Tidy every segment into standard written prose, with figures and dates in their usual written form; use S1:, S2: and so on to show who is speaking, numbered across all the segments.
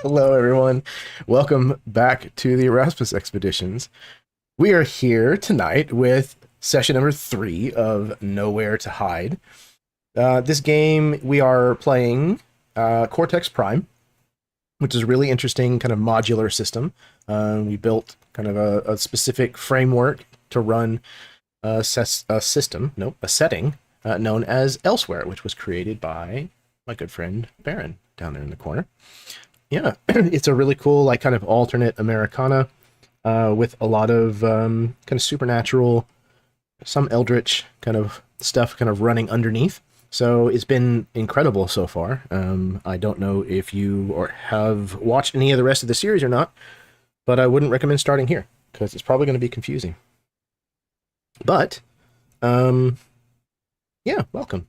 S1: Hello, everyone. Welcome back to the Erasmus Expeditions. We are here tonight with session number 3 of Nowhere to Hide. This game, we are playing Cortex Prime, which is a really interesting kind of modular system. We built kind of a specific framework to run a setting known as Elsewhere, which was created by my good friend Baron down there in the corner. Yeah, it's a really cool, like, kind of alternate Americana with a lot of kind of supernatural, some eldritch kind of stuff kind of running underneath. So it's been incredible so far. I don't know if you or have watched any of the rest of the series or not, but I wouldn't recommend starting here because it's probably going to be confusing. But, yeah, welcome.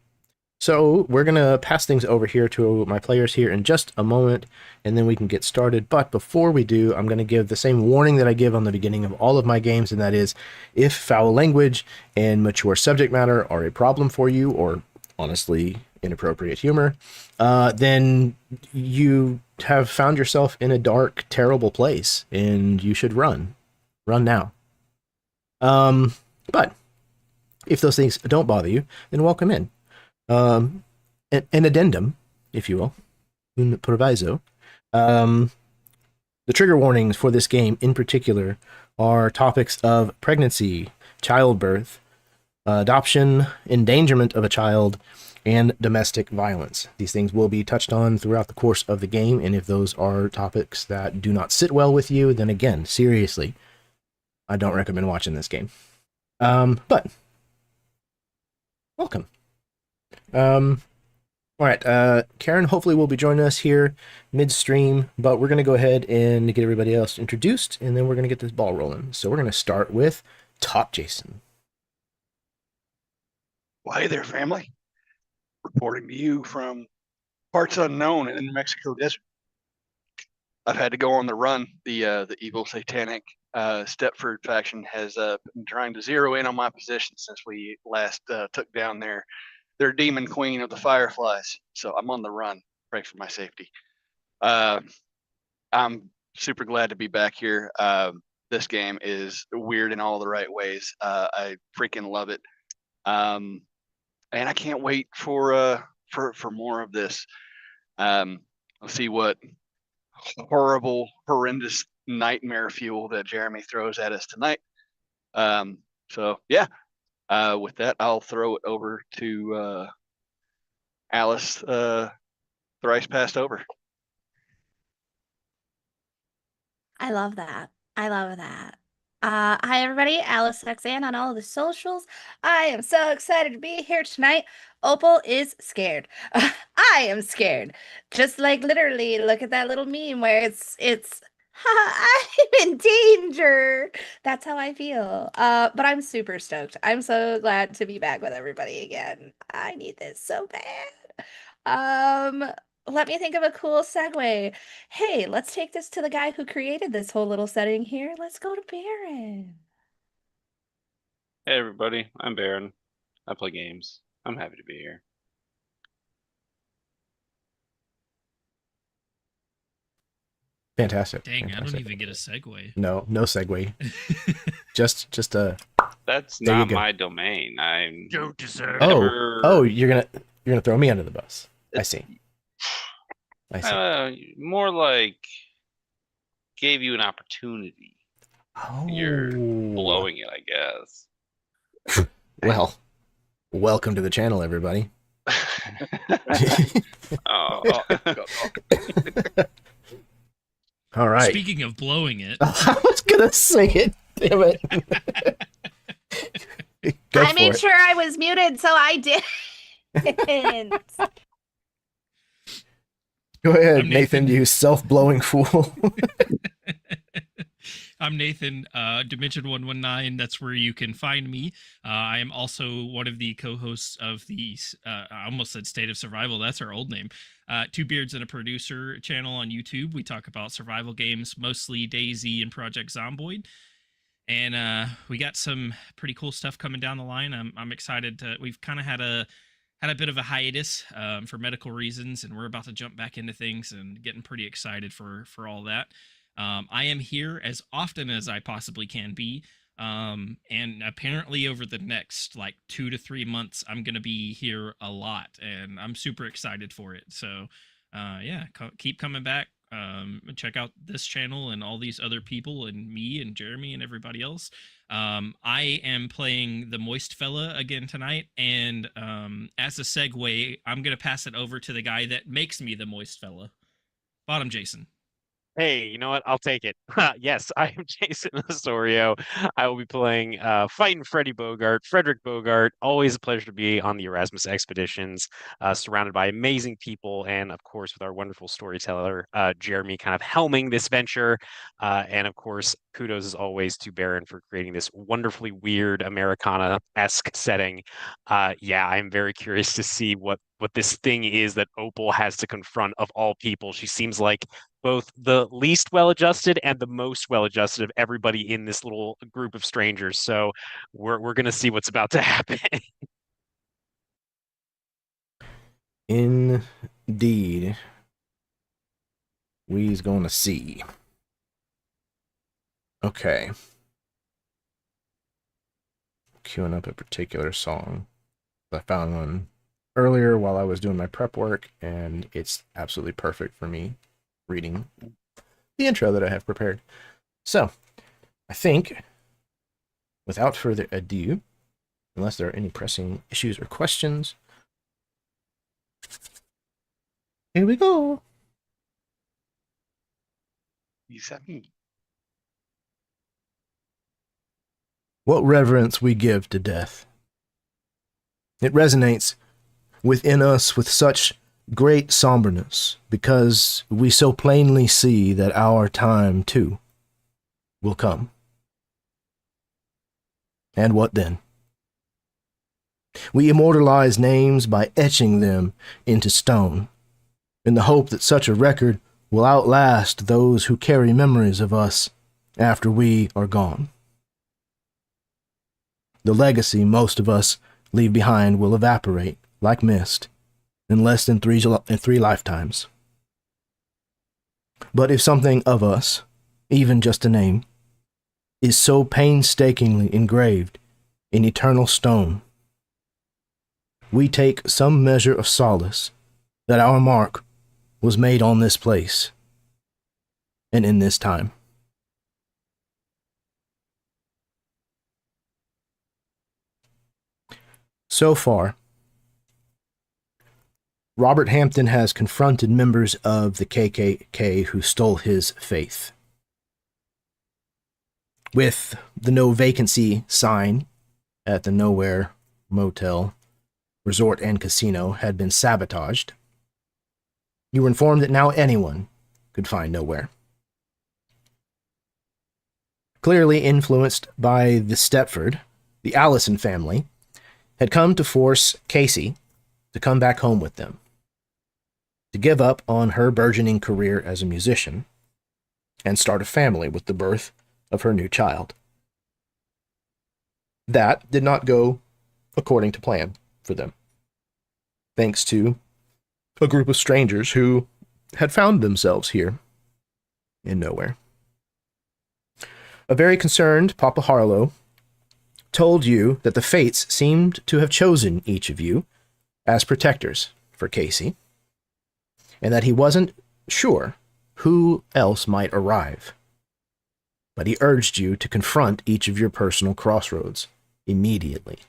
S1: So we're going to pass things over here to my players here in just a moment, and then we can get started. But before we do, I'm going to give the same warning that I give on the beginning of all of my games, and that is, if foul language and mature subject matter are a problem for you, or honestly, inappropriate humor, then you have found yourself in a dark, terrible place, and you should run. Run now. But if those things don't bother you, then welcome in. An addendum, if you will, un proviso. The trigger warnings for this game in particular are topics of pregnancy, childbirth, adoption, endangerment of a child, and domestic violence. These things will be touched on throughout the course of the game, and if those are topics that do not sit well with you, then again, seriously, I don't recommend watching this game. But welcome. All right, Karen hopefully will be joining us here midstream, but we're going to go ahead and get everybody else introduced, and then we're going to get this ball rolling. So we're going to start with Top Jason.
S2: Well, hey there, family. Reporting to you from parts unknown in the New Mexico desert. I've had to go on the run. The evil satanic Stepford faction has been trying to zero in on my position since we last took down their demon queen of the Fireflies. So I'm on the run. Pray for my safety. I'm super glad to be back here. This game is weird in all the right ways. I freaking love it. And I can't wait for more of this. I'll see what horrible, horrendous nightmare fuel that Jeremy throws at us tonight. So yeah, with that, I'll throw it over to Alice, thrice passed over.
S3: I love that. I love that. Hi everybody, Alice Xan on all of the socials. I am so excited to be here tonight. Opal is scared. I am scared. Just like literally, look at that little meme where it's I'm in danger. That's how I feel. But I'm super stoked. I'm so glad to be back with everybody again. I need this so bad. Let me think of a cool segue. Hey, let's take this to the guy who created this whole little setting here. Let's go to Baron.
S4: Hey everybody, I'm Baron. I play games. I'm happy to be here.
S1: Fantastic.
S5: Dang,
S1: fantastic.
S5: I don't even get a segue.
S1: No segue. just a.
S4: That's not my domain. I'm.
S5: Don't deserve.
S1: Oh, you're gonna throw me under the bus. I see.
S4: More like gave you an opportunity.
S1: Oh.
S4: You're blowing it, I guess.
S1: Well, welcome to the channel, everybody. All right.
S5: Speaking of blowing it,
S1: I was gonna say it. Damn it.
S3: I made sure I was muted, so I didn't.
S1: Go ahead, Nathan, you self-blowing fool.
S5: I'm Nathan, Dimension 119. That's where you can find me. I am also one of the co-hosts of the, I almost said State of Survival. That's our old name. Two Beards and a Producer channel on YouTube. We talk about survival games, mostly DayZ and Project Zomboid. And we got some pretty cool stuff coming down the line. I'm excited to, we've kind of had had a bit of a hiatus for medical reasons, and we're about to jump back into things and getting pretty excited for all that. I am here as often as I possibly can be. And apparently over the next like 2 to 3 months, I'm going to be here a lot, and I'm super excited for it. So, yeah, keep coming back. Check out this channel and all these other people and me and Jeremy and everybody else. I am playing the Moist Fella again tonight, and as a segue, I'm going to pass it over to the guy that makes me the Moist Fella. Bottom Jason.
S6: Hey, you know what? I'll take it. Yes, I am Jason Osorio. I will be playing fighting Frederick Bogart. Always a pleasure to be on the Erasmus Expeditions, surrounded by amazing people, and of course with our wonderful storyteller, Jeremy, kind of helming this venture. And of course, kudos as always to Baron for creating this wonderfully weird Americana-esque setting. Yeah, I'm very curious to see what this thing is that Opal has to confront of all people. She seems like both the least well-adjusted and the most well-adjusted of everybody in this little group of strangers. So we're gonna see what's about to happen.
S1: Indeed. We's gonna see. Okay. Queuing up a particular song. I found one earlier while I was doing my prep work, and it's absolutely perfect for me reading the intro that I have prepared. So, I think, without further ado, unless there are any pressing issues or questions, here we go. What reverence we give to death. It resonates within us with such great somberness, because we so plainly see that our time, too, will come. And what then? We immortalize names by etching them into stone, in the hope that such a record will outlast those who carry memories of us after we are gone. The legacy most of us leave behind will evaporate like mist in less than three lifetimes. But if something of us, even just a name, is so painstakingly engraved in eternal stone, we take some measure of solace that our mark was made on this place and in this time. So far, Robert Hampton has confronted members of the KKK who stole his faith. With the no vacancy sign at the Nowhere Motel Resort and Casino had been sabotaged, you were informed that now anyone could find Nowhere. Clearly influenced by the Stepford, the Allison family had come to force Casey to come back home with them, to give up on her burgeoning career as a musician, and start a family with the birth of her new child. That did not go according to plan for them, thanks to a group of strangers who had found themselves here in Nowhere. A very concerned Papa Harlow told you that the fates seemed to have chosen each of you as protectors for Casey, and that he wasn't sure who else might arrive. But he urged you to confront each of your personal crossroads immediately.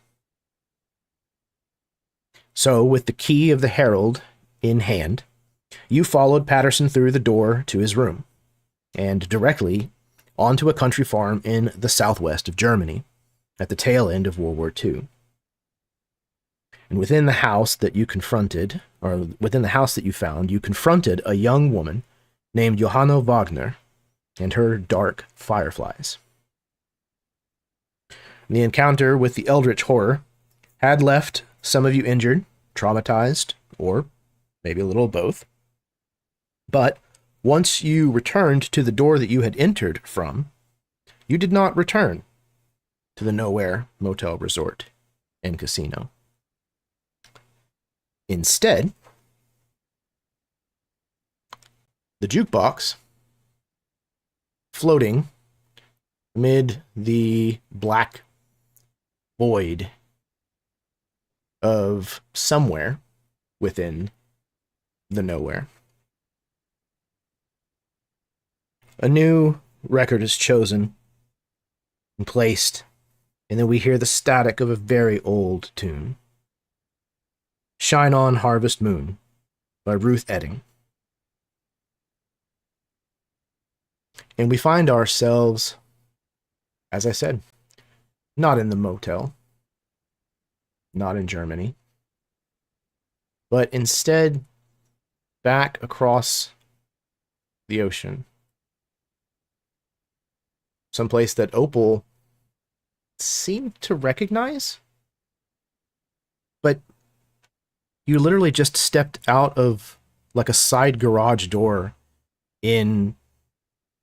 S1: So, with the key of the Herald in hand, you followed Patterson through the door to his room, and directly onto a country farm in the southwest of Germany, at the tail end of World War II. And within the house that you confronted, or within the house that you found, you confronted a young woman named Johanna Wagner and her dark fireflies. The encounter with the Eldritch Horror had left some of you injured, traumatized, or maybe a little of both. But once you returned to the door that you had entered from, you did not return to the Nowhere Motel Resort and Casino. Instead, the jukebox, floating amid the black void of somewhere within the nowhere. A new record is chosen and placed, and then we hear the static of a very old tune. Shine On Harvest Moon by Ruth Edding. And we find ourselves, as I said, not in the motel, not in Germany, but instead back across the ocean. Someplace that Opal seemed to recognize, but you literally just stepped out of like a side garage door in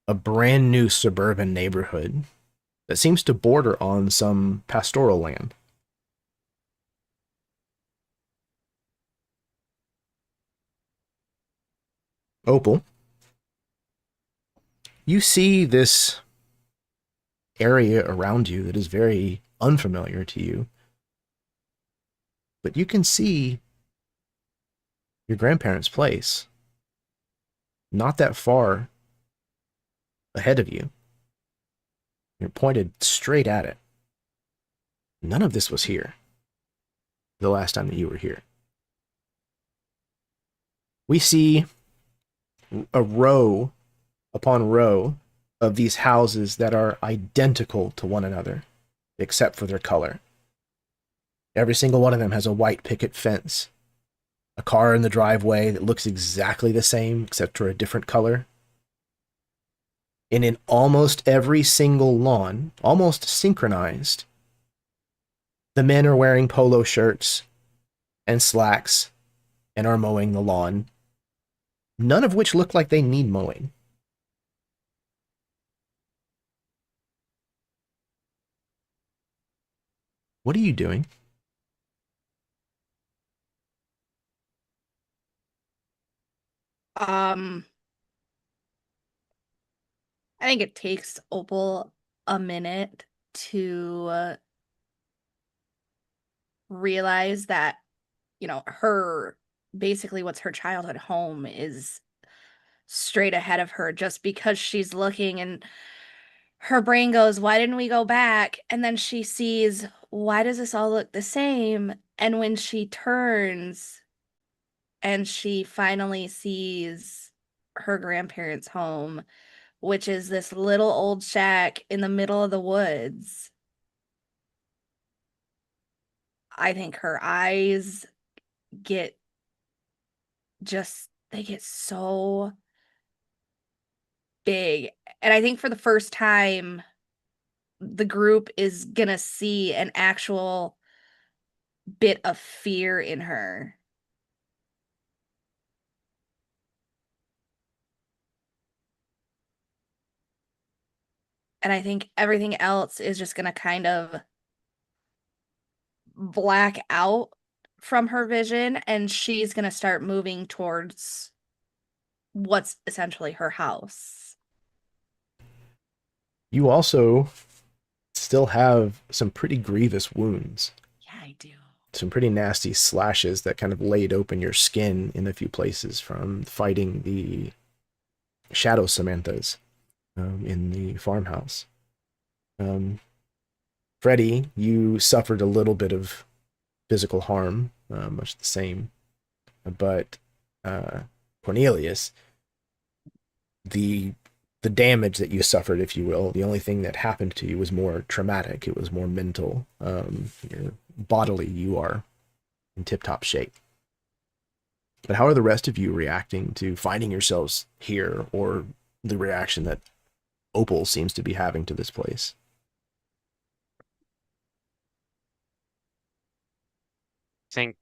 S1: a brand new suburban neighborhood that seems to border on some pastoral land. Opal, you see this area around you that is very unfamiliar to you, but you can see your grandparents' place not that far ahead of you. You're pointed straight at it. None of this was here the last time that you were here. We see a row upon row of these houses that are identical to one another, except for their color. Every single one of them has a white picket fence, a car in the driveway that looks exactly the same, except for a different color. And in almost every single lawn, almost synchronized, the men are wearing polo shirts and slacks and are mowing the lawn, none of which look like they need mowing. What are you doing?
S3: Um, I think it takes Opal a minute to realize that, her basically what's her childhood home is straight ahead of her just because she's looking and her brain goes, why didn't we go back? And then she sees, why does this all look the same? And when she turns and she finally sees her grandparents' home, which is this little old shack in the middle of the woods, I think her eyes get they get so big. And I think for the first time, the group is gonna see an actual bit of fear in her. And I think everything else is just gonna kind of black out from her vision, and she's gonna start moving towards what's essentially her house.
S1: You also still have some pretty grievous wounds.
S3: Yeah, I do.
S1: Some pretty nasty slashes that kind of laid open your skin in a few places from fighting the shadow Samanthas in the farmhouse. Freddie, you suffered a little bit of physical harm, much the same, but Cornelius, the damage that you suffered, if you will, the only thing that happened to you was more traumatic. It was more mental. Bodily, you are in tip-top shape. But how are the rest of you reacting to finding yourselves here, or the reaction that Opal seems to be having to this place?
S6: I think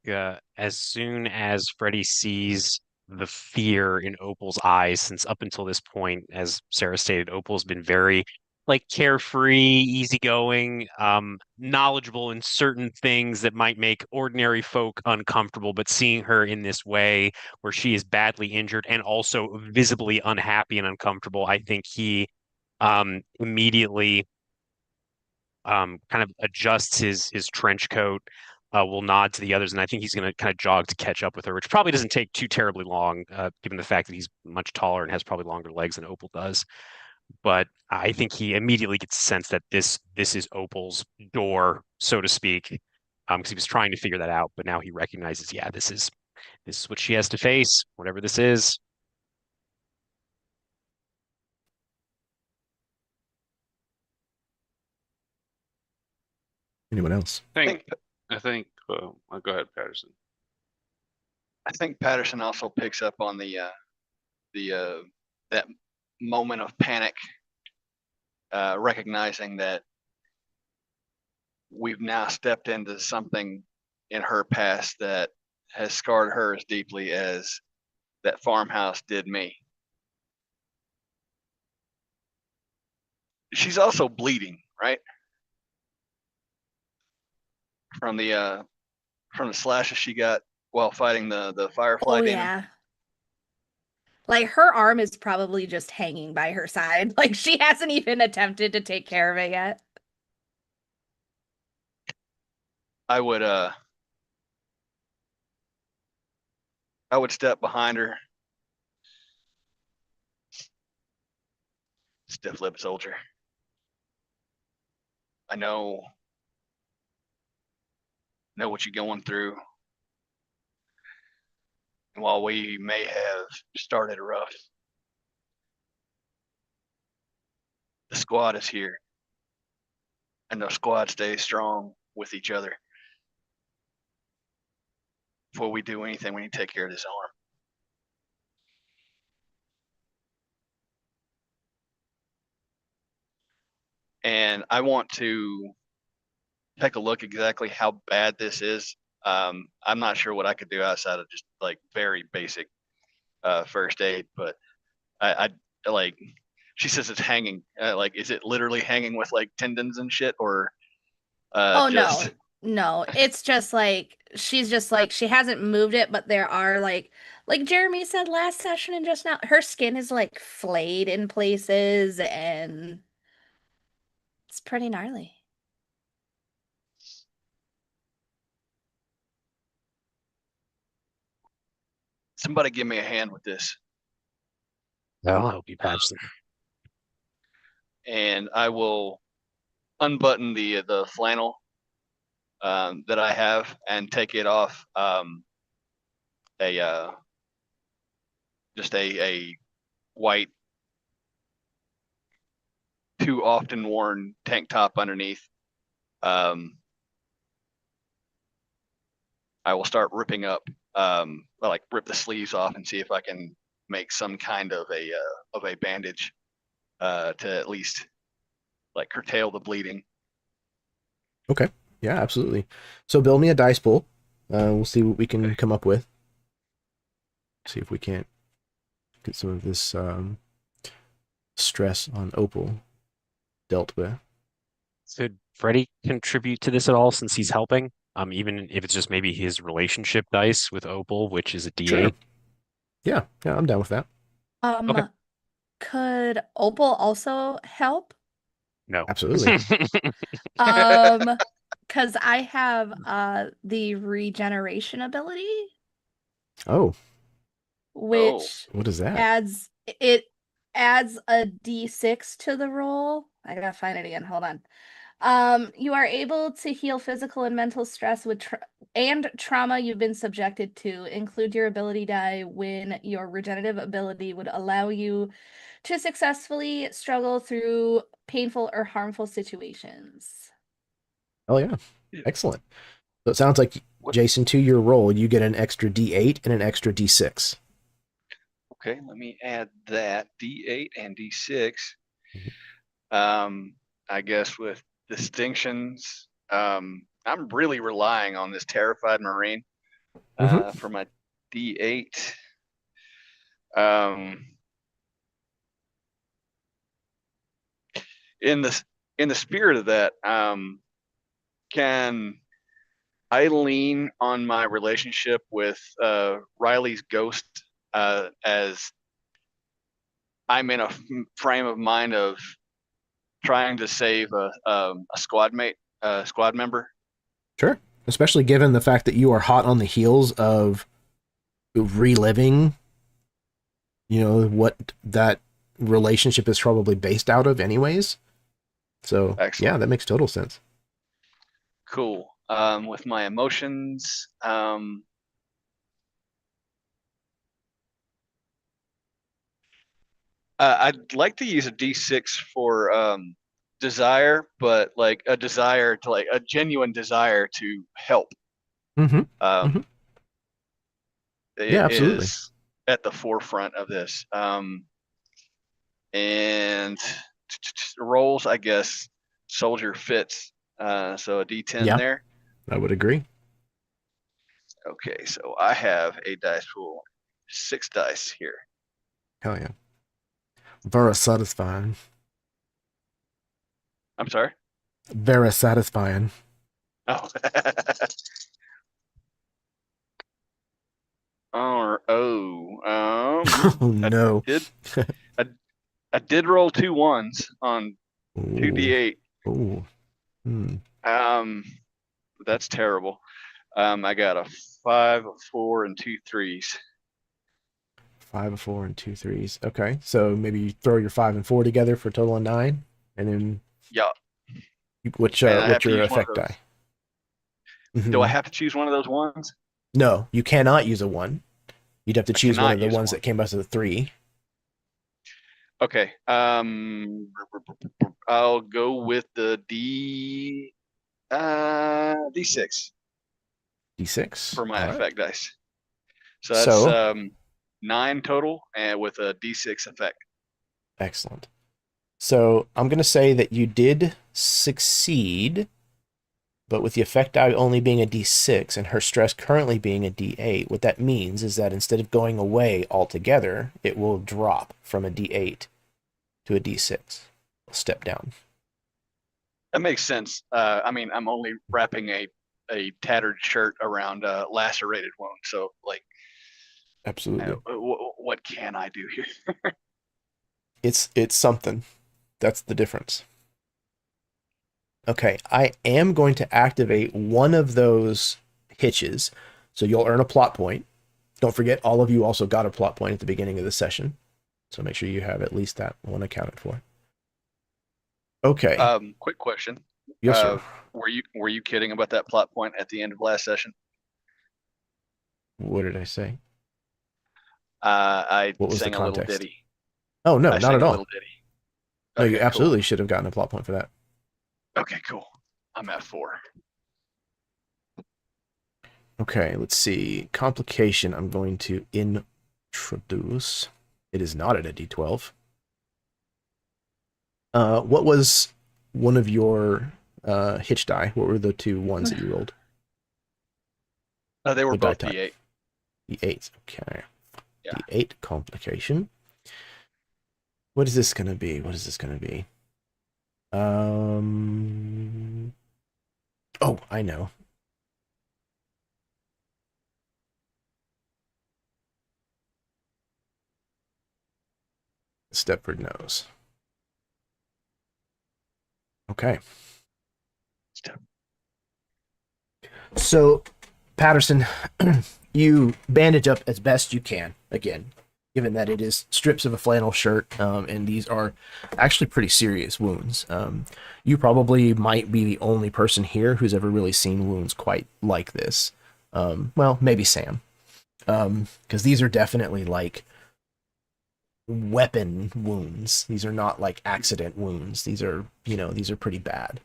S6: as soon as Freddy sees the fear in Opal's eyes, since up until this point, as Sarah stated, Opal's been very like carefree, easygoing, knowledgeable in certain things that might make ordinary folk uncomfortable, but seeing her in this way where she is badly injured and also visibly unhappy and uncomfortable, I think he immediately kind of adjusts his trench coat, will nod to the others, and I think he's going to kind of jog to catch up with her, which probably doesn't take too terribly long, given the fact that he's much taller and has probably longer legs than Opal does. But I think he immediately gets a sense that this is Opal's door, so to speak, because he was trying to figure that out, but now he recognizes, yeah, this is what she has to face, whatever this is.
S1: Anyone else?
S4: I think. Well, go ahead, Patterson.
S2: I think Patterson also picks up on the that moment of panic, recognizing that we've now stepped into something in her past that has scarred her as deeply as that farmhouse did me. She's also bleeding, right? From the slashes she got while fighting the firefly demon.
S3: Yeah. Like her arm is probably just hanging by her side. Like she hasn't even attempted to take care of it yet.
S2: I would step behind her. Stiff-lipped soldier. I know what you're going through. And while we may have started rough, the squad is here. And the squad stays strong with each other. Before we do anything, we need to take care of this arm. And I want to take a look exactly how bad this is. I'm not sure what I could do outside of just like very basic first aid, but I like. She says it's hanging. Like, is it literally hanging with like tendons and shit, or
S3: Oh
S2: just?
S3: no. It's just like she's just like she hasn't moved it, but there are like Jeremy said last session and just now, her skin is like flayed in places and it's pretty gnarly.
S2: Somebody give me a hand with this.
S6: I'll help you, Patterson.
S2: And I will unbutton the flannel that I have and take it off just a white, too often worn tank top underneath. I will start ripping up, like rip the sleeves off and see if I can make some kind of a bandage to at least like curtail the bleeding.
S1: Okay. Yeah, absolutely. So build me a dice pool. We'll see what we can come up with. See if we can't get some of this stress on Opal dealt with.
S6: Should Freddie contribute to this at all since he's helping? Even if it's just maybe his relationship dice with Opal, which is a D8.
S1: Sure. Yeah, I'm down with that.
S6: Okay.
S3: Could Opal also help?
S6: No.
S1: Absolutely.
S3: Because I have the regeneration ability,
S1: Oh,
S3: which
S1: what is that?
S3: adds a D6 to the roll. I gotta find it again. Hold on. You are able to heal physical and mental stress and trauma you've been subjected to. Include your ability die when your regenerative ability would allow you to successfully struggle through painful or harmful situations.
S1: Oh yeah, excellent. So it sounds like, Jason, to your roll, you get an extra D8 and an extra D6.
S2: Okay, let me add that D8 and D6. I guess with distinctions, I'm really relying on this terrified Marine for my D8. in the spirit of that, can I lean on my relationship with Riley's ghost as I'm in a frame of mind of trying to save a squad mate, squad member?
S1: Sure. Especially given the fact that you are hot on the heels of reliving, what that relationship is probably based out of anyways. So
S2: Excellent.
S1: yeah, that makes total sense.
S2: Cool. With my emotions, I'd like to use a D6 for desire, but like a desire to like a genuine desire to help.
S1: Mm-hmm.
S2: Um,
S1: Yeah, absolutely.
S2: is at the forefront of this. And rolls, I guess, soldier fits. So a D10
S1: Yeah.
S2: there.
S1: I would agree.
S2: Okay, so I have a dice pool, 6 dice here.
S1: Hell yeah. Very satisfying.
S2: I'm sorry.
S1: Very satisfying.
S2: Oh. Oh
S1: no.
S2: I did roll 2 1s on 2d8.
S1: Ooh.
S2: That's terrible. I got a 5, a 4, and 2 3s.
S1: 5, a 4, and 2 3s. Okay, so maybe you throw your 5 and 4 together for a total of 9, and then
S2: Yeah.
S1: what's
S2: And I have to
S1: your
S2: use one of
S1: effect
S2: those.
S1: die?
S2: Do I have to choose one of those ones?
S1: No, you cannot use a 1. You'd have to choose one
S2: cannot
S1: of the
S2: use
S1: ones
S2: one.
S1: that came out of the 3.
S2: Okay. I'll go with the D6
S1: D6.
S2: for my
S1: All right.
S2: effect dice. So that's
S1: So
S2: 9 total, and with a D6 effect.
S1: excellent. So I'm going to say that you did succeed, but with the effect die only being a D6 and her stress currently being a D8, what that means is that instead of going away altogether, it will drop from a D8 to a D6. It'll step down.
S2: That makes sense. I mean, I'm only wrapping a tattered shirt around a lacerated wound, so like,
S1: Absolutely.
S2: what can I do here?
S1: It's something. That's the difference. Okay, I am going to activate one of those hitches, so you'll earn a plot point. Don't forget, all of you also got a plot point at the beginning of the session, so make sure you have at least that one accounted for. Okay.
S2: Quick question.
S1: Yes, sir.
S2: Were you kidding about that plot point at the end of last session?
S1: What did I say?
S2: I
S1: What was the
S2: sang a little
S1: context?
S2: ditty.
S1: Oh, no,
S2: I
S1: not
S2: sang
S1: at
S2: a
S1: all.
S2: little ditty.
S1: No, you
S2: Okay,
S1: absolutely should have gotten a plot point for that.
S2: cool. Okay, cool. I'm at 4.
S1: Okay, let's see. Complication I'm going to introduce. It is not at a D12. What was one of your hitch die? What were the 2 ones that you rolled?
S2: They were
S1: What die
S2: both
S1: type?
S2: D8.
S1: D8. Okay.
S2: Yeah.
S1: D8 complication. What is this going to be? What is this going to be? Oh, I know. Stepford knows. Okay. So, Patterson, you bandage up as best you can, again, given that it is strips of a flannel shirt, and these are actually pretty serious wounds. You probably might be the only person here who's ever really seen wounds quite like this. Well, maybe Sam. Because these are definitely like weapon wounds. These are not like accident wounds. These are pretty bad.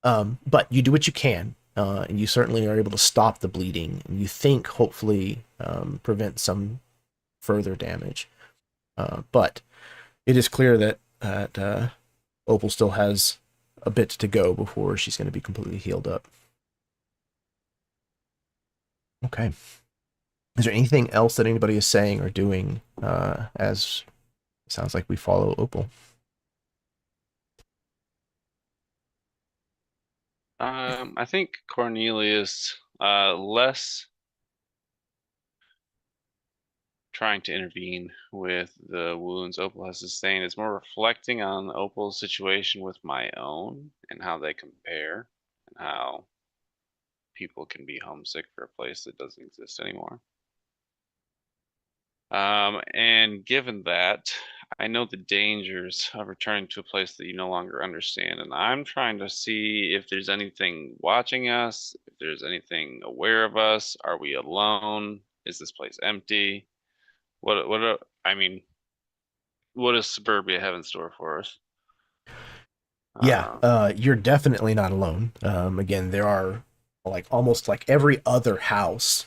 S1: But you do what you can, and you certainly are able to stop the bleeding, and you think hopefully prevent some further damage. But it is clear that Opal still has a bit to go before she's going to be completely healed up. Okay. Is there anything else that anybody is saying or doing as it sounds like we follow Opal?
S4: I think Cornelius less trying to intervene with the wounds Opal has sustained. It's more reflecting on Opal's situation with my own and how they compare and how people can be homesick for a place that doesn't exist anymore. And given that, I know the dangers of returning to a place that you no longer understand, and I'm trying to see if there's anything watching us, if there's anything aware of us. Are we alone? Is this place empty? I mean, what does suburbia have in store for us?
S1: Yeah, you're definitely not alone. Again, there are almost like every other house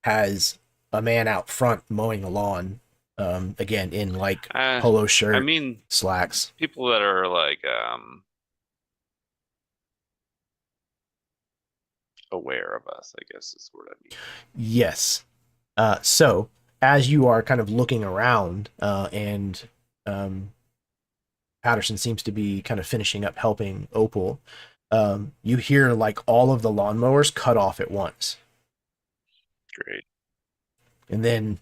S1: has a man out front mowing the lawn. Again, in like polo shirt,
S4: I mean,
S1: slacks.
S4: people that are like aware of us, I guess is what I mean.
S1: Yes. So as you are kind of looking around, and Patterson seems to be kind of finishing up helping Opal, you hear like all of the lawnmowers cut off at once.
S4: Great.
S1: And then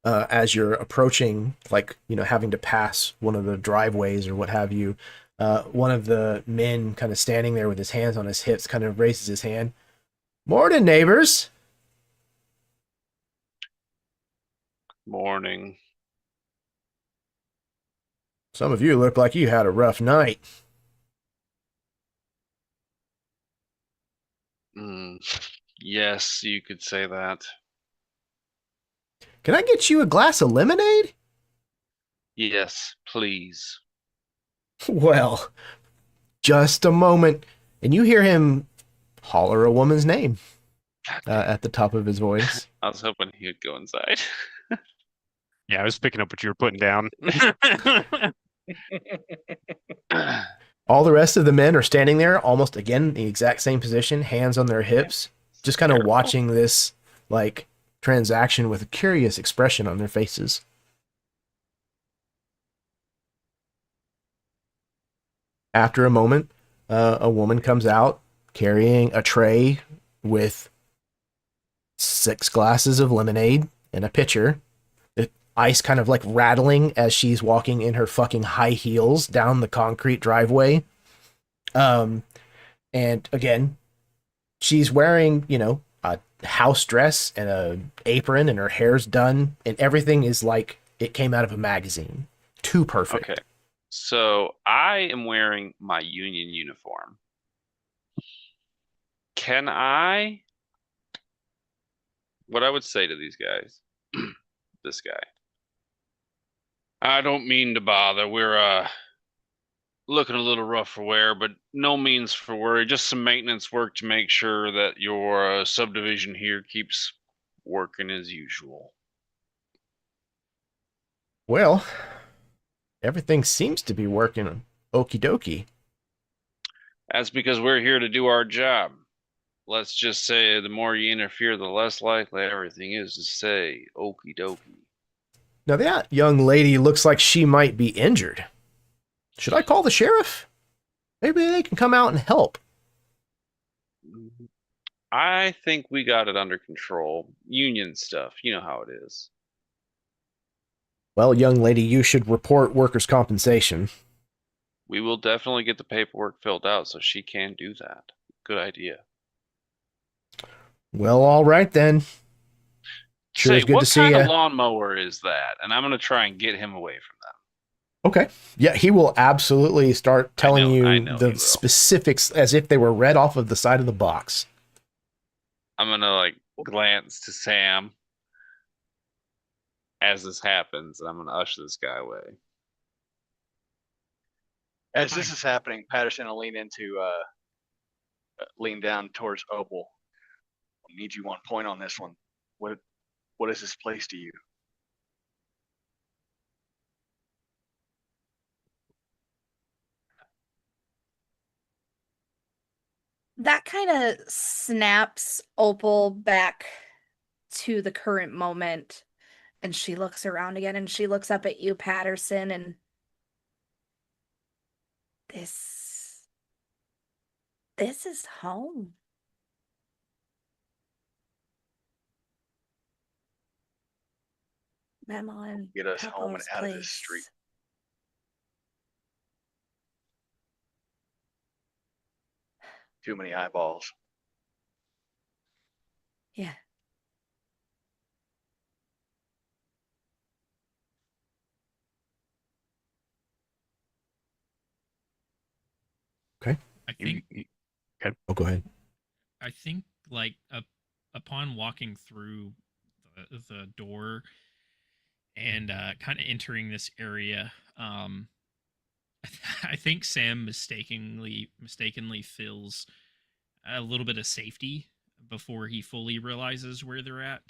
S1: as you're approaching, like, having to pass one of the driveways or what have you, one of the men kind of standing there with his hands on his hips kind of raises his hand. Morning, neighbors.
S4: Morning.
S1: Some of you look like you had a rough night.
S4: Yes, you could say that.
S1: Can I get you a glass of lemonade?
S4: Yes, please.
S1: Well, just a moment. And you hear him holler a woman's name at the top of his voice.
S4: I was hoping he would go inside.
S6: Yeah, I was picking up what you were putting down.
S1: All the rest of the men are standing there, almost again the exact same position, hands on their hips, just kind of watching this like transaction with a curious expression on their faces. After a moment, a woman comes out carrying a tray with 6 glasses of lemonade and a pitcher. The ice kind of like rattling as she's walking in her fucking high heels down the concrete driveway. And again, she's wearing, a house dress and a apron, and her hair's done, and everything is like it came out of a magazine. Too perfect.
S4: Okay. So I am wearing my union uniform. Can I? What I would say to these guys, this guy. I don't mean to bother. We're looking a little rough for wear, but no means for worry. Just some maintenance work to make sure that your subdivision here keeps working as usual.
S1: Well, everything seems to be working okie dokie.
S4: That's because we're here to do our job. Let's just say the more you interfere, the less likely everything is to say okie dokie.
S1: Now that young lady looks like she might be injured. Should I call the sheriff? Maybe they can come out and help.
S4: I think we got it under control. Union stuff, you know how it is.
S1: Well, young lady, you should report workers' compensation.
S4: We will definitely get the paperwork filled out so she can do that. Good idea.
S1: Well, all right then. Sure is good to see
S4: what kind
S1: ya.
S4: of lawnmower is that? And I'm going to try and get him away from them.
S1: Okay. Yeah, he will absolutely start telling
S4: I
S1: you
S4: know
S1: the
S4: he will.
S1: specifics as if they were read off of the side of the box.
S4: I'm going to like glance to Sam as this happens, and I'm going to usher this guy away.
S2: As this is happening, Patterson will lean down towards Opal. I need you 1 point on this one. What is this place to you?
S3: That kind of snaps Opal back to the current moment, and she looks around again, and she looks up at you, Patterson, and this This is home. Mama and
S2: Get us home and
S3: Papa's
S2: out of this street.
S3: place.
S2: Too many eyeballs.
S3: Yeah.
S1: Okay.
S5: I think
S1: Oh, go ahead.
S5: I think like upon walking through the door and kind of entering this area, I think Sam mistakenly feels a little bit of safety before he fully realizes where they're at.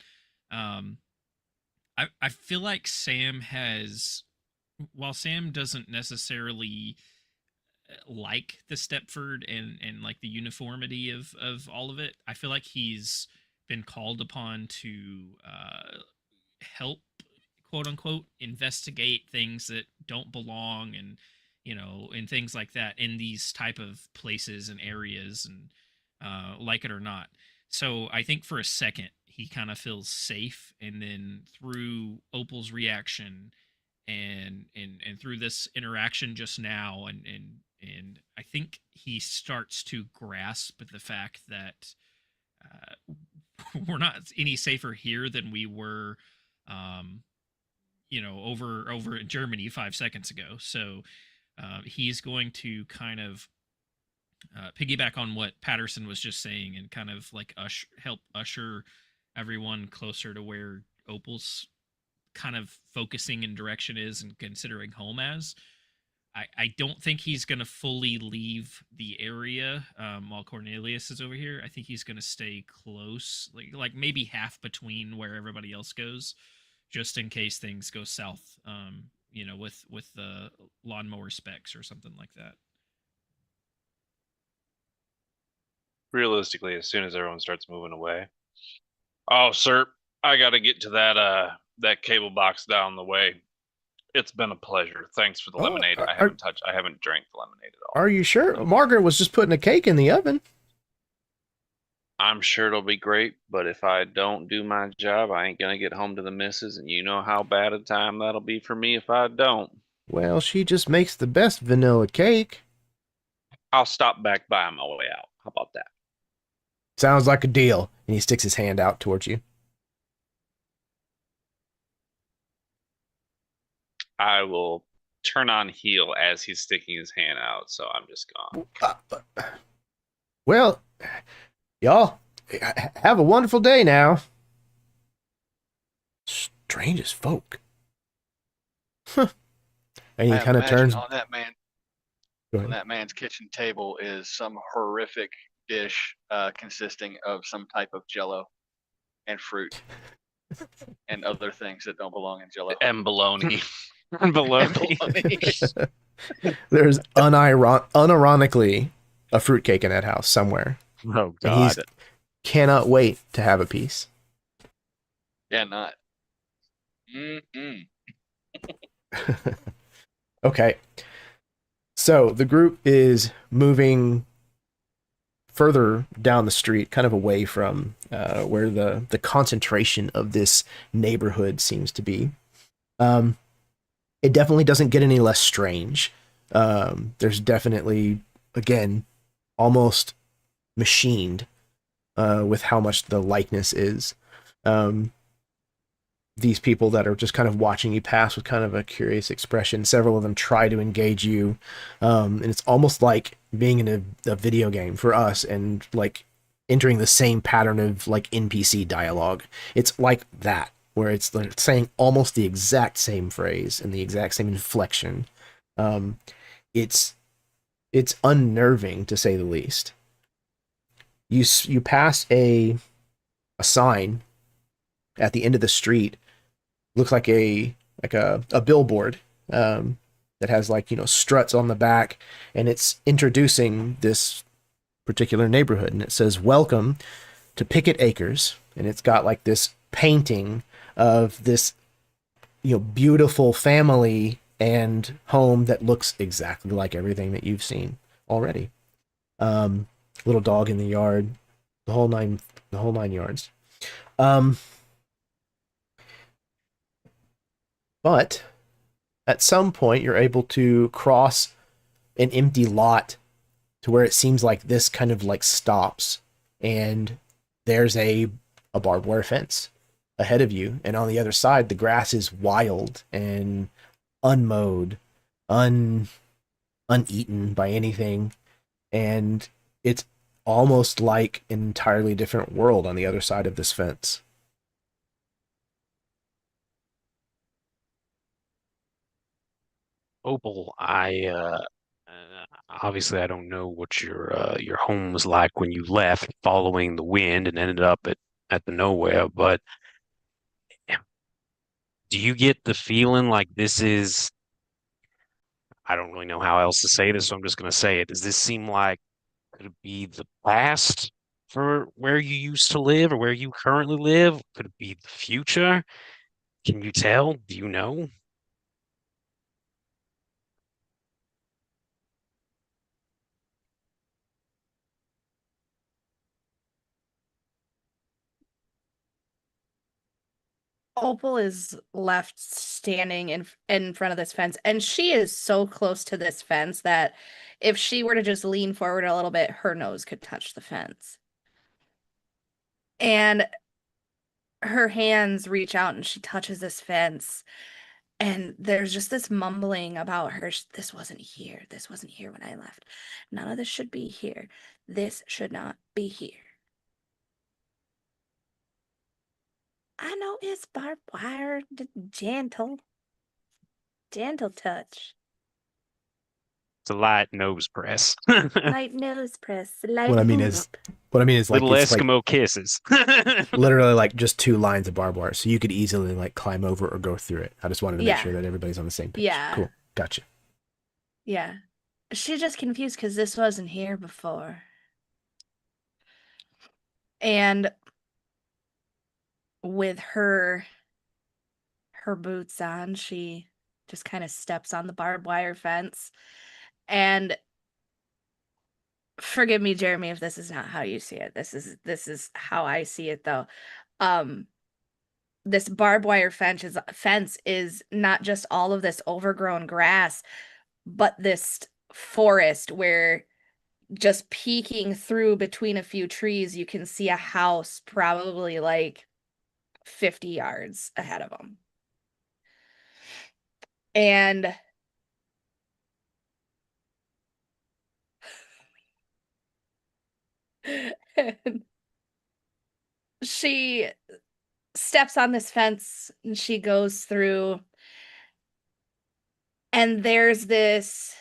S5: I feel like Sam has, while Sam doesn't necessarily like the Stepford and like the uniformity of all of it, I feel like he's been called upon to help, quote unquote, investigate things that don't belong, and and things like that in these type of places and areas, and like it or not. So I think for a second he kind of feels safe, and then through Opal's reaction and through this interaction just now, and I think he starts to grasp the fact that we're not any safer here than we were over in Germany 5 seconds ago. So he's going to kind of piggyback on what Patterson was just saying, and kind of like help usher everyone closer to where Opal's kind of focusing in direction is and considering home as. I don't think he's going to fully leave the area while Cornelius is over here. I think he's going to stay close, like maybe half between where everybody else goes, just in case things go south, with the lawnmower specs or something like that.
S4: Realistically, as soon as everyone starts moving away. Oh, sir, I got to get to that cable box down the way. It's been a pleasure. Thanks for the lemonade. I haven't drank the lemonade at all.
S1: Are you sure? Margaret was just putting a cake in the oven.
S4: I'm sure it'll be great, but if I don't do my job, I ain't gonna get home to the missus, and you know how bad a time that'll be for me if I don't.
S1: Well, she just makes the best vanilla cake.
S4: I'll stop back by on my way out. How about that?
S1: Sounds like a deal. And he sticks his hand out towards you.
S4: I will turn on heel as he's sticking his hand out, so I'm just gone.
S1: Well, y'all, have a wonderful day now. Strangest folk. And he kind of turns
S2: on that man. On that man's kitchen table is some horrific dish consisting of some type of jello and fruit and other things that don't belong in jello.
S4: And bologna.
S6: And bologna.
S1: There's unironically a fruitcake in that house somewhere.
S6: Oh, God.
S1: And he cannot wait to have a piece.
S2: Yeah, not.
S1: Okay. So the group is moving further down the street, kind of away from where the concentration of this neighborhood seems to be. It definitely doesn't get any less strange. There's definitely, again, almost machined with how much the likeness is. These people that are just kind of watching you pass with kind of a curious expression. Several of them try to engage you. And it's almost like being in a video game for us, and like entering the same pattern of like NPC dialogue. It's like that, where it's like saying almost the exact same phrase and the exact same inflection. It's unnerving, to say the least. You pass a sign at the end of the street. Looks like a billboard that has, like, struts on the back, and it's introducing this particular neighborhood, and it says, "Welcome to Picket Acres," and it's got like this painting of this beautiful family and home that looks exactly like everything that you've seen already. little dog in the yard, the whole nine yards. Um, but at some point, you're able to cross an empty lot to where it seems like this kind of like stops, and there's a barbed wire fence ahead of you, and on the other side, the grass is wild and unmowed, uneaten by anything, and it's almost like an entirely different world on the other side of this fence.
S6: Opal, obviously I don't know what your home was like when you left following the wind and ended up at the nowhere, but do you get the feeling like this is, I don't really know how else to say this, so I'm just gonna say it. Does this seem like could it be the past for where you used to live or where you currently live? Could it be the future? Can you tell? Do you know?
S3: Opal is left standing in front of this fence, and she is so close to this fence that if she were to just lean forward a little bit, her nose could touch the fence. And her hands reach out and she touches this fence, and there's just this mumbling about her. This wasn't here. This wasn't here when I left. None of this should be here. This should not be here. I know it's barbed wire, gentle touch.
S6: It's a light nose press.
S3: Light nose press. Light
S1: What I mean is, like
S6: Little
S1: it's like
S6: Eskimo kisses.
S1: literally like just two lines of barbed wire, so you could easily like climb over or go through it. I just wanted to make sure that everybody's on the same page.
S3: Yeah.
S1: Cool, gotcha.
S3: Yeah. She's just confused because this wasn't here before. And with her boots on, she just kind of steps on the barbed wire fence. And forgive me, Jeremy, if this is not how you see it. This is how I see it, though. This barbed wire fence is not just all of this overgrown grass, but this forest where just peeking through between a few trees, you can see a house probably like 50 yards ahead of them. And she steps on this fence and she goes through, and there's this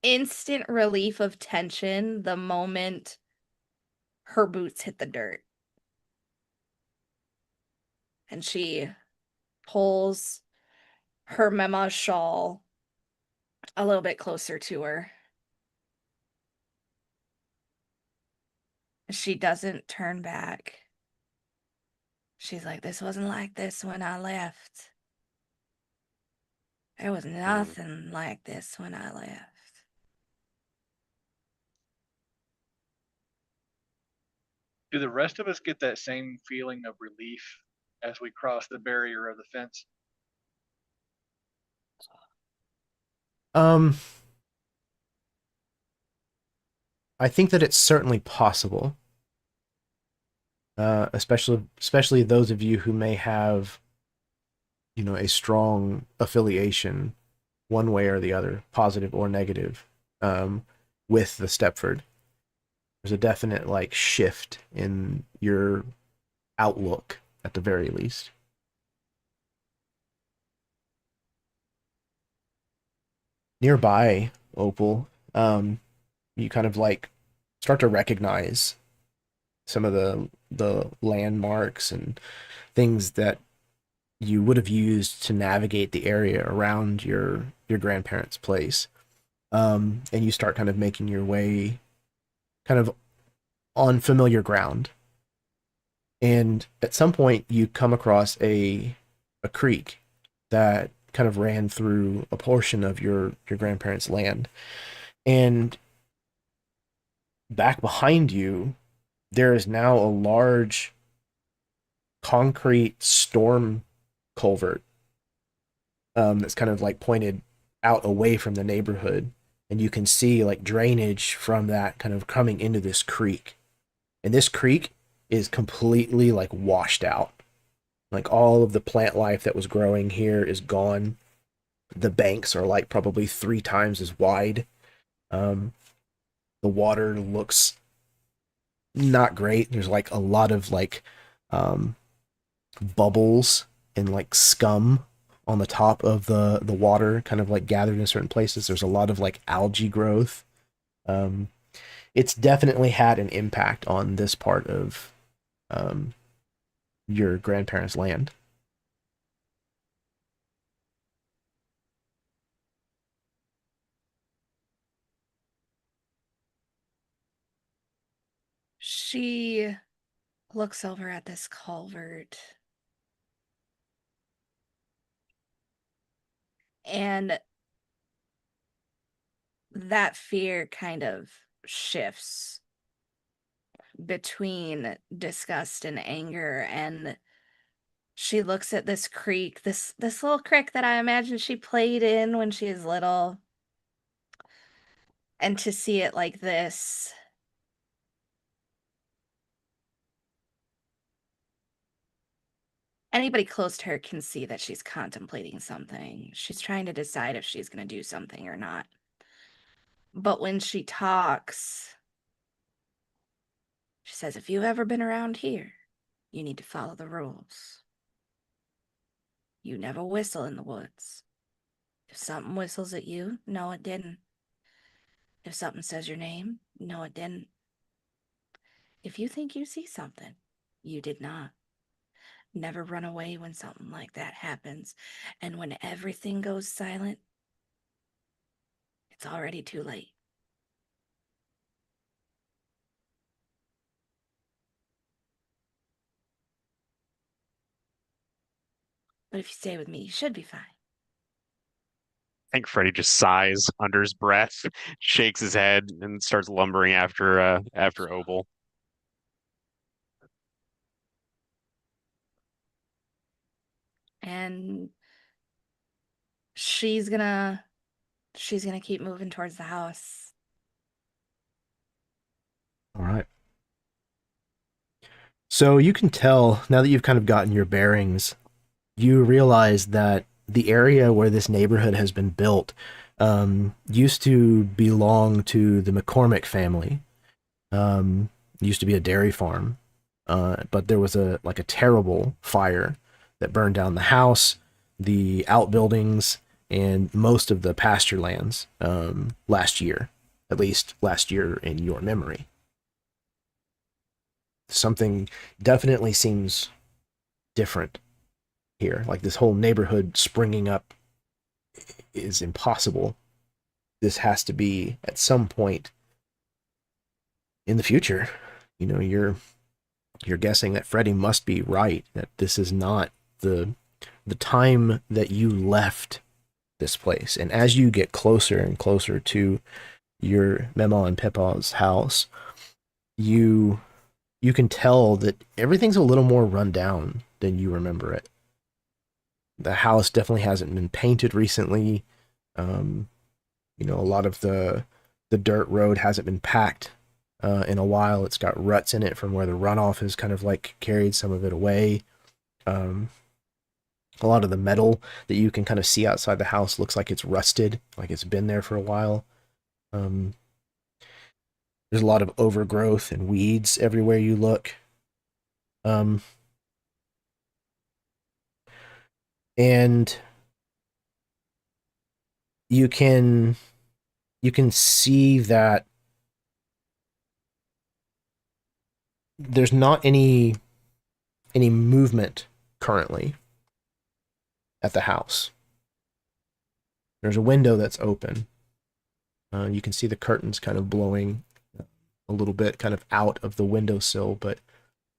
S3: instant relief of tension the moment her boots hit the dirt. And she pulls her mama shawl a little bit closer to her. She doesn't turn back. She's like, this wasn't like this when I left. There was nothing like this when I left.
S2: Do the rest of us get that same feeling of relief as we cross the barrier of the fence?
S1: I think that it's certainly possible. Especially those of you who may have, a strong affiliation one way or the other, positive or negative, with the Stepford. There's a definite like shift in your outlook at the very least. Nearby, Opal, you kind of like start to recognize some of the landmarks and things that you would have used to navigate the area around your grandparents' place. And you start kind of making your way kind of on familiar ground. And at some point you come across a creek that kind of ran through a portion of your grandparents' land. And back behind you, there is now a large concrete storm culvert that's kind of like pointed out away from the neighborhood. And you can see like drainage from that kind of coming into this creek. And this creek is completely like washed out. Like all of the plant life that was growing here is gone. The banks are like probably 3 times as wide. The water looks not great. There's like a lot of like bubbles and like scum on the top of the water, kind of like gathered in certain places. There's a lot of like algae growth. It's definitely had an impact on this part of your grandparents' land.
S3: She looks over at this culvert and that fear kind of shifts between disgust and anger, and she looks at this creek, this little creek that I imagine she played in when she was little, and to see it like this, anybody close to her can see that she's contemplating something. She's trying to decide if she's going to do something or not. But when she talks, she says, if you've ever been around here, you need to follow the rules. You never whistle in the woods. If something whistles at you, no, it didn't. If something says your name, no, it didn't. If you think you see something, you did not. Never run away when something like that happens. And when everything goes silent, it's already too late. But if you stay with me, you should be fine.
S6: I think Freddy just sighs under his breath, shakes his head, and starts lumbering after Opal.
S3: And she's gonna keep moving towards the house.
S1: All right. So you can tell now that you've kind of gotten your bearings, you realize that the area where this neighborhood has been built used to belong to the McCormick family. It used to be a dairy farm, but there was a terrible fire that burned down the house, the outbuildings, and most of the pasture lands last year, at least last year in your memory. Something definitely seems different here. Like this whole neighborhood springing up is impossible. This has to be at some point in the future. You know, you're guessing that Freddy must be right, that this is not the time that you left this place. And as you get closer and closer to your Mema and Pepa's house, you can tell that everything's a little more run down than you remember it. The house definitely hasn't been painted recently. A lot of the dirt road hasn't been packed in a while. It's got ruts in it from where the runoff has kind of like carried some of it away. A lot of the metal that you can kind of see outside the house looks like it's rusted, like it's been there for a while. There's a lot of overgrowth and weeds everywhere you look. And you can see that there's not any movement currently at the house. There's a window that's open. You can see the curtains kind of blowing a little bit kind of out of the windowsill, but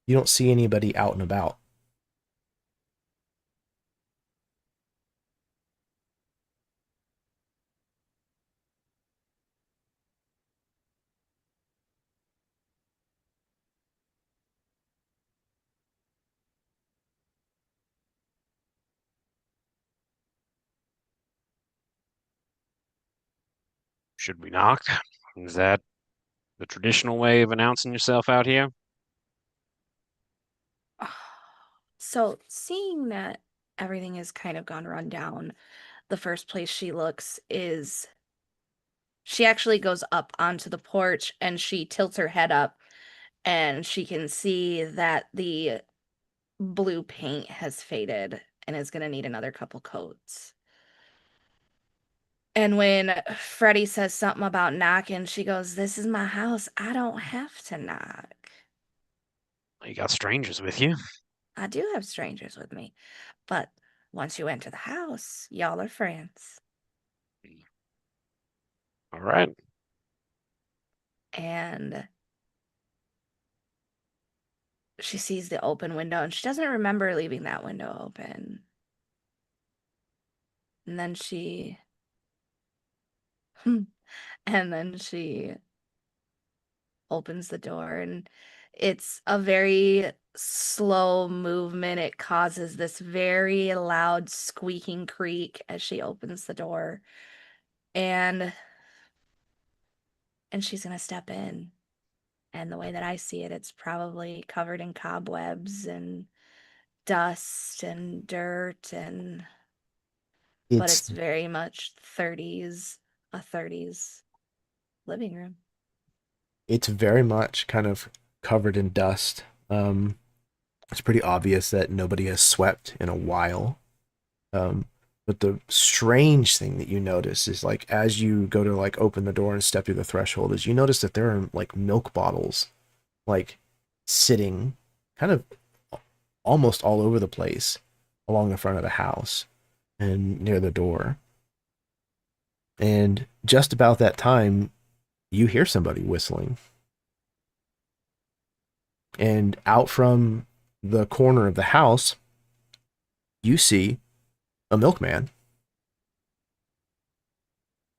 S1: you don't see anybody out and about.
S6: Should we knock? Is that the traditional way of announcing yourself out here?
S3: So, seeing that everything has kind of gone run down, the first place she looks is she actually goes up onto the porch and she tilts her head up and she can see that the blue paint has faded and is going to need another couple coats. And when Freddie says something about knocking, she goes, "This is my house. I don't have to knock."
S6: You got strangers with you.
S3: I do have strangers with me, but once you enter the house, y'all are friends.
S6: All right.
S3: And she sees the open window and she doesn't remember leaving that window open. And then she and then she opens the door and it's a very slow movement. It causes this very loud squeaking creak as she opens the door. And she's going to step in. And the way that I see it, it's probably covered in cobwebs and dust and dirt and but it's very much 30s, a 30s living room.
S1: It's very much kind of covered in dust. It's pretty obvious that nobody has swept in a while. But the strange thing that you notice is like as you go to like open the door and step through the threshold is you notice that there are like milk bottles like sitting kind of almost all over the place along the front of the house and near the door. And just about that time, you hear somebody whistling. And out from the corner of the house, you see a milkman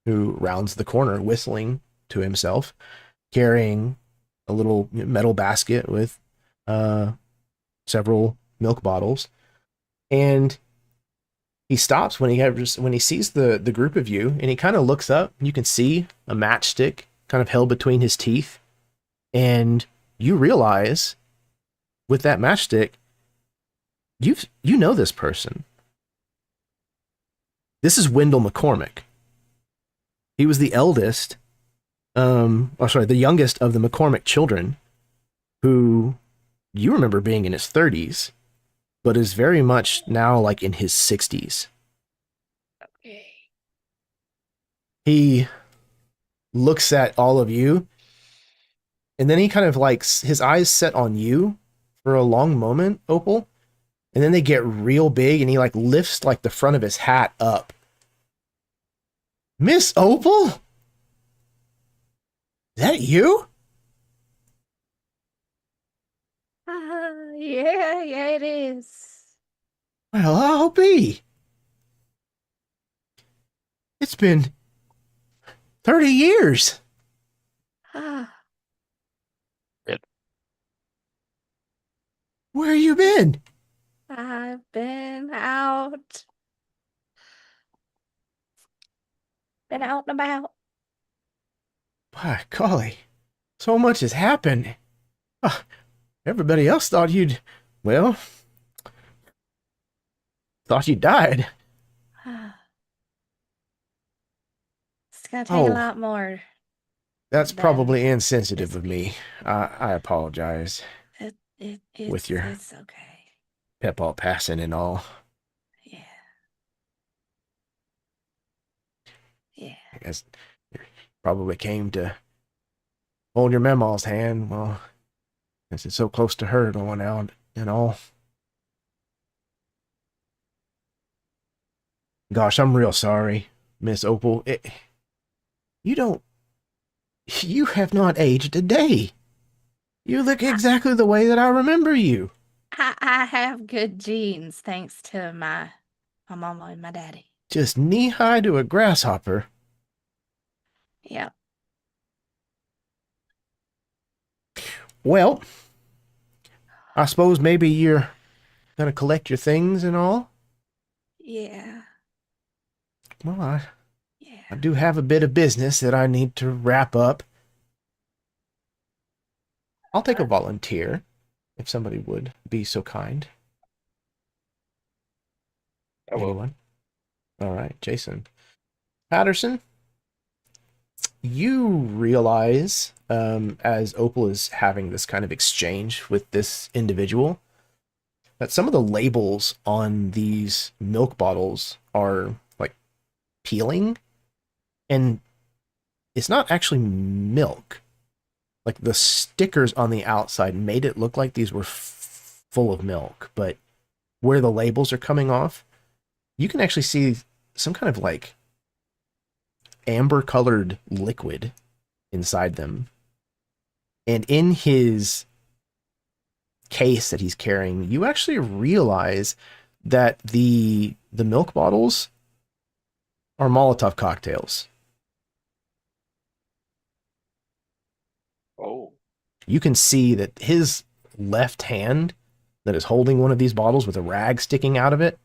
S1: who rounds the corner whistling to himself, carrying a little metal basket with several milk bottles. And he stops when he sees the group of you, and he kind of looks up. You can see a matchstick kind of held between his teeth, and you realize with that matchstick, you know this person. This is Wendell McCormick. He was the eldest, the youngest of the McCormick children, who you remember being in his 30s, but is very much now like in his 60s.
S3: Okay.
S1: He looks at all of you, and then he kind of like his eyes set on you for a long moment, Opal, and then they get real big, and he like lifts like the front of his hat up. Miss Opal? Is that you?
S3: Yeah, it is.
S1: Well, I'll be. It's been 30 years.
S3: Ah,
S1: Where you been?
S3: I've been out. Been out and about.
S1: By golly, so much has happened. Everybody else thought thought you died.
S3: It's gonna take a
S1: Oh.
S3: lot more.
S1: That's
S3: Then
S1: probably insensitive of me. I apologize with your
S3: It's okay.
S1: Pep passing and all.
S3: Yeah. Yeah.
S1: I guess you probably came to hold your Mema's hand. Well, since it's so close to her going out and all. Gosh, I'm real sorry, Miss Opal. You have not aged a day. You look exactly the way that I remember you.
S3: I have good genes thanks to my mama and my daddy.
S1: Just knee-high to a grasshopper.
S3: Yep.
S1: Well, I suppose maybe you're gonna collect your things and all?
S3: Yeah.
S1: Well,
S3: Yeah.
S1: I do have a bit of business that I need to wrap up. I'll take a volunteer if somebody would be so kind.
S2: I will.
S1: Anyone? All right, Jason. Patterson, you realize as Opal is having this kind of exchange with this individual that some of the labels on these milk bottles are like peeling, and it's not actually milk. Like the stickers on the outside made it look like these were full of milk, but where the labels are coming off, you can actually see some kind of like amber colored liquid inside them. And in his case that he's carrying, you actually realize that the milk bottles are Molotov cocktails.
S2: Oh.
S1: You can see that his left hand that is holding one of these bottles with a rag sticking out of it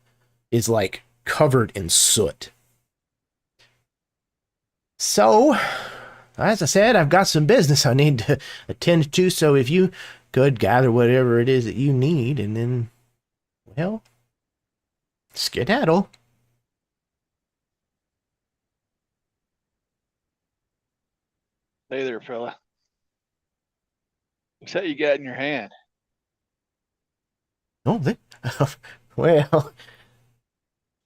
S1: is like covered in soot. So, as I said, I've got some business I need to attend to, so if you could gather whatever it is that you need and then, well, skedaddle.
S2: Hey there, fella. What's that you got in your hand?
S1: Oh, well,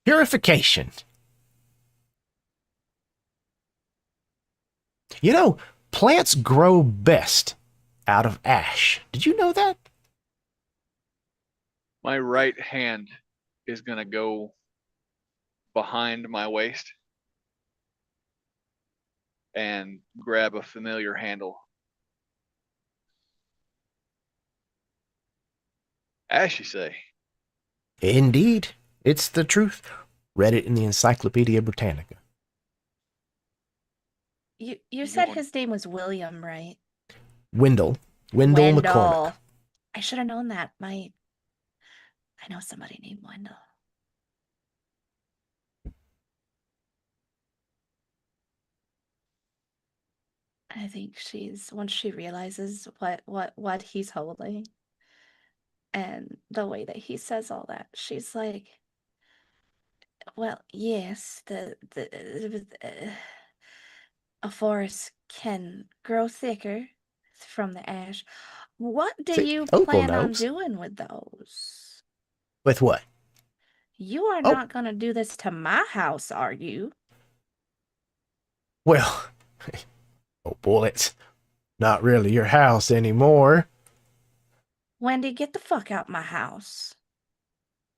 S1: purification. You know, plants grow best out of ash. Did you know that?
S2: My right hand is gonna go behind my waist and grab a familiar handle. Ash, you say?
S1: Indeed, it's the truth. Read it in the Encyclopedia Britannica.
S3: You said his name was William, right?
S1: Wendell McCormick.
S3: I should have known that. I know somebody named Wendell. I think once she realizes what he's holding and the way that he says all that, she's like, well, yes, a forest can grow thicker from the ash. What do
S1: See,
S3: you
S1: Opal
S3: plan on
S1: knows.
S3: doing with those?
S1: With what?
S3: You are
S1: Oh.
S3: not gonna do this to my house, are you?
S1: Well, Opal, it's not really your house anymore.
S3: Wendy, get the fuck out my house.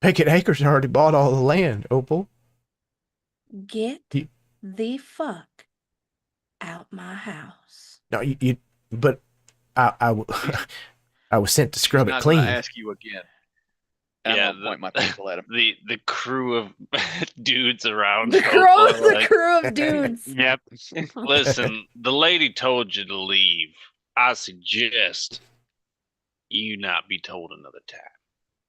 S1: Picket Acres already bought all the land, Opal.
S3: Get the fuck out my house.
S1: No, but I was sent to scrub it clean.
S2: I'm not gonna ask you again. And
S4: Yeah,
S2: I'm gonna point my pistol at him.
S4: The crew of dudes around.
S3: The
S4: Opal,
S3: crew of dudes.
S6: Yep.
S4: Listen, the lady told you to leave. I suggest you not be told another time.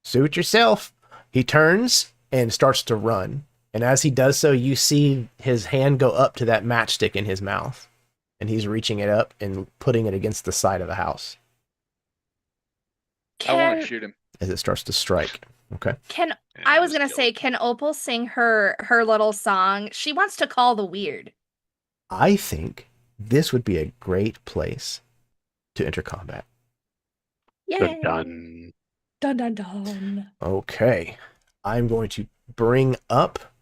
S1: Suit yourself. He turns and starts to run. And as he does so, you see his hand go up to that matchstick in his mouth. And he's reaching it up and putting it against the side of the house.
S2: I want to shoot him.
S1: As it starts to strike. Okay.
S3: I was gonna say, can Opal sing her little song? She wants to call the weird.
S1: I think this would be a great place to enter combat.
S3: Yay!
S6: Dun.
S3: Dun dun dun.
S1: Okay. I'm going to bring up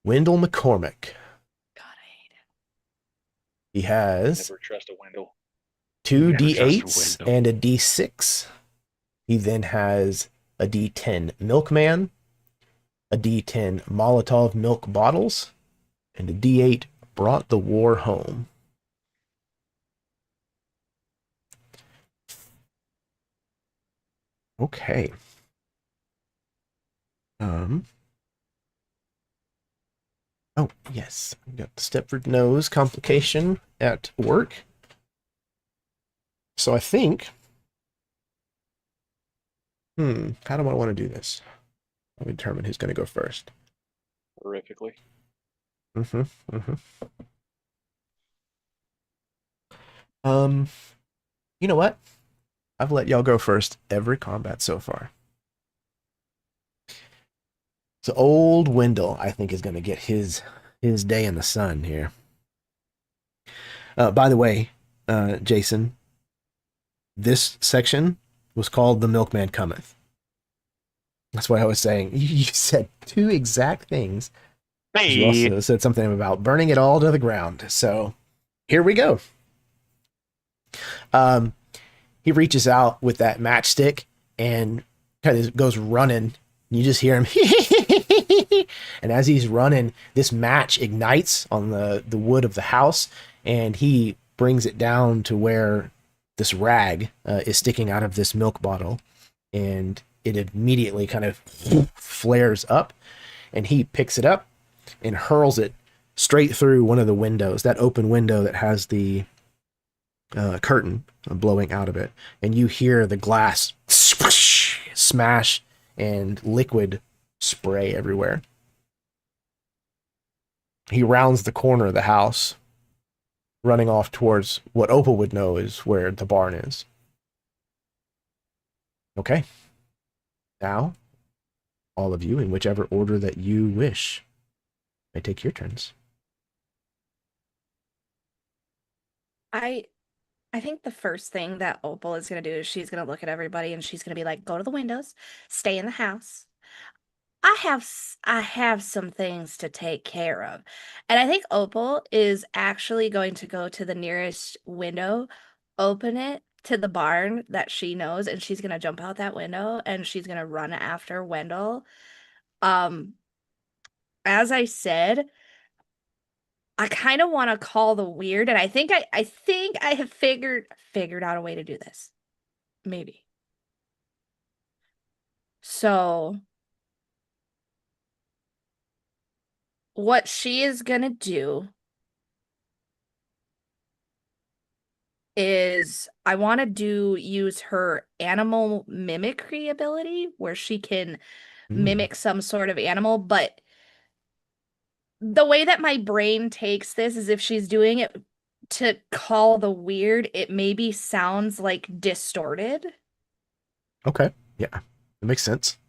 S1: Wendell McCormick.
S3: God, I hate it.
S1: He has
S2: Never trust a Wendell.
S1: 2
S6: Never trust a
S1: D8s
S6: Wendell.
S1: and a D6. He then has a D10 Milkman, a D10 Molotov milk bottles, and a D8 Brought the War Home. Okay. Oh, yes. We got the Stepford nose complication at work. So I think... how do I want to do this? Let me determine who's going to go first.
S2: Horrifically.
S1: Mm-hmm. Mm-hmm. Um, you know what? I've let y'all go first every combat so far. So old Wendell, I think, is going to get his day in the sun here. By the way, Jason, this section was called "The Milkman Cometh." That's what I was saying. You said two exact things. You
S6: Hey,
S1: also said something about burning it all to the ground. So here we go. Um, he reaches out with that matchstick and kind of goes running. You just hear him. And as he's running, this match ignites on the wood of the house, and he brings it down to where this rag is sticking out of this milk bottle, and it immediately kind of flares up, and he picks it up and hurls it straight through one of the windows, that open window that has the curtain blowing out of it, and you hear the glass smash and liquid spray everywhere. He rounds the corner of the house, running off towards what Opal would know is where the barn is. Okay. Now, all of you, in whichever order that you wish, may take your turns.
S3: I think the first thing that Opal is going to do is she's going to look at everybody and she's going to be like, go to the windows, stay in the house. I have some things to take care of. And I think Opal is actually going to go to the nearest window, open it to the barn that she knows, and she's going to jump out that window and she's going to run after Wendell. As I said, I kind of want to call the weird, and I think I have figured out a way to do this. Maybe. So what she is gonna do is I want to use her animal mimicry ability where she can mimic some sort of animal, but the way that my brain takes this is if she's doing it to call the weird, it maybe sounds like distorted.
S1: Okay. Yeah. That makes sense.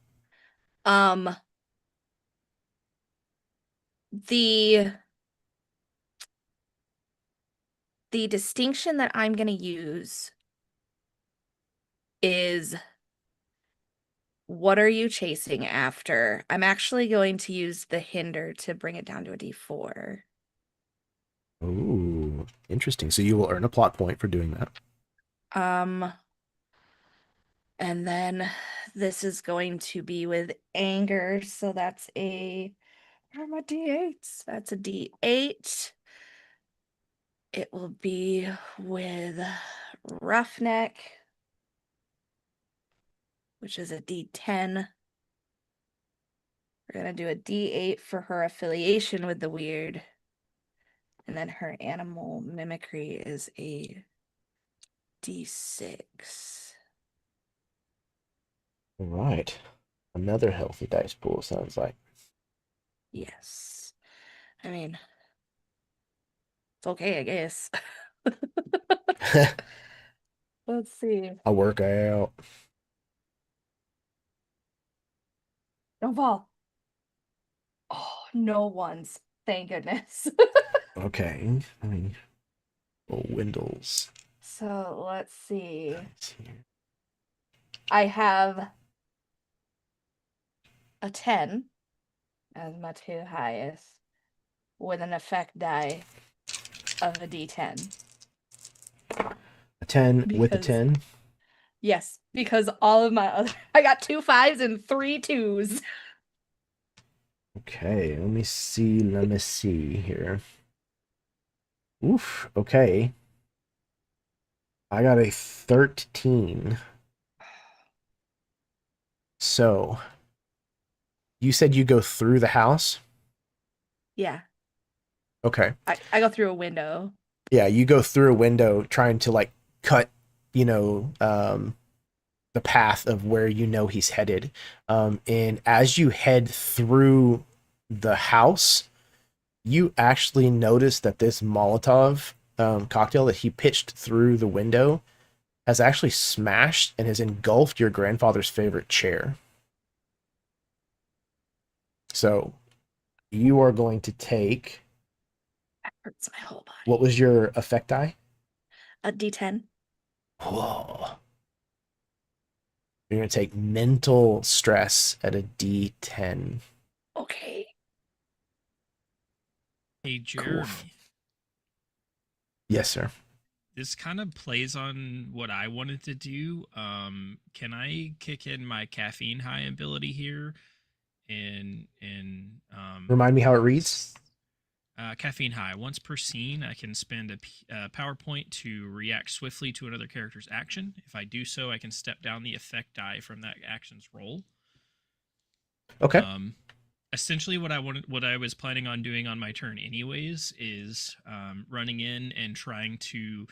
S3: The distinction that I'm going to use is what are you chasing after? I'm actually going to use the hinder to bring it down to a D4.
S1: Ooh, interesting. So you will earn a plot point for doing that.
S3: And then this is going to be with anger, so that's where are my D8s? That's a D8. It will be with roughneck, which is a D10. We're going to do a D8 for her affiliation with the weird. And then her animal mimicry is a D6.
S1: All right. Another healthy dice pool, sounds like.
S3: Yes. I mean, it's okay, I guess. Let's see.
S1: I'll work out.
S3: Don't fall. Oh, no ones. Thank goodness.
S1: Okay. I mean, Wendell's.
S3: So let's see.
S1: Dice here.
S3: I have a 10 as my two highest with an effect die of a D10.
S1: A 10 with a
S3: Because-
S1: 10.
S3: Yes, because all of my other I got 2 5s and 3 2s.
S1: Okay, let me see here. Oof, okay. I got a 13. So, you said you go through the house?
S3: Yeah,
S1: Okay.
S3: I go through a window.
S1: Yeah, you go through a window trying to like cut, the path of where you know he's headed. And as you head through the house, you actually notice that this Molotov cocktail that he pitched through the window has actually smashed and has engulfed your grandfather's favorite chair. So you are going to take...
S3: That hurts my whole body.
S1: What was your effect die?
S3: A D10.
S1: Whoa. You're going to take mental stress at a D10.
S3: Okay.
S5: Hey, Jeremy.
S1: Cool. Yes, sir.
S5: This kind of plays on what I wanted to do. Can I kick in my caffeine high ability here? And
S1: Remind me how it reads.
S5: Caffeine high. Once per scene, I can spend a power point to react swiftly to another character's action. If I do so, I can step down the effect die from that action's roll.
S1: Okay.
S5: Essentially, what I was planning on doing on my turn, anyways, is running in and trying to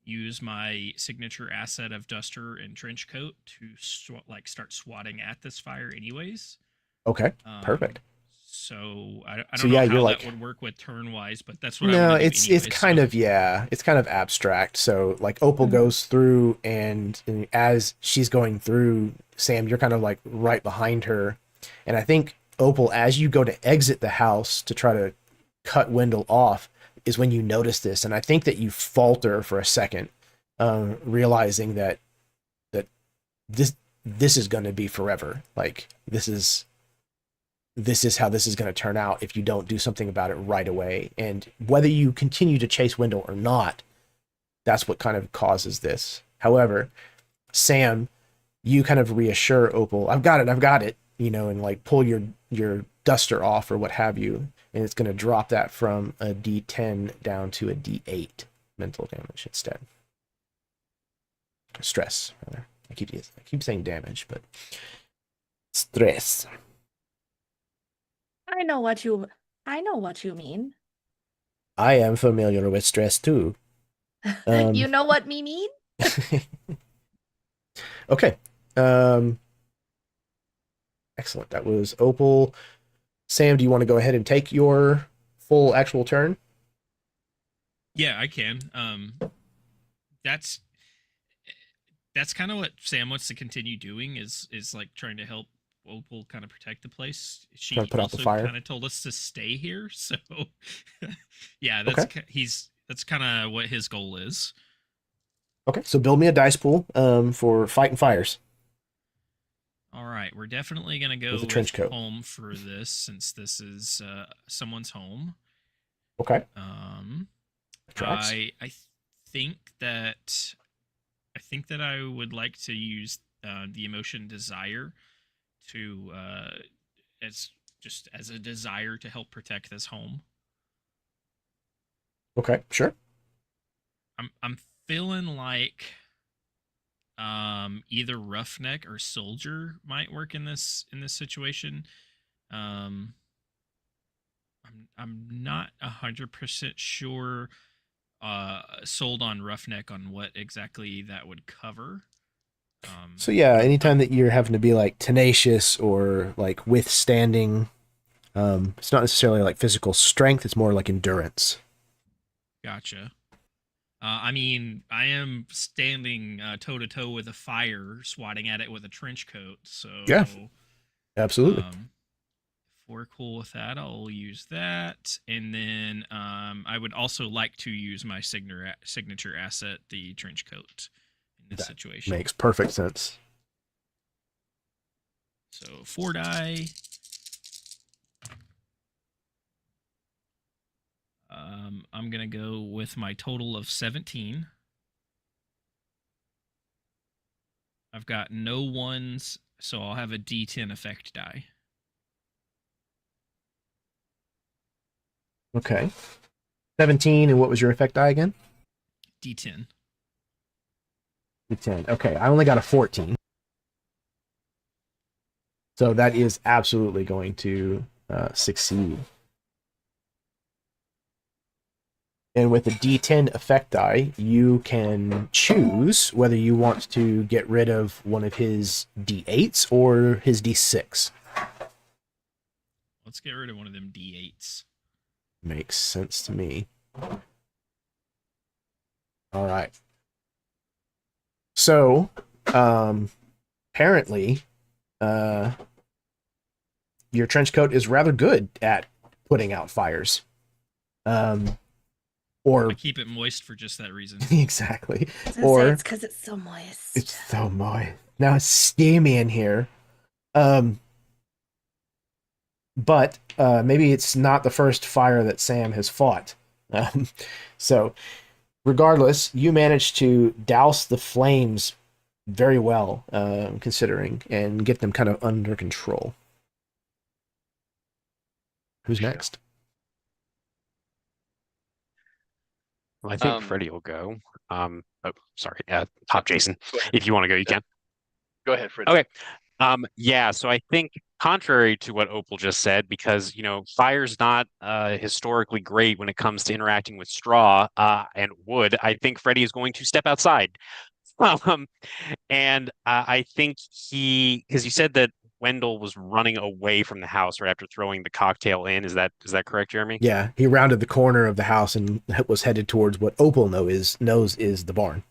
S5: use my signature asset of Duster and Trench Coat to start swatting at this fire, anyways.
S1: Okay. Perfect.
S5: So I
S1: So,
S5: don't
S1: yeah,
S5: know
S1: you're
S5: how
S1: like-
S5: that would work with turn wise, but that's what I
S1: No,
S5: want to do
S1: it's
S5: anyways,
S1: kind
S5: so.
S1: of, yeah, it's kind of abstract. So like Opal goes through, and as she's going through, Sam, you're kind of like right behind her. And I think Opal, as you go to exit the house to try to cut Wendell off, is when you notice this. And I think that you falter for a second, realizing that this is going to be forever. Like this is how this is going to turn out if you don't do something about it right away. And whether you continue to chase Wendell or not, that's what kind of causes this. However, Sam, you kind of reassure Opal, I've got it, and like pull your duster off or what have you. And it's going to drop that from a D10 down to a D8 mental damage instead. Stress, rather. I keep saying damage, but stress.
S3: I know what you mean.
S1: I am familiar with stress too.
S3: You know what me mean?
S1: Okay. Excellent. That was Opal. Sam, do you want to go ahead and take your full actual turn?
S5: Yeah, I can. That's kind of what Sam wants to continue doing is like trying to help Opal kind of protect the place. She
S1: Trying to put out the fire.
S5: kind of told us to stay here, so yeah, that's kind of what his goal is.
S1: Okay, so build me a dice pool for fighting fires.
S5: All right, we're definitely gonna go
S1: With a trench coat.
S5: home for this since this is someone's home.
S1: Okay.
S5: I think that I would like to use the emotion desire to as a desire to help protect this home.
S1: Okay, sure.
S5: I'm feeling like either roughneck or soldier might work in this situation. I'm not 100% sure sold on roughneck on what exactly that would cover.
S1: So yeah, anytime that you're having to be like tenacious or like withstanding, it's not necessarily like physical strength, it's more like endurance.
S5: Gotcha. I mean, I am standing toe to toe with a fire, swatting at it with a trench coat. So
S1: Yeah, absolutely.
S5: If we're cool with that, I'll use that. And then I would also like to use my signature asset, the trench coat, in this situation.
S1: Makes perfect sense.
S5: So 4 die. I'm going to go with my total of 17. I've got no ones, so I'll have a D10 effect die.
S1: Okay. 17, and what was your effect die again?
S5: D10.
S1: D10. Okay, I only got a 14. So that is absolutely going to succeed. And with the D10 effect die, you can choose whether you want to get rid of one of his D8s or his D6.
S5: Let's get rid of one of them D8s.
S1: Makes sense to me. All right. So, apparently, your trench coat is rather good at putting out fires. Or
S5: I keep it moist for just that reason.
S1: exactly.
S3: I was gonna say
S1: Or
S3: it's because it's so moist.
S1: it's so moist. Now it's steamy in here. But maybe it's not the first fire that Sam has fought. So, regardless, you managed to douse the flames very well, considering, and get them kind of under control. Who's next?
S6: Well, I think
S2: Um,
S6: Freddy will go. Oh, sorry. Top Jason.
S2: Go ahead.
S6: If you want to go, you can.
S2: Go ahead, Fred.
S6: Okay. Yeah, so I think contrary to what Opal just said, because fire's not historically great when it comes to interacting with straw and wood, I think Freddy is going to step outside. Um, and I think because you said that Wendell was running away from the house right after throwing the cocktail in. Is that correct, Jeremy?
S1: Yeah, he rounded the corner of the house and was headed towards what Opal knows is the barn.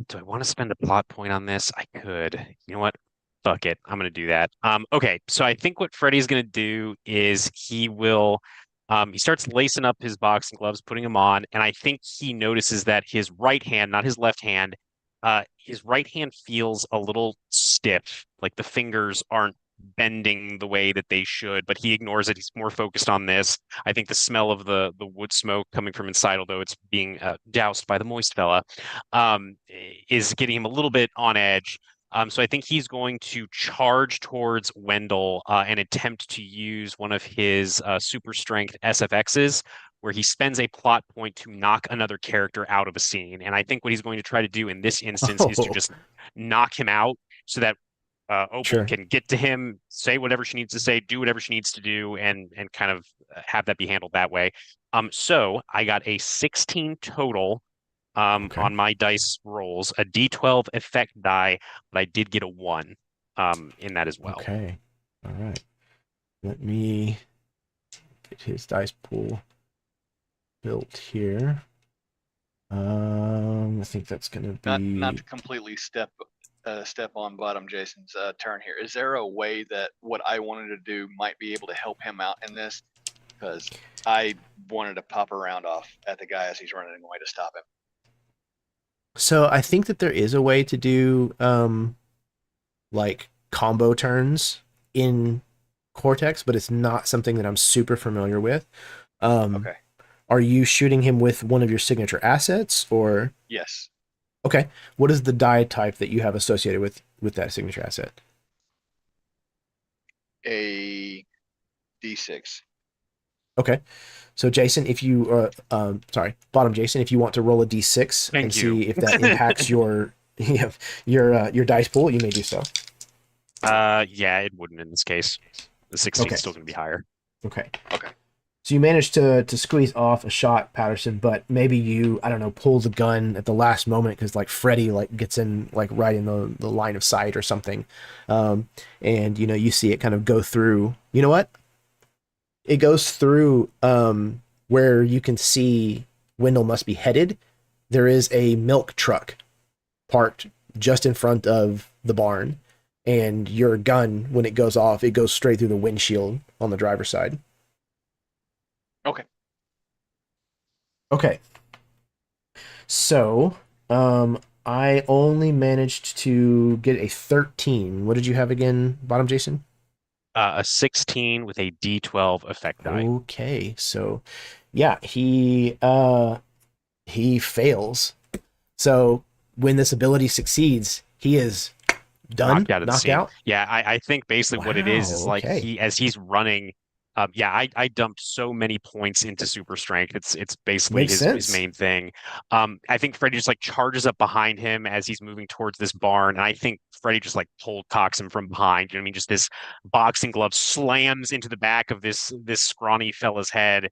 S6: Do I want to spend a plot point on this? I could. You know what? Fuck it. I'm gonna do that. Okay, so I think what Freddy's gonna do is he starts lacing up his boxing gloves, putting them on, and I think he notices that his right hand, not his left hand, his right hand feels a little stiff, like the fingers aren't bending the way that they should, but he ignores it. He's more focused on this. I think the smell of the wood smoke coming from inside, although it's being doused by the moist fella, is getting him a little bit on edge. So I think he's going to charge towards Wendell and attempt to use one of his super strength SFXs, where he spends a plot point to knock another character out of a scene. And I think what he's going to try to do in this instance is to just knock him out so that Opal
S1: Sure.
S6: can get to him, say whatever she needs to say, do whatever she needs to do, and kind of have that be handled that way. So I got a 16 total
S1: Okay.
S6: on my dice rolls, a D12 effect die, but I did get a 1 in that as well.
S1: Okay. All right. Let me get his dice pool built here. I think that's gonna be
S2: Not to completely step on bottom Jason's turn here. Is there a way that what I wanted to do might be able to help him out in this? Because I wanted to pop a round off at the guy as he's running away to stop him.
S1: So I think that there is a way to do like combo turns in Cortex, but it's not something that I'm super familiar with.
S2: Okay.
S1: Are you shooting him with one of your signature assets, or?
S2: Yes.
S1: Okay. What is the die type that you have associated with that signature asset?
S2: A D6.
S1: Okay. So Jason, if you bottom Jason, if you want to roll a d6
S6: Thank
S1: and
S6: you.
S1: see if that impacts your your dice pool, you may do so.
S6: Yeah, it wouldn't in this case. The 16
S1: Okay.
S6: is still going to be higher.
S1: Okay.
S2: Okay.
S1: So you managed to squeeze off a shot, Patterson, but maybe you, I don't know, pull the gun at the last moment because like Freddy like gets in like right in the line of sight or something, and you see it kind of go through. You know what? It goes through where you can see Wendell must be headed. There is a milk truck parked just in front of the barn, and your gun, when it goes off, it goes straight through the windshield on the driver's side.
S2: Okay.
S1: Okay. So, I only managed to get a 13. What did you have again, bottom Jason?
S6: A 16 with a D12 effect die.
S1: Okay. So, yeah, he fails. So, when this ability succeeds, he is done,
S6: Knocked out of the
S1: knocked
S6: scene.
S1: out.
S6: Yeah, I think basically what it is
S1: Wow,
S6: like
S1: okay.
S6: as he's running. Yeah, I dumped so many points into super strength. It's basically
S1: Makes
S6: his
S1: sense.
S6: main thing. I think Freddy just like charges up behind him as he's moving towards this barn, and I think Freddy just like cold cocks him from behind. You know what I mean? Just this boxing glove slams into the back of this scrawny fella's head.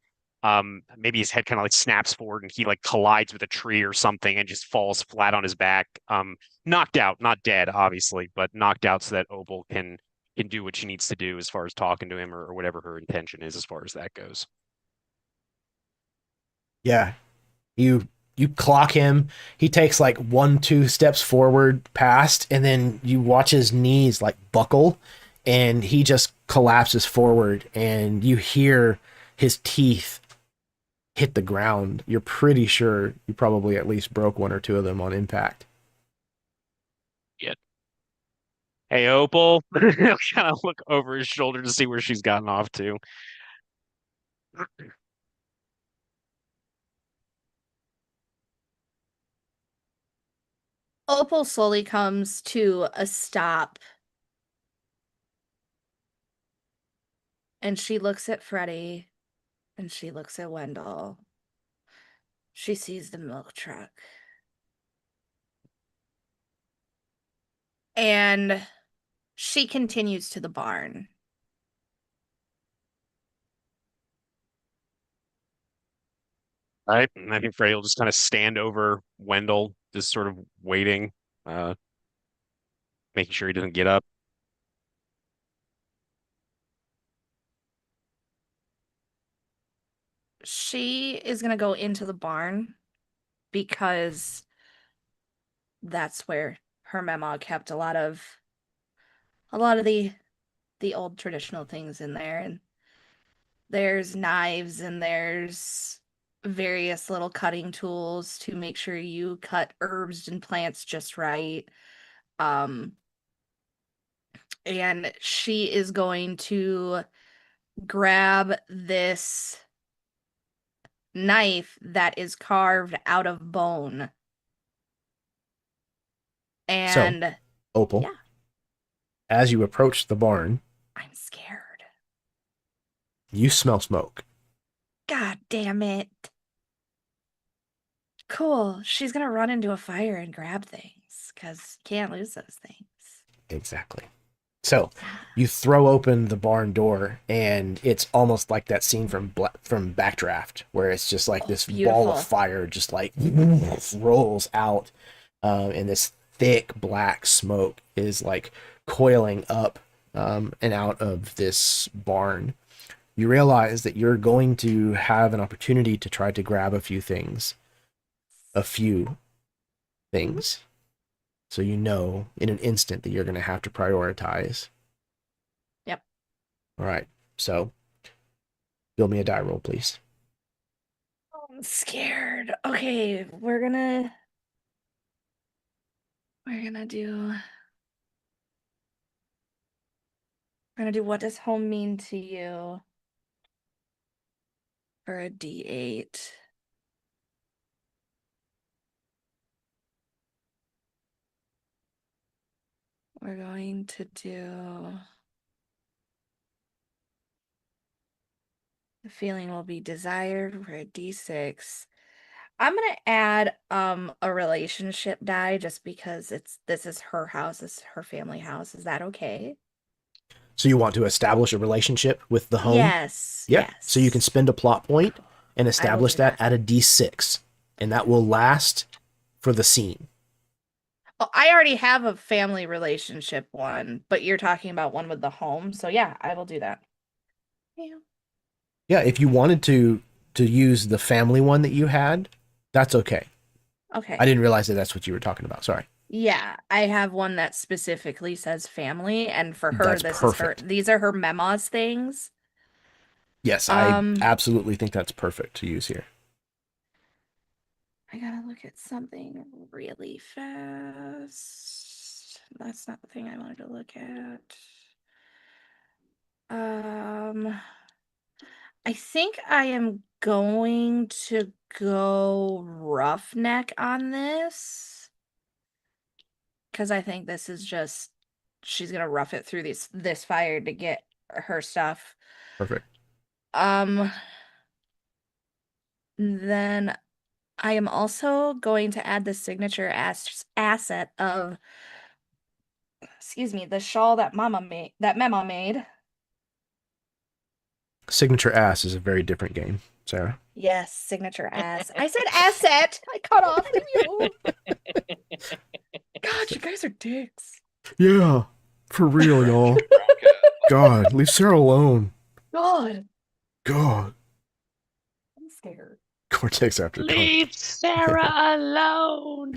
S6: Maybe his head kind of like snaps forward and he like collides with a tree or something and just falls flat on his back. Knocked out, not dead, obviously, but knocked out so that Opal can do what she needs to do as far as talking to him or whatever her intention is as far as that goes.
S1: Yeah. You clock him. He takes like 1-2 steps forward past, and then you watch his knees like buckle, and he just collapses forward, and you hear his teeth hit the ground. You're pretty sure you probably at least broke one or two of them on impact.
S6: Hey, Opal. He'll kind of look over his shoulder to see where she's gotten off to.
S3: Opal slowly comes to a stop. And she looks at Freddie. And she looks at Wendell. She sees the milk truck. And she continues to the barn.
S6: All right. And I think Freddie will just kind of stand over Wendell, just sort of waiting, making sure he doesn't get up.
S3: She is going to go into the barn because that's where her mama kept a lot of the old traditional things in there, and there's knives and there's various little cutting tools to make sure you cut herbs and plants just right. And she is going to grab this knife that is carved out of bone. And
S1: Opal,
S3: yeah.
S1: As you approach the barn,
S3: I'm scared.
S1: You smell smoke.
S3: God damn it. Cool. She's gonna run into a fire and grab things, because can't lose those things.
S1: Exactly. So you throw open the barn door, and it's almost like that scene from Backdraft, where it's just like this
S3: beautiful
S1: ball of fire just like rolls out, and this thick black smoke is like coiling up and out of this barn. You realize that you're going to have an opportunity to try to grab a few things. So you know in an instant that you're going to have to prioritize.
S3: Yep.
S1: All right. So build me a die roll, please.
S3: Oh, I'm scared. Okay, we're gonna do what does home mean to you for a D8. We're going to do the feeling will be desired for a D6. I'm gonna add a relationship die just because this is her house, this is her family house. Is that okay?
S1: So you want to establish a relationship with the home?
S3: Yes.
S1: Yep.
S3: Yes.
S1: So you can spend a plot point and establish that at a D6, and that will last for the scene.
S3: Oh, I already have a family relationship one, but you're talking about one with the home. So yeah, I will do that. Yeah.
S1: Yeah, if you wanted to use the family one that you had, that's okay.
S3: Okay.
S1: I didn't realize that that's what you were talking about. Sorry.
S3: Yeah, I have one that specifically says family, and for her,
S1: That's
S3: this
S1: perfect.
S3: is her. These are her memoirs things.
S1: Yes, I absolutely think that's perfect to use here.
S3: I gotta look at something really fast. That's not the thing I wanted to look at. I think I am going to go roughneck on this, because I think this is just she's gonna rough it through this fire to get her stuff.
S1: Perfect.
S3: Then I am also going to add the signature asset of, excuse me, the shawl that Mama made.
S1: Signature ass is a very different game, Sarah.
S3: Yes, signature ass. I said asset. I cut off to you. God, you guys are dicks.
S1: Yeah, for real, y'all. God, leave Sarah alone.
S3: God,
S1: God.
S3: I'm scared.
S1: Cortex after
S4: Leave Sarah alone.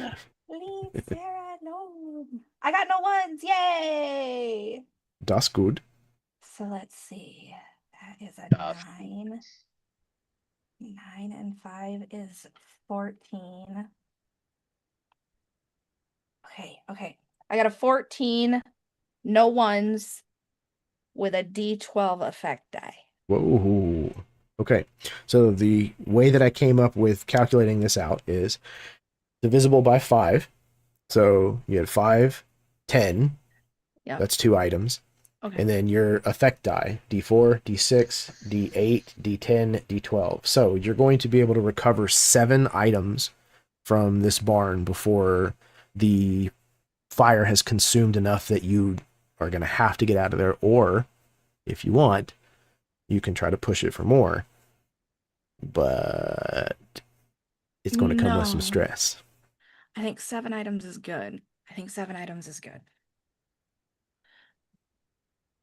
S3: Leave Sarah alone. I got no ones. Yay!
S1: Das good.
S3: So let's see. That is a
S2: That's
S3: 9. 9 and 5 is 14. Okay. I got a 14, no ones, with a D12 effect die.
S1: Whoa. Okay. So the way that I came up with calculating this out is divisible by 5. So you had 5, 10.
S3: Yep.
S1: That's 2 items.
S3: Okay.
S1: And then your effect die, D4, D6, D8, D10, D12. So you're going to be able to recover 7 items from this barn before the fire has consumed enough that you are going to have to get out of there. Or, if you want, you can try to push it for more. But it's going to come with some
S3: No.
S1: stress.
S3: I think 7 items is good.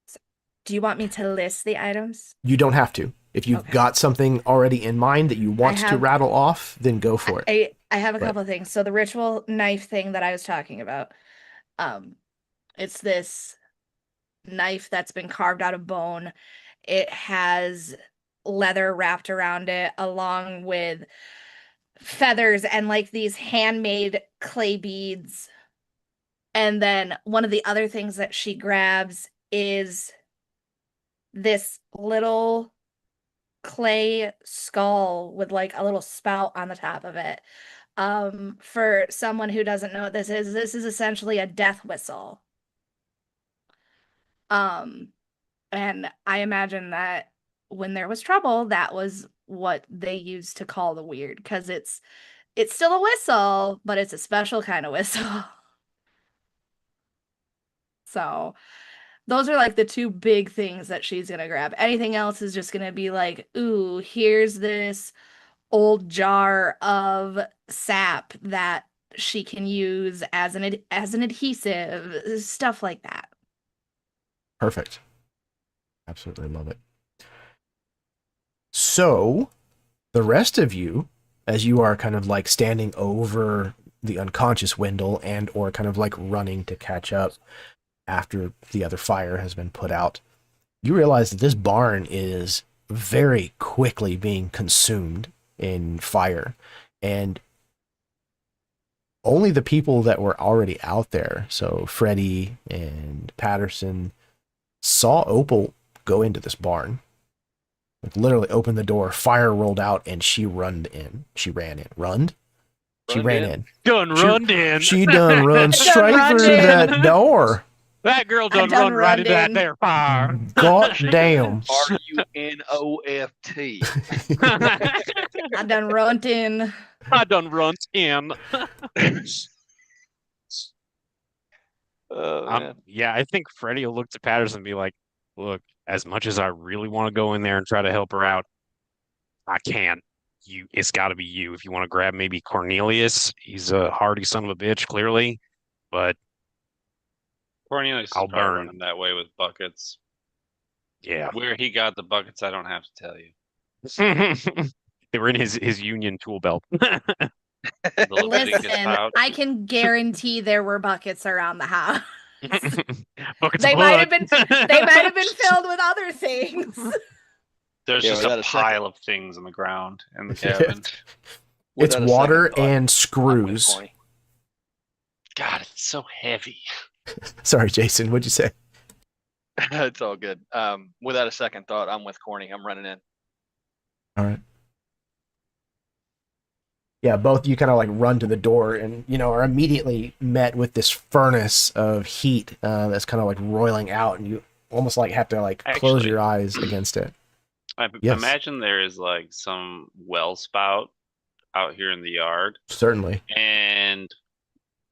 S3: So, do you want me to list the items?
S1: You don't have to. If you've
S3: Okay.
S1: got something already in mind that you want to
S3: have-
S1: rattle off, then go for it.
S3: I have a
S1: But-
S3: couple of things. So the ritual knife thing that I was talking about, it's this knife that's been carved out of bone. It has leather wrapped around it, along with feathers and like these handmade clay beads. And then one of the other things that she grabs is this little clay skull with like a little spout on the top of it. For someone who doesn't know what this is essentially a death whistle. And I imagine that when there was trouble, that was what they used to call the weird, because it's still a whistle, but it's a special kind of whistle. So those are like the 2 big things that she's gonna grab. Anything else is just gonna be like, ooh, here's this old jar of sap that she can use as an adhesive, stuff like that.
S1: Perfect. Absolutely love it. So, the rest of you, as you are kind of like standing over the unconscious Wendell and or kind of like running to catch up after the other fire has been put out, you realize that this barn is very quickly being consumed in fire. And only the people that were already out there, so Freddie and Patterson, saw Opal go into this barn. Like literally opened the door, fire rolled out, and she ran in. She ran in.
S6: Done runned in.
S1: She done run straight
S3: runned
S1: through
S3: in.
S1: that door.
S6: That girl done
S3: done
S6: run right into that
S3: runned in.
S6: there fire.
S1: God damn.
S2: RUNOFT.
S3: I done runned in.
S6: I done runned in.
S2: Man.
S6: Yeah, I think Freddie will look to Patterson and be like, look, as much as I really want to go in there and try to help her out, I can't. It's got to be you. If you want to grab maybe Cornelius, he's a hardy son of a bitch, clearly, but
S4: Cornelius
S6: I'll
S4: is probably
S6: burn.
S4: running that way with buckets.
S6: yeah.
S4: Where he got the buckets, I don't have to tell you.
S6: They were in his Union tool belt.
S4: The Leviticus
S3: Listen,
S4: pouch.
S3: I can guarantee there were buckets around the house.
S6: Buckets
S3: They
S6: of
S3: might have
S6: blood.
S3: They might have been filled with other things.
S4: There's
S2: Yeah,
S4: just
S2: without
S4: a
S2: a second-
S4: pile of things on the ground in the cabin.
S1: It's
S2: Without a
S1: water
S2: second thought,
S1: and
S2: I'm with
S1: screws.
S2: Corny.
S4: God, it's so heavy.
S1: Sorry, Jason, what'd you say?
S2: It's all good. Without a second thought, I'm with Corny. I'm running in.
S1: All right. Yeah, both you kind of like run to the door and, are immediately met with this furnace of heat that's kind of like roiling out, and you almost like have to like close
S4: Actually-
S1: your eyes against it.
S4: I
S1: Yes.
S4: imagine there is like some well spout out here in the yard,
S1: Certainly.
S4: and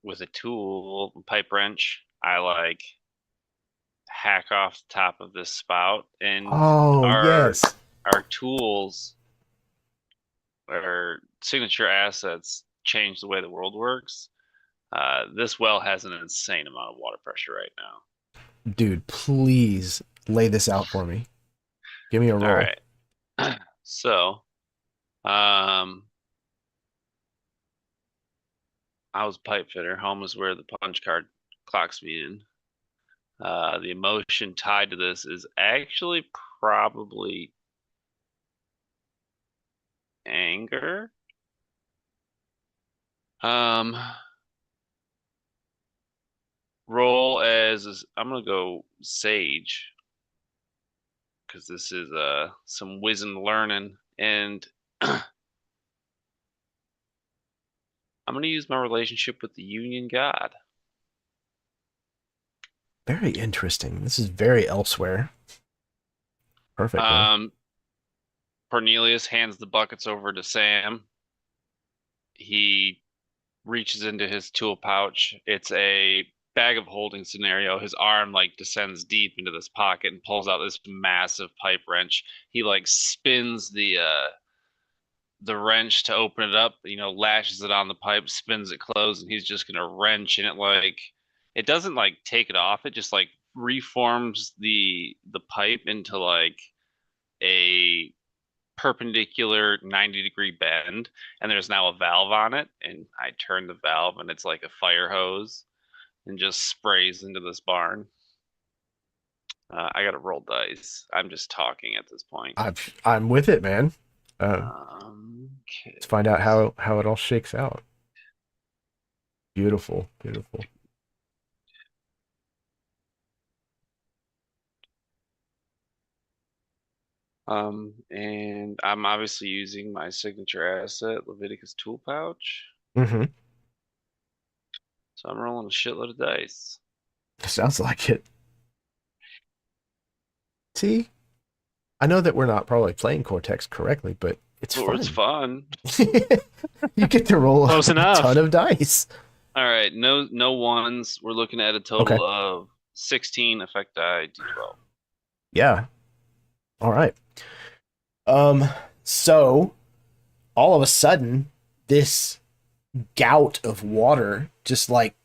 S4: with a tool, a pipe wrench, I like hack off the top of this spout, and
S1: Oh, yes.
S4: our tools, our signature assets, change the way the world works. This well has an insane amount of water pressure right now.
S1: Dude, please lay this out for me. Give me a roll.
S4: All right. So, I was pipe fitter. Home is where the punch card clocks me in. The emotion tied to this is actually probably anger. Roll as I'm gonna go sage because this is some wisdom learning, and I'm gonna use my relationship with the Union God.
S1: Very interesting. This is very elsewhere. Perfect.
S4: Cornelius hands the buckets over to Sam. He reaches into his tool pouch. It's a bag of holding scenario. His arm like descends deep into this pocket and pulls out this massive pipe wrench. He like spins the wrench to open it up, lashes it on the pipe, spins it closed, and he's just gonna wrench, and it doesn't like take it off, it just like reforms the pipe into like a perpendicular 90-degree bend, and there's now a valve on it, and I turn the valve and it's like a fire hose and just sprays into this barn. I gotta roll dice. I'm just talking at this point.
S1: I'm with it, man.
S4: Okay.
S1: Let's find out how it all shakes out. Beautiful.
S4: And I'm obviously using my signature asset, Leviticus tool pouch.
S1: Mm-hmm.
S4: So I'm rolling a shitload of dice.
S1: Sounds like it. See, I know that we're not probably playing Cortex correctly, but it's fun.
S4: It's fun.
S1: You get to roll
S6: Close
S1: a
S6: enough.
S1: ton of dice.
S4: All right, no ones. We're looking at a total of 16 effect die d12.
S1: Yeah. All right. So all of a sudden, this gout of water just like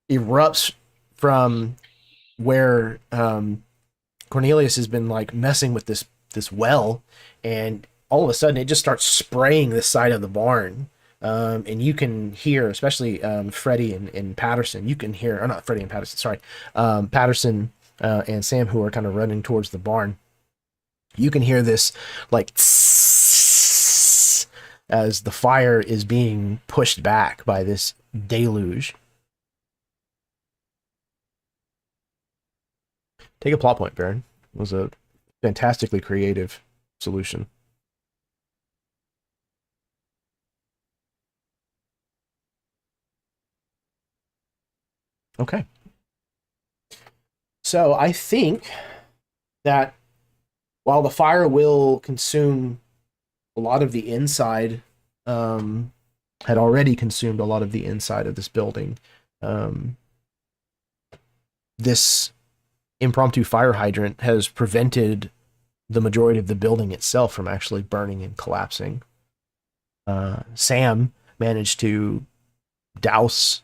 S1: erupts from where Cornelius has been like messing with this well, and all of a sudden it just starts spraying the side of the barn. And you can hear, especially Freddie and Patterson, you can hear, or not Freddie and Patterson, sorry, Patterson and Sam, who are kind of running towards the barn. You can hear this like as the fire is being pushed back by this deluge. Take a plot point, Baron. It was a fantastically creative solution. Okay. So I think that while the fire will consume a lot of the inside, had already consumed a lot of the inside of this building, this impromptu fire hydrant has prevented the majority of the building itself from actually burning and collapsing. Sam managed to douse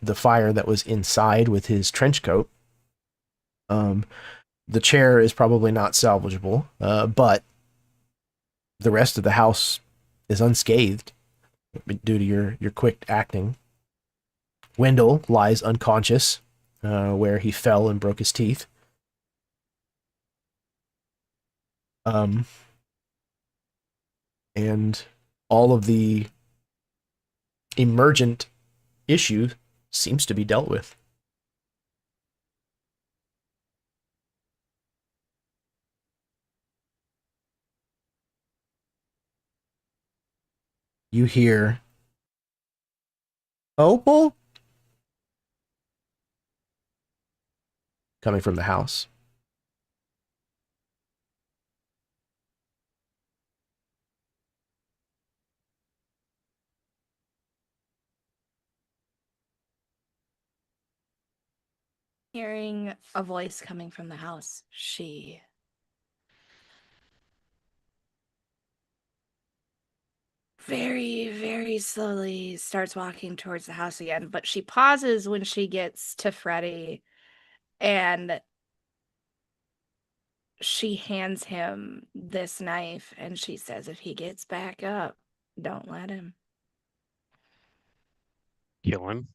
S1: the fire that was inside with his trench coat. The chair is probably not salvageable, but the rest of the house is unscathed due to your quick acting. Wendell lies unconscious, where he fell and broke his teeth. And all of the emergent issue seems to be dealt with. You hear Opal coming from the house.
S3: Hearing a voice coming from the house. She very, very slowly starts walking towards the house again, but she pauses when she gets to Freddie, and she hands him this knife, and she says, if he gets back up, don't let him.
S6: Kill him.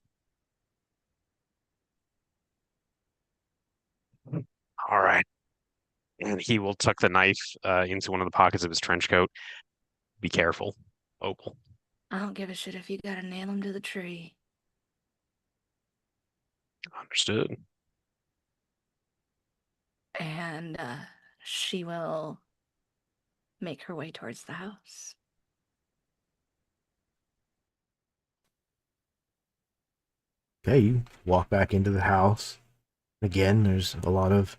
S6: All right. And he will tuck the knife into one of the pockets of his trench coat. Be careful, Opal.
S3: I don't give a shit if you gotta nail him to the tree.
S6: Understood.
S3: And she will make her way towards the house.
S1: Okay, you walk back into the house. Again, there's a lot of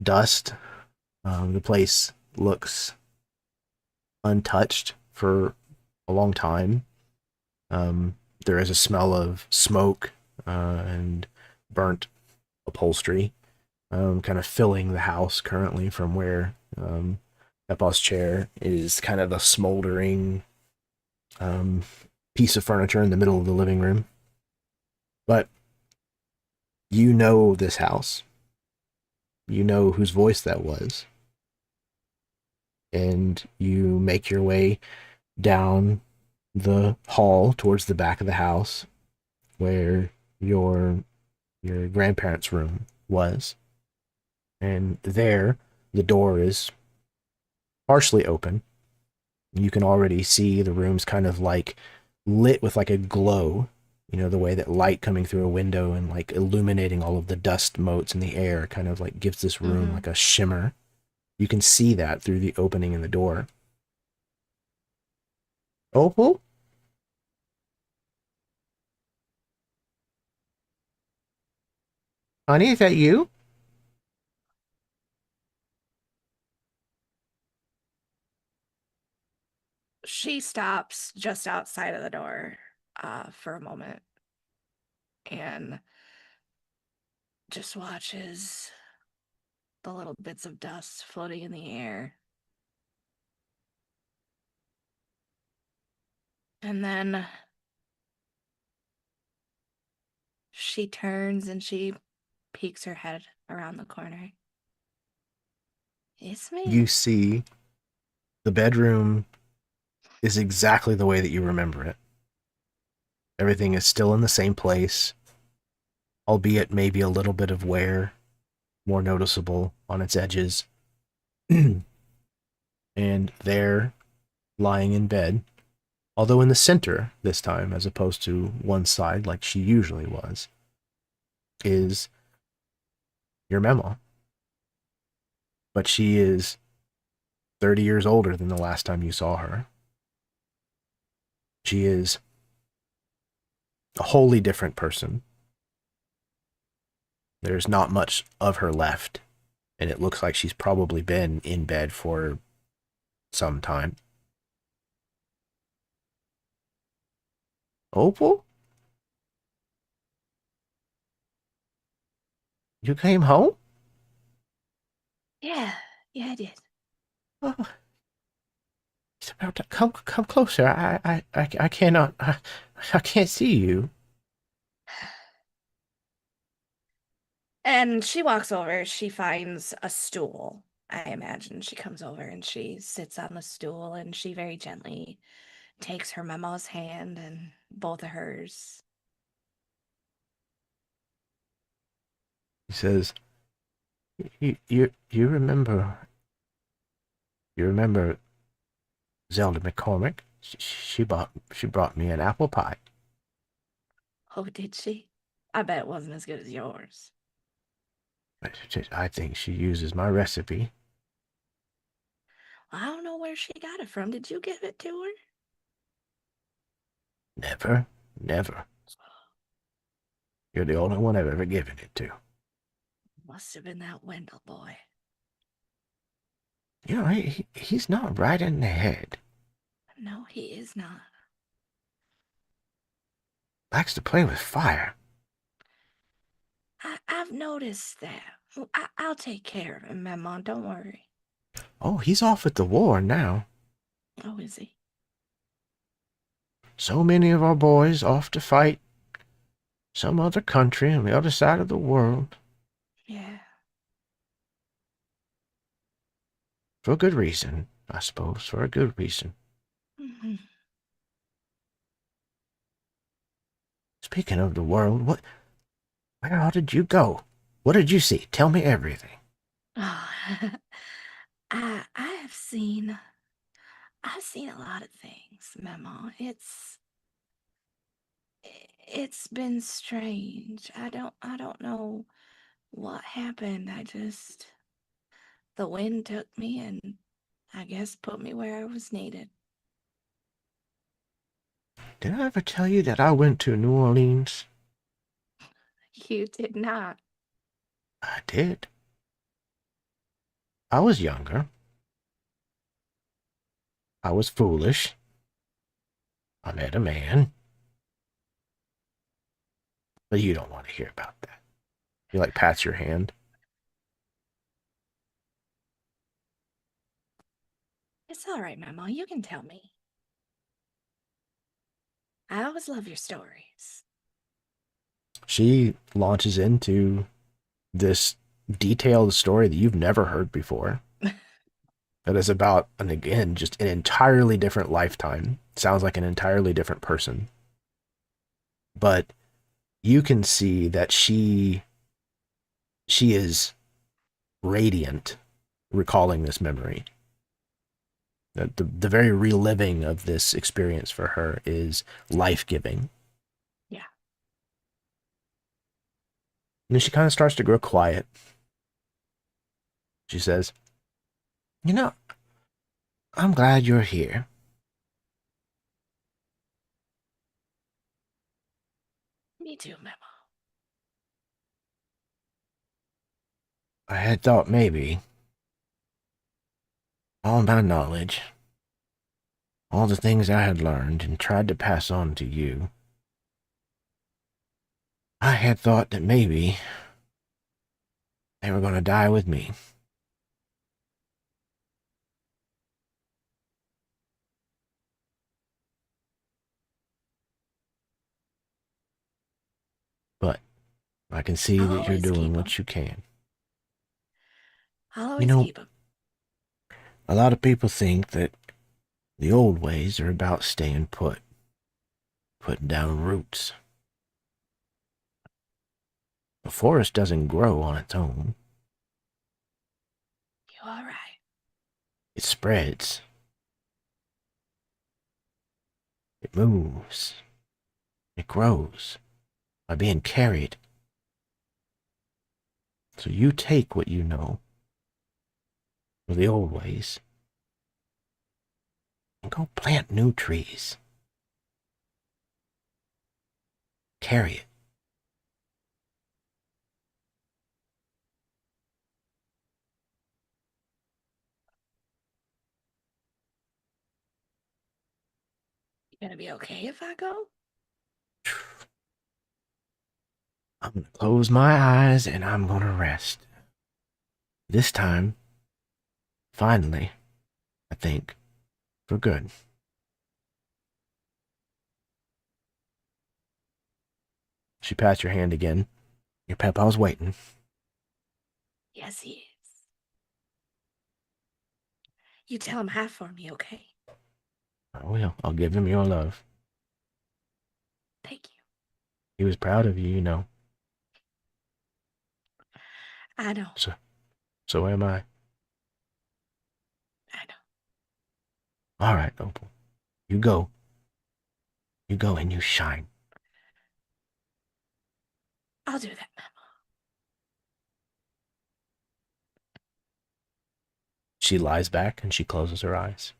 S1: dust. The place looks untouched for a long time. There is a smell of smoke and burnt upholstery kind of filling the house currently from where Epa's chair is kind of a smoldering piece of furniture in the middle of the living room. But you know this house. You know whose voice that was. And you make your way down the hall towards the back of the house where your grandparents' room was. And there, the door is partially open. You can already see the room's kind of like lit with like a glow, you know, the way that light coming through a window and like illuminating all of the dust motes in the air kind of like gives this room like a shimmer. You can see that through the opening in the door. Opal? Honey, is that you?
S3: She stops just outside of the door for a moment and just watches the little bits of dust floating in the air. And then she turns and she peeks her head around the corner. It's me.
S1: You see the bedroom is exactly the way that you remember it. Everything is still in the same place, albeit maybe a little bit of wear, more noticeable on its edges. And there, lying in bed, although in the center this time, as opposed to one side like she usually was, is your memo. But she is 30 years older than the last time you saw her. She is a wholly different person. There's not much of her left, and it looks like she's probably been in bed for some time. Opal? You came home?
S3: Yeah, I did.
S1: Oh, it's about to come closer. I cannot. I can't see you.
S3: And she walks over. She finds a stool. I imagine she comes over and she sits on the stool and she very gently takes her memo's hand and both of hers.
S1: He says, "You remember? You remember Zelda McCormick? She brought me an apple pie."
S3: Oh, did she? I bet it wasn't as good as yours.
S1: I think she uses my recipe.
S3: I don't know where she got it from. Did you give it to her?
S1: Never. You're the only one I've ever given it to.
S3: Must have been that Wendell boy.
S1: You know, he's not right in the head.
S3: No, he is not.
S1: Likes to play with fire.
S3: I've noticed that. I'll take care of him, Mama. Don't worry.
S1: Oh, he's off at the war now.
S3: Oh, is he?
S1: So many of our boys off to fight some other country on the other side of the world.
S3: Yeah.
S1: For a good reason, I suppose. For a good reason.
S3: Mm-hmm.
S1: Speaking of the world, where all did you go? What did you see? Tell me everything.
S3: Oh, I have seen. I've seen a lot of things, Memo. It's been strange. I don't know what happened. The wind took me and I guess put me where I was needed.
S1: Did I ever tell you that I went to New Orleans?
S3: You did not.
S1: I did. I was younger. I was foolish. I met a man. But you don't want to hear about that. He like pats your hand.
S3: It's all right, Memo. You can tell me. I always love your stories.
S1: She launches into this detailed story that you've never heard before. That is about, and again, just an entirely different lifetime. Sounds like an entirely different person. But you can see that she is radiant recalling this memory. The very reliving of this experience for her is life-giving.
S3: Yeah.
S1: And then she kind of starts to grow quiet. She says, "You know, I'm glad you're here.
S3: Me too, Memo.
S1: I had thought maybe all my knowledge, all the things I had learned and tried to pass on to you, I had thought that maybe they were going to die with me. But I can see
S3: I'll
S1: that you're
S3: always
S1: doing
S3: keep 'em.
S1: what you can.
S3: I'll
S1: You
S3: always
S1: know,
S3: keep them.
S1: a lot of people think that the old ways are about staying put, putting down roots. The forest doesn't grow on its own.
S3: You all right?
S1: It spreads. It moves. It grows by being carried. So you take what you know of the old ways and go plant new trees. Carry it.
S3: You gonna be okay if I go?
S1: I'm going to close my eyes and I'm going to rest. This time, finally, I think, for good. She pats your hand again. Your Papa's waiting.
S3: Yes, he is. You tell him half for me, okay?
S1: I will. I'll give him your love.
S3: Thank you.
S1: He was proud of you, you know.
S3: I know.
S1: So am I.
S3: I know.
S1: All right, Opal. You go. You go and you shine.
S3: I'll do that, Memo.
S1: She lies back and she closes her eyes.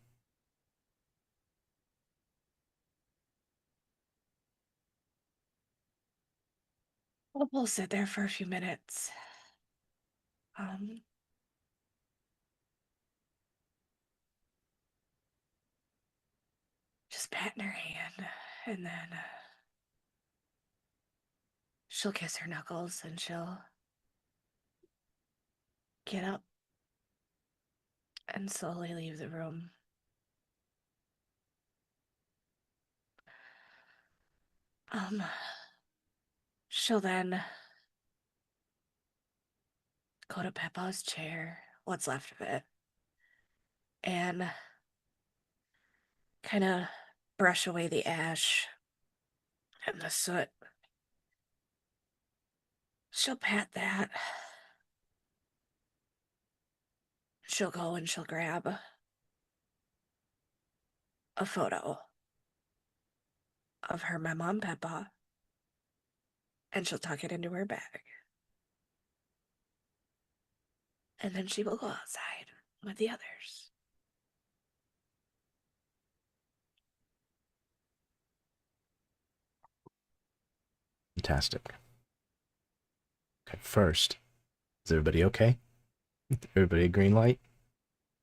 S3: We'll sit there for a few minutes. Um, just patting her hand, and then she'll kiss her knuckles and she'll get up and slowly leave the room. She'll then go to Peppa's chair, what's left of it, and kind of brush away the ash and the soot She'll pat that. She'll go and she'll grab a photo of her mama and Peppa, and she'll tuck it into her bag. And then she will go outside with the others.
S1: Fantastic. Okay, first, is everybody okay? Everybody a green light?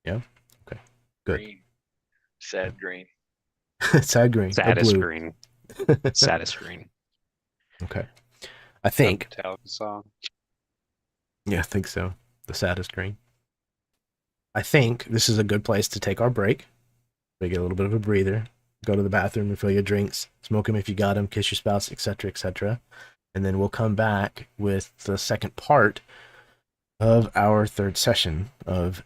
S1: Yeah? Okay, good.
S2: Green. Sad green.
S1: Sad green. or
S6: Saddest
S1: blue.
S6: green. Saddest green.
S1: Okay. I think.
S4: Metallica song.
S1: Yeah, I think so. The saddest green. I think this is a good place to take our break. We get a little bit of a breather. Go to the bathroom, refill your drinks, smoke them if you got them, kiss your spouse, etc., etc. And then we'll come back with the second part of our third session of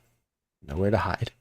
S1: Nowhere to Hide.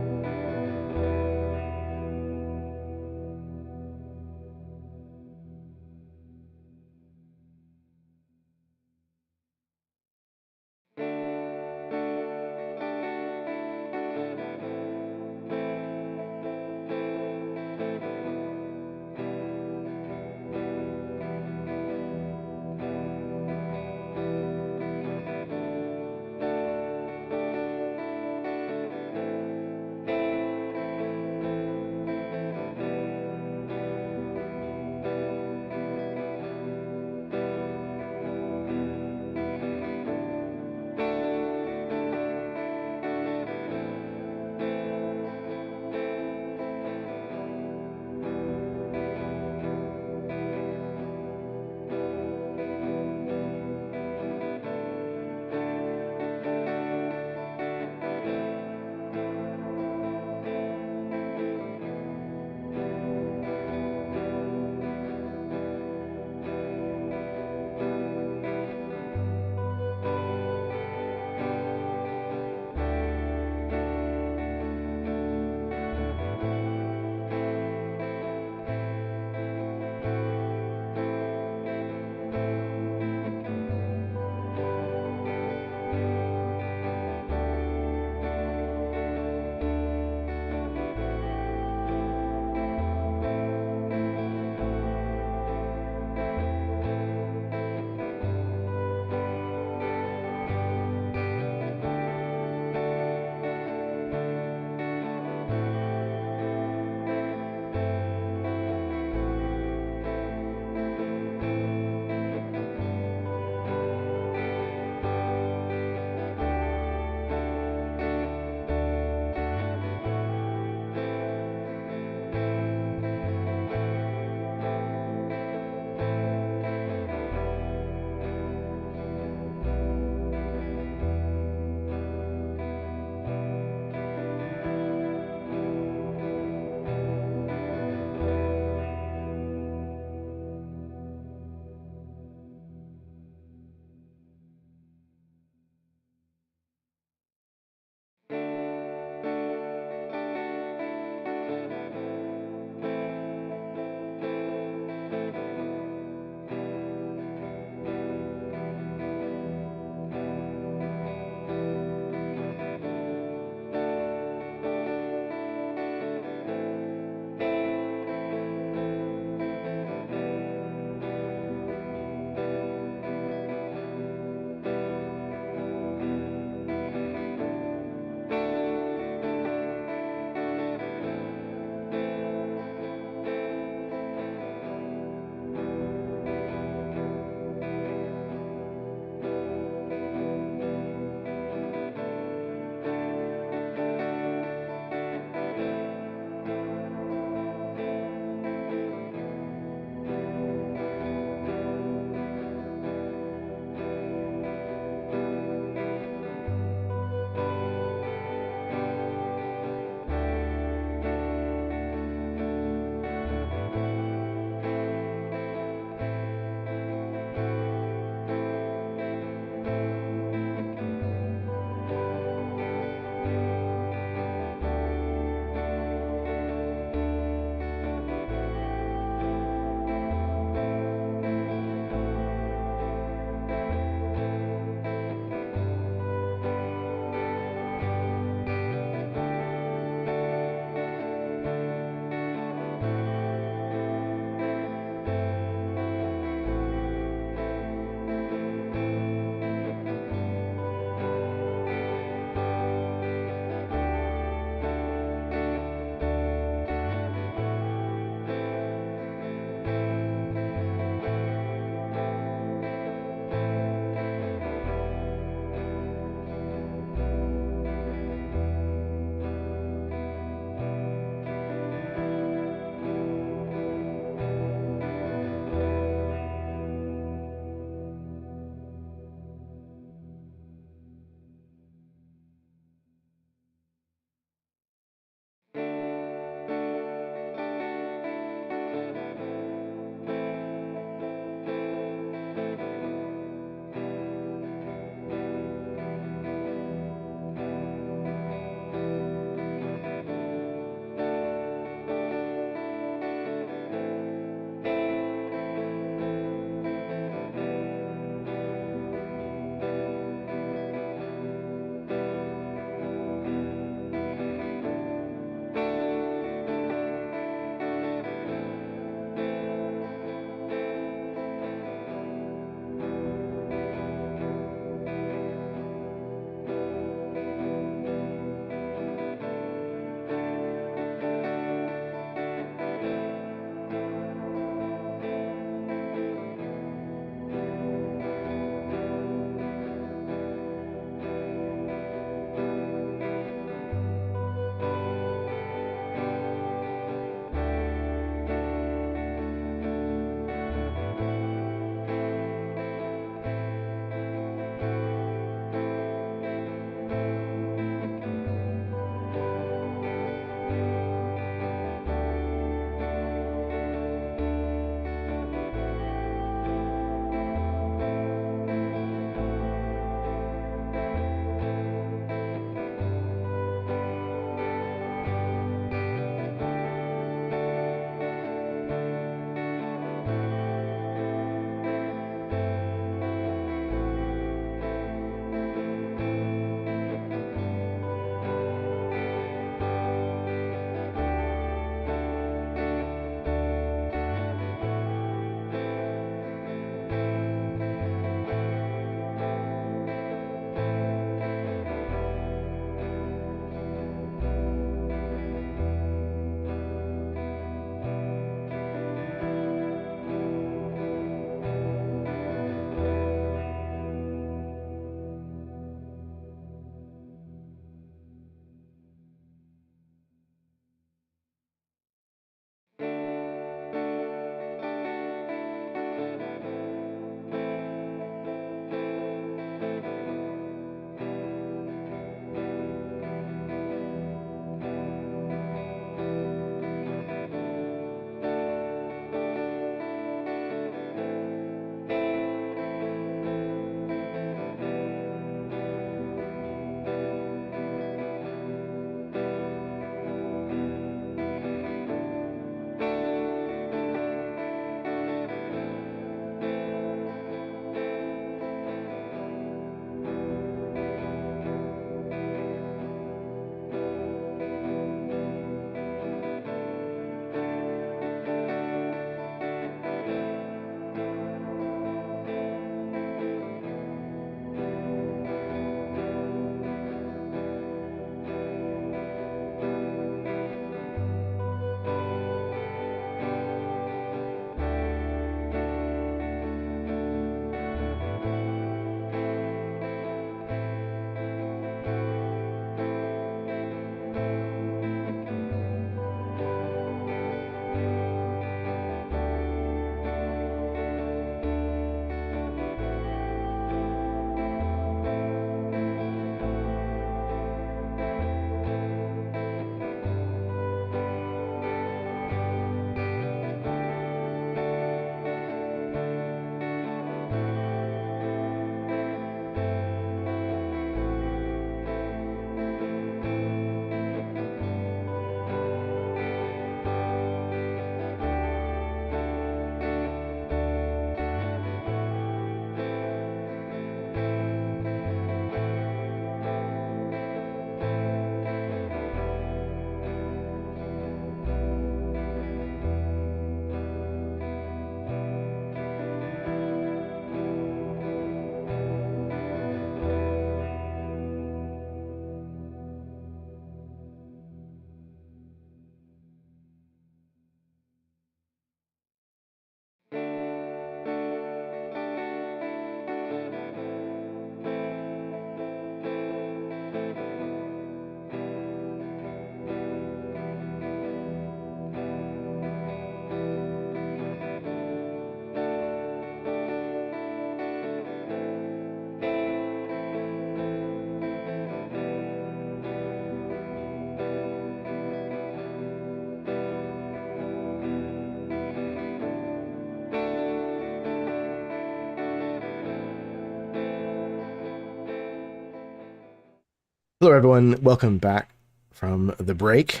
S1: Hello, everyone. Welcome back from the break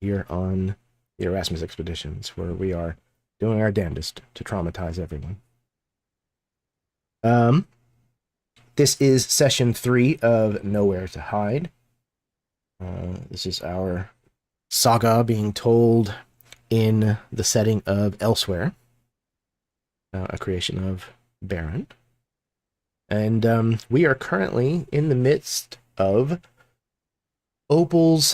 S1: here on the Erasmus Expeditions, where we are doing our damnedest to traumatize everyone. This is session 3 of Nowhere to Hide. This is our saga being told in the setting of Elsewhere, a creation of Baron. And we are currently in the midst of Opal's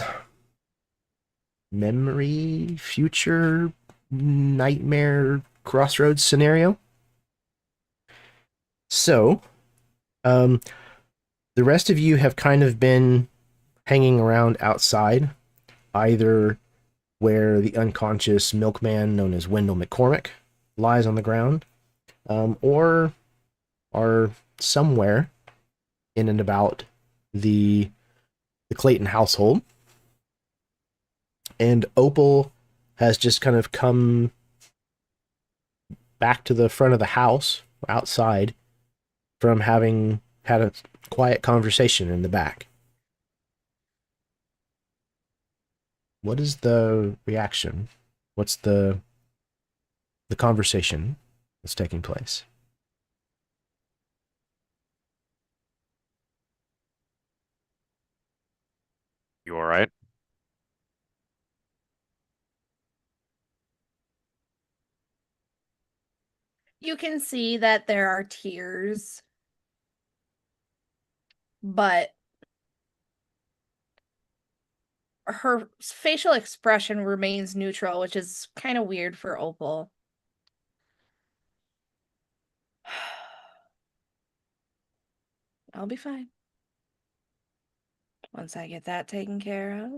S1: memory, future, nightmare, crossroads scenario. So, the rest of you have kind of been hanging around outside, either where the unconscious milkman known as Wendell McCormick lies on the ground, or are somewhere in and about the Clayton household. And Opal has just kind of come back to the front of the house outside from having had a quiet conversation in the back. What is the reaction? What's the conversation that's taking place?
S6: You all right?
S3: You can see that there are tears, but her facial expression remains neutral, which is kind of weird for Opal. I'll be fine. Once I get that taken care of,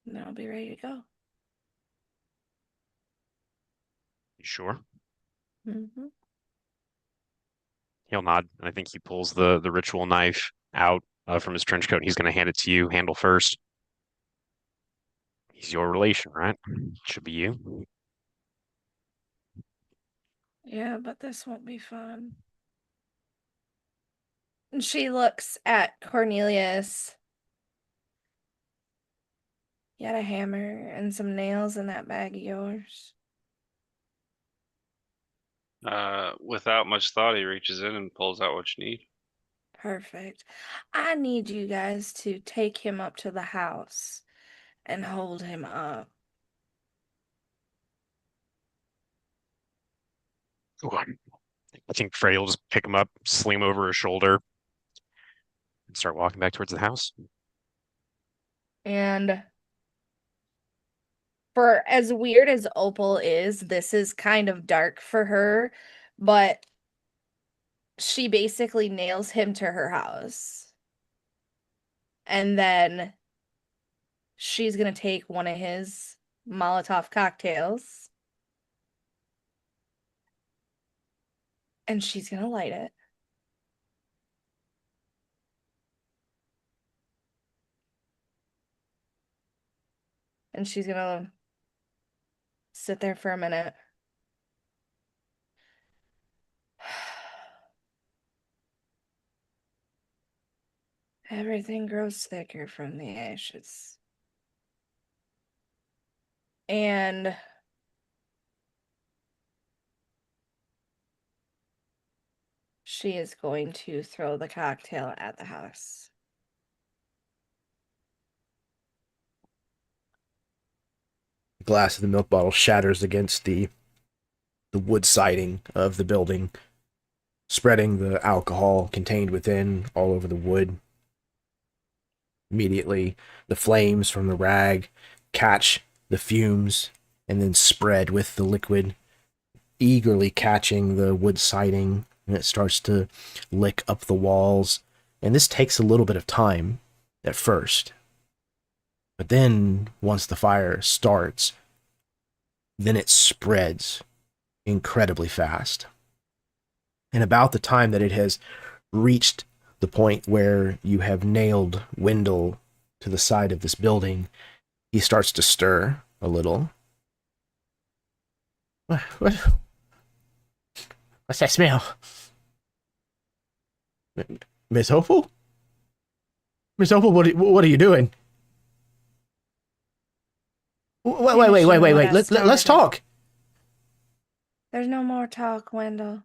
S3: then I'll be ready to go.
S6: You sure?
S3: Mm-hmm.
S6: He'll nod. I think he pulls the ritual knife out from his trench coat. And he's going to hand it to you, handle first. He's your relation, right? Should be you.
S3: Yeah, but this won't be fun. And she looks at Cornelius. You had a hammer and some nails in that bag of yours.
S4: Without much thought, he reaches in and pulls out what you need.
S3: Perfect. I need you guys to take him up to the house and hold him up.
S6: I think Freddy will just pick him up, sling him over his shoulder, and start walking back towards the house.
S3: And for as weird as Opal is, this is kind of dark for her, but she basically nails him to her house. And then she's going to take one of his Molotov cocktails and she's going to light it. And she's going to sit there for a minute. Everything grows thicker from the ashes. And she is going to throw the cocktail at the house.
S1: The glass of the milk bottle shatters against the wood siding of the building, spreading the alcohol contained within all over the wood. Immediately, the flames from the rag catch the fumes and then spread with the liquid, eagerly catching the wood siding, and it starts to lick up the walls. And this takes a little bit of time at first. But then, once the fire starts, then it spreads incredibly fast. And about the time that it has reached the point where you have nailed Wendell to the side of this building, he starts to stir a little. What's that smell? Miss Opal? Miss Opal, what are you doing? Wait.
S3: Finishing what I
S1: Let's
S3: started.
S1: talk.
S3: There's no more talk, Wendell.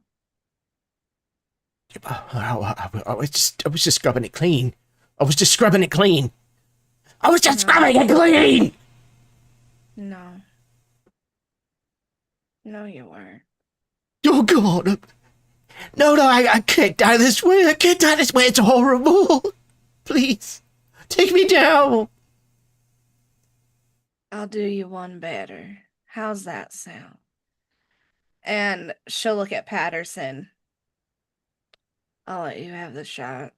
S1: I was just scrubbing it clean. I was just scrubbing it clean. I was just scrubbing it clean.
S3: No. No, you weren't.
S1: Oh God. No, I can't die this way. I can't die this way. It's horrible. Please, take me down.
S3: I'll do you one better. How's that sound? And she'll look at Patterson. I'll let you have the shot.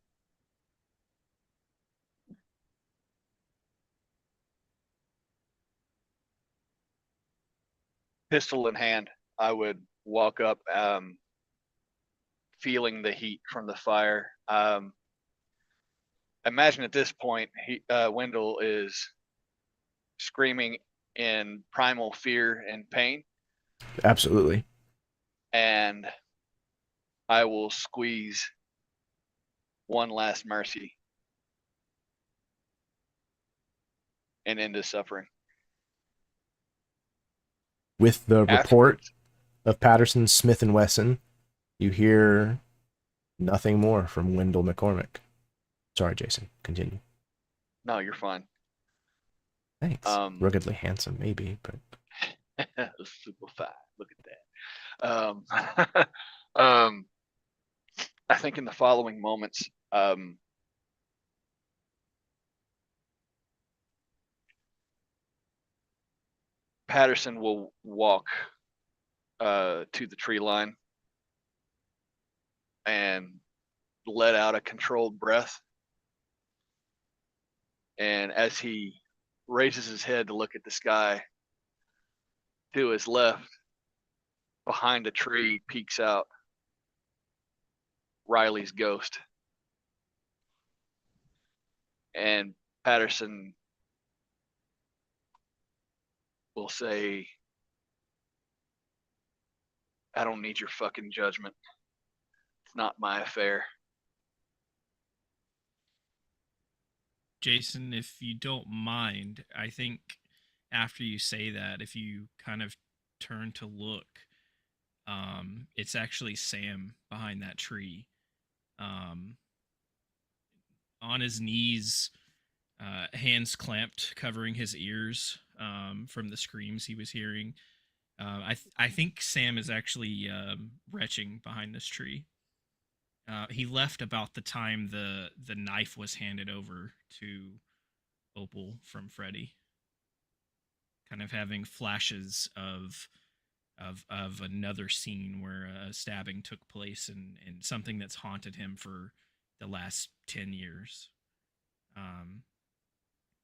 S2: Pistol in hand, I would walk up, feeling the heat from the fire. Imagine at this point, Wendell is screaming in primal fear and pain,
S1: Absolutely.
S2: and I will squeeze one last mercy and end his suffering.
S1: With the report
S2: Afterwards,
S1: of Patterson, Smith, and Wesson, you hear nothing more from Wendell McCormick. Sorry, Jason. Continue.
S2: no, you're fine.
S1: Thanks. Ruggedly handsome, maybe, but
S2: Super fine. Look at that. I think in the following moments, Patterson will walk to the tree line and let out a controlled breath. And as he raises his head to look at the sky, to his left, behind a tree, peeks out Riley's ghost. And Patterson will say, I don't need your fucking judgment. It's not my affair.
S5: Jason, if you don't mind, I think after you say that, if you kind of turn to look, it's actually Sam behind that tree. On his knees, hands clamped, covering his ears from the screams he was hearing. I think Sam is actually retching behind this tree. He left about the time the knife was handed over to Opal from Freddy. Kind of having flashes of another scene where a stabbing took place and something that's haunted him for the last 10 years.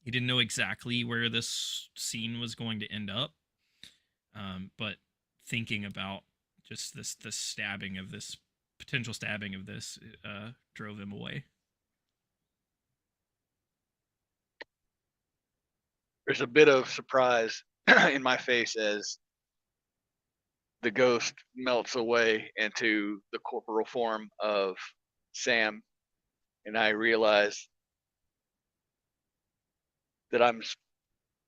S5: He didn't know exactly where this scene was going to end up, but thinking about just this stabbing of this potential stabbing of this drove him away.
S2: There's a bit of surprise in my face as the ghost melts away into the corporal form of Sam, and I realize that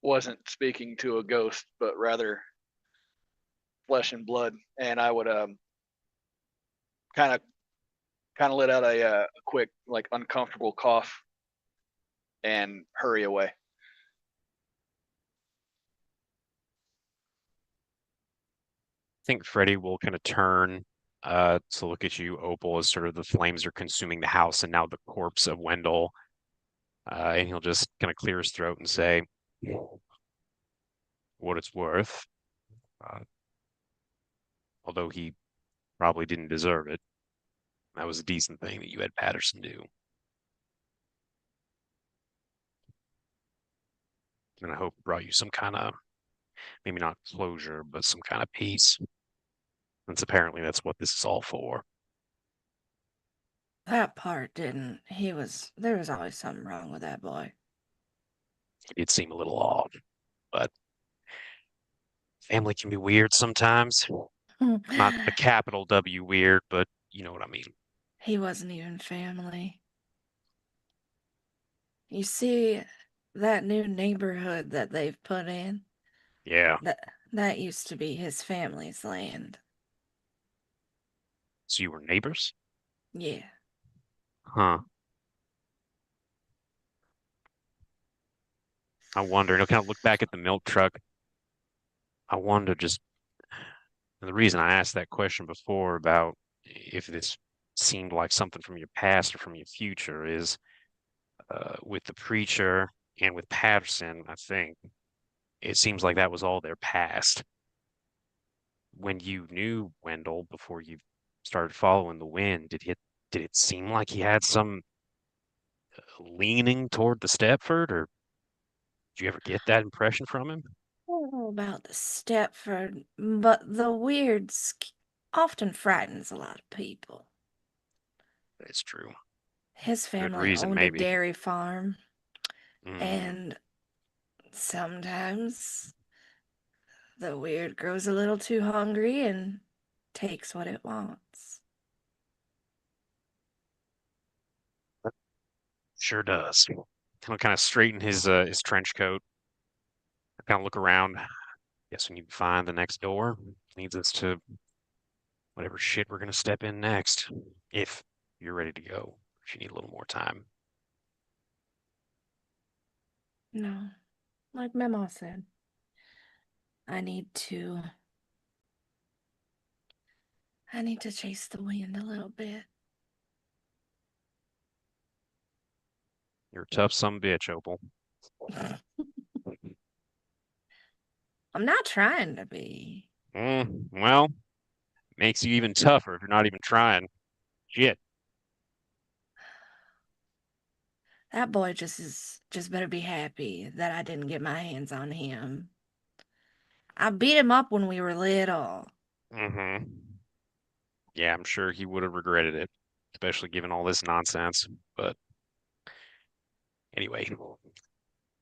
S2: wasn't speaking to a ghost, but rather flesh and blood. And I would kind of let out a quick, like, uncomfortable cough and hurry away.
S6: I think Freddy will kind of turn to look at you, Opal, as sort of the flames are consuming the house and now the corpse of Wendell. And he'll just kind of clear his throat and say, what it's worth. Although he probably didn't deserve it. That was a decent thing that you had Patterson do. And I hope it brought you some kind of, maybe not closure, but some kind of peace. Since apparently that's what this is all for.
S3: That part didn't. There was always something wrong with that boy.
S6: It did seem a little odd, but family can be weird sometimes. Not a capital W weird, but you know what I mean.
S3: He wasn't even family. You see that new neighborhood that they've put in?
S6: Yeah.
S3: That used to be his family's land.
S6: So you were neighbors?
S3: Yeah.
S6: Huh. I wonder. And I'll kind of look back at the milk truck. I wonder just, and the reason I asked that question before about if this seemed like something from your past or from your future is with the preacher and with Patterson, I think it seems like that was all their past. When you knew Wendell before you started following the wind, did it seem like he had some leaning toward the Stepford, or did you ever get that impression from him?
S3: I don't know about the Stepford, but the often frightens a lot of people.
S6: It's true.
S3: His
S6: Good
S3: family
S6: reason,
S3: owned a
S6: maybe.
S3: dairy farm,
S6: Mm,
S3: and sometimes the weird grows a little too hungry and takes what it wants.
S6: sure does. Kind of straighten his trench coat. Kind of look around. Guess we need to find the next door. Leads us to whatever shit we're gonna step in next. If you're ready to go, if you need a little more time.
S3: No, like Memo said, I need to. I need to chase the wind a little bit.
S6: You're a tough son of a bitch, Opal.
S3: I'm not trying to be.
S6: Well, makes you even tougher if you're not even trying. Shit.
S3: That boy just better be happy that I didn't get my hands on him. I beat him up when we were little.
S6: Mm-hmm. Yeah, I'm sure he would have regretted it, especially given all this nonsense. But anyway, I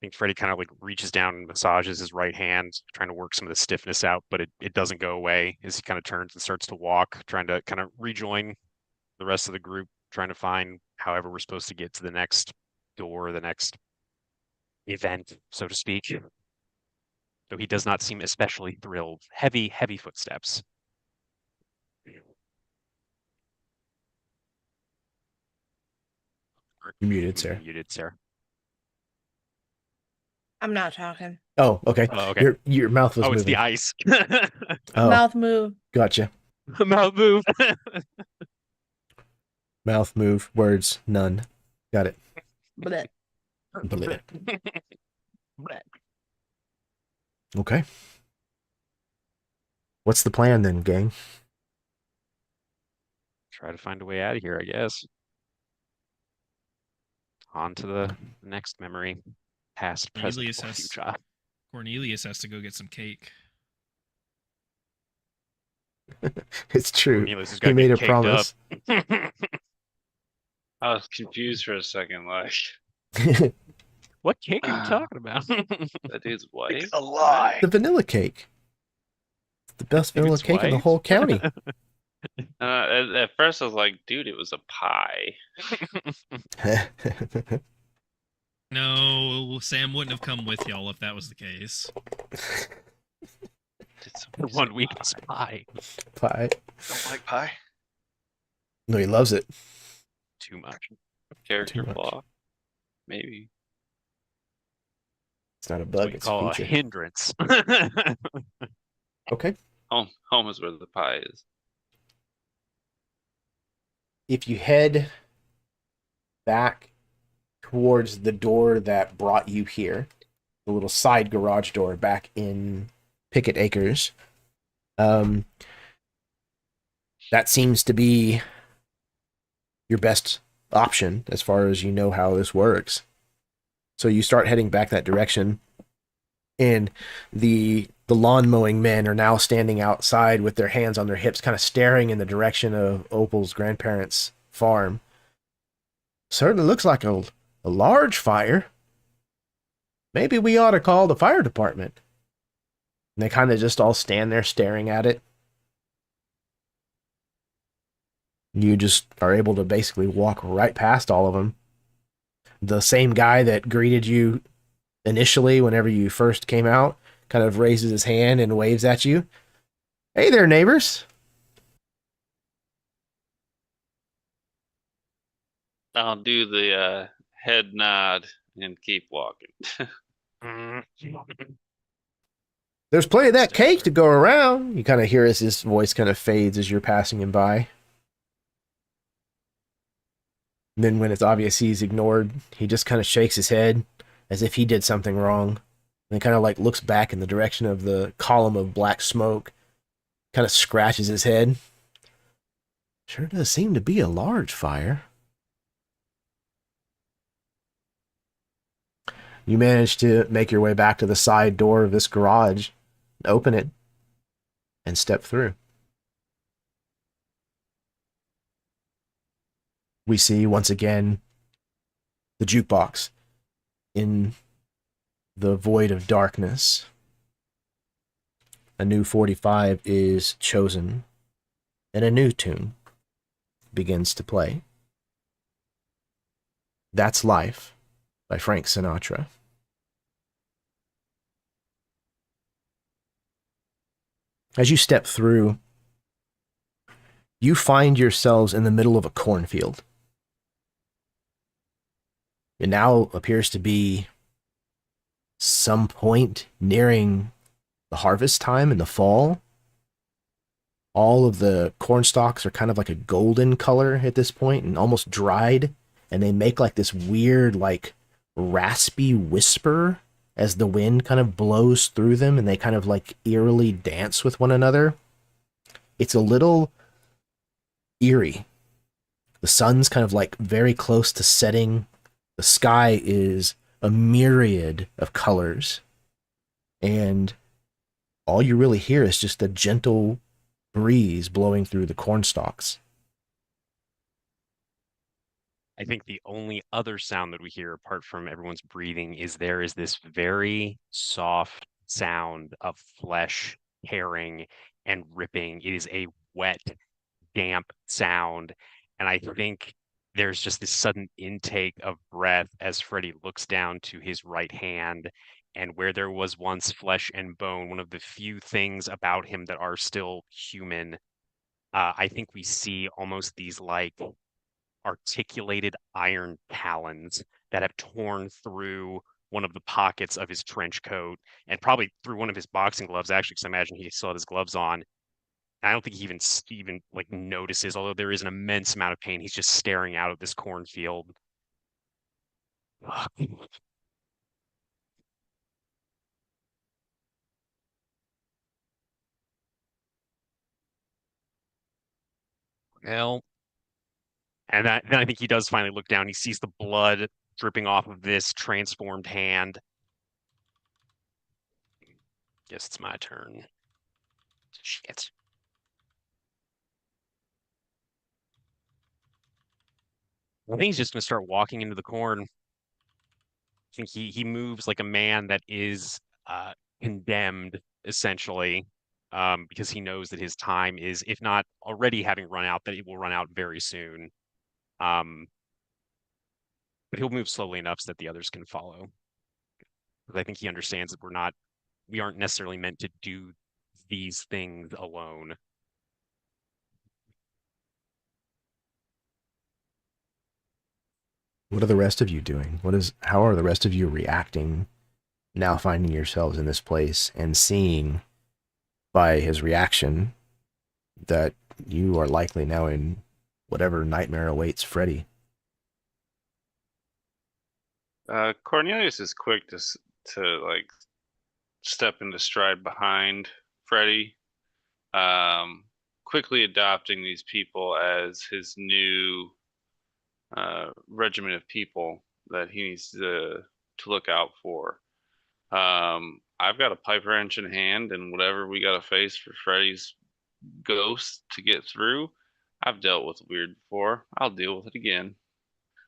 S6: think Freddie kind of like reaches down and massages his right hand, trying to work some of the stiffness out, but it doesn't go away as he kind of turns and starts to walk, trying to kind of rejoin the rest of the group, trying to find however we're supposed to get to the next door, the next event, so to speak. Though he does not seem especially thrilled. Heavy, heavy footsteps.
S1: You're muted, sir.
S6: Muted, sir.
S3: I'm not talking.
S1: Oh, okay.
S6: Oh, okay.
S1: Your mouth was
S6: Oh, it's
S1: moving.
S6: the ice.
S1: Oh,
S3: Mouth move.
S1: gotcha.
S6: Mouth move.
S1: Mouth move. Words none. Got it.
S3: Blech.
S1: Bleh. Okay. What's the plan then, gang?
S6: Try to find a way out of here, I guess. On to the next memory. Past, present,
S5: Cornelius
S6: or
S5: has,
S6: future.
S5: Cornelius has to go get some cake.
S1: It's true.
S6: Cornelius has
S1: He
S6: got to
S1: made
S6: get
S1: a
S6: caked
S1: promise.
S6: up.
S4: I was confused for a second, like
S6: What cake are you talking about?
S4: that dude's wife.
S2: It's a lie.
S1: The vanilla cake. It's the best vanilla
S6: Dude's
S1: cake in the
S6: wife?
S1: whole county.
S4: At first, I was like, dude, it was a pie.
S5: No, Sam wouldn't have come with y'all if that was the case.
S4: Did somebody say
S6: One weakness
S4: pie?
S6: pie.
S1: Pie.
S2: Don't like pie.
S1: No, he loves it.
S6: Too much.
S4: Character
S1: Too much.
S4: flaw? Maybe.
S1: It's not a
S6: That's
S1: bug,
S6: what you
S1: it's a
S6: call a
S1: feature.
S6: hindrance.
S1: Okay.
S4: Home is where the pie is.
S1: If you head back towards the door that brought you here, the little side garage door back in Picket Acres, that seems to be your best option as far as you know how this works. So you start heading back that direction, and the lawn mowing men are now standing outside with their hands on their hips, kind of staring in the direction of Opal's grandparents' farm. Certainly looks like a large fire. Maybe we ought to call the fire department. And they kind of just all stand there staring at it. You just are able to basically walk right past all of them. The same guy that greeted you initially whenever you first came out kind of raises his hand and waves at you. Hey there, neighbors.
S4: I'll do the head nod and keep walking.
S6: Mm.
S1: There's plenty of that
S4: Stare.
S1: cake to go around. You kind of hear as his voice kind of fades as you're passing him by. And then when it's obvious he's ignored, he just kind of shakes his head as if he did something wrong. And then kind of like looks back in the direction of the column of black smoke, kind of scratches his head. Sure does seem to be a large fire. You manage to make your way back to the side door of this garage, open it, and step through. We see once again the jukebox in the void of darkness. A new 45 is chosen, and a new tune begins to play. That's Life by Frank Sinatra. As you step through, you find yourselves in the middle of a cornfield. It now appears to be some point nearing the harvest time in the fall. All of the corn stalks are kind of like a golden color at this point and almost dried, and they make like this weird, like raspy whisper as the wind kind of blows through them, and they kind of like eerily dance with one another. It's a little eerie. The sun's kind of like very close to setting. The sky is a myriad of colors, and all you really hear is just a gentle breeze blowing through the corn stalks.
S6: I think the only other sound that we hear apart from everyone's breathing is there is this very soft sound of flesh tearing and ripping. It is a wet, damp sound. And I think there's just this sudden intake of breath as Freddy looks down to his right hand. And where there was once flesh and bone, one of the few things about him that are still human, I think we see almost these like articulated iron talons that have torn through one of the pockets of his trench coat and probably through one of his boxing gloves, actually, because I imagine he still had his gloves on. I don't think he even like notices, although there is an immense amount of pain. He's just staring out of this cornfield. Well, and then I think he does finally look down. He sees the blood dripping off of this transformed hand. Guess it's my turn. Shit. I think he's just gonna start walking into the corn. I think he moves like a man that is condemned, essentially, because he knows that his time is, if not already having run out, that it will run out very soon. Um, but he'll move slowly enough so that the others can follow. Because I think he understands that we aren't necessarily meant to do these things alone.
S1: What are the rest of you doing? How are the rest of you reacting now, finding yourselves in this place and seeing by his reaction that you are likely now in whatever nightmare awaits Freddy?
S4: Cornelius is quick to like step into stride behind Freddy, quickly adopting these people as his new regiment of people that he needs to look out for. I've got a pipe wrench in hand, and whatever we got to face for Freddy's ghost to get through, I've dealt with weird before. I'll deal with it again.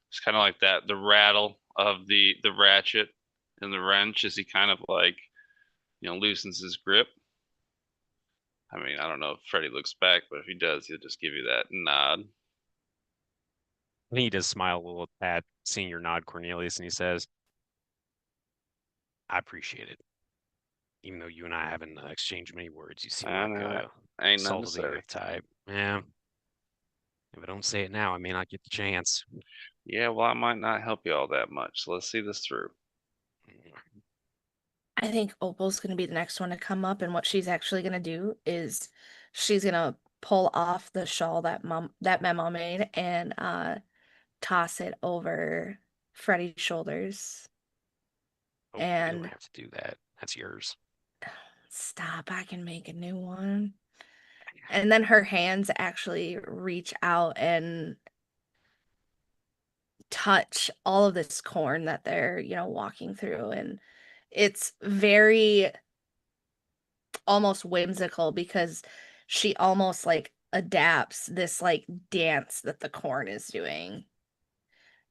S4: It's kind of like that, the rattle of the ratchet and the wrench as he kind of like, loosens his grip. I mean, I don't know if Freddy looks back, but if he does, he'll just give you that nod.
S6: I think he does smile a little at seeing your nod, Cornelius, and he says, I appreciate it. Even though you and I haven't exchanged many words, you seem
S4: I
S6: like
S4: know.
S6: a
S4: Ain't nothing
S6: salt
S4: to
S6: of the
S4: say.
S6: earth type. Yeah. If I don't say it now, I may not get the chance.
S4: Yeah, well, I might not help you all that much. So let's see this through.
S3: I think Opal's gonna be the next one to come up, and what she's actually gonna do is she's gonna pull off the shawl that Memo made and toss it over Freddy's shoulders.
S6: Oh, you don't
S3: And
S6: have to do that. That's yours.
S3: stop, I can make a new one. And then her hands actually reach out and touch all of this corn that they're, walking through. And it's very almost whimsical because she almost like adapts this like dance that the corn is doing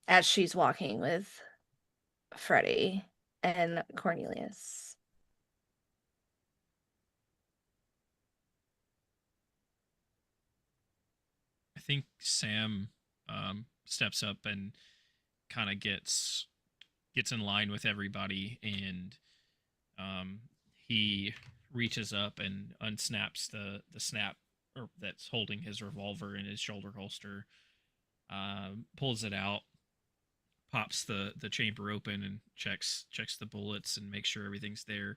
S3: as she's walking with Freddie and Cornelius.
S5: I think Sam steps up and kind of gets in line with everybody, and he reaches up and unsnaps the snap or that's holding his revolver in his shoulder holster, pulls it out, pops the chamber open, and checks the bullets and makes sure everything's there.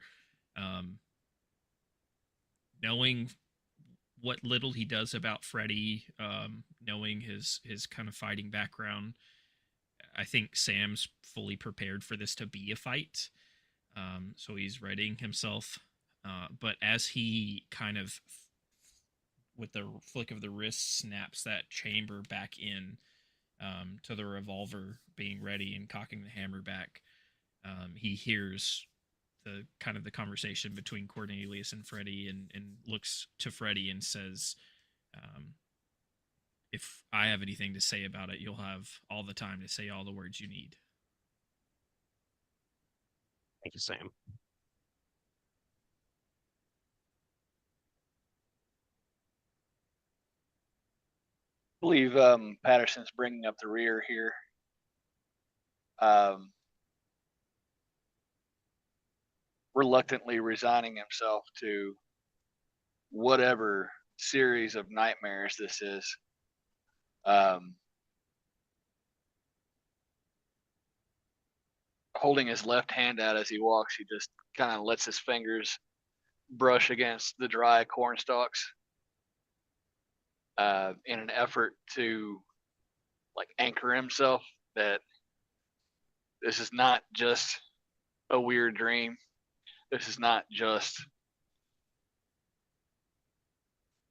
S5: Um, knowing what little he does about Freddy, knowing his kind of fighting background, I think Sam's fully prepared for this to be a fight. So he's readying himself. But as he kind of, with the flick of the wrist, snaps that chamber back in to the revolver being ready and cocking the hammer back, he hears the kind of the conversation between Cornelius and Freddy, and looks to Freddy and says, if I have anything to say about it, you'll have all the time to say all the words you need.
S6: Thank you, Sam.
S2: I believe Patterson's bringing up the rear here. Reluctantly resigning himself to whatever series of nightmares this is. Holding his left hand out as he walks, he just kind of lets his fingers brush against the dry corn stalks in an effort to like anchor himself that this is not just a weird dream. This is not just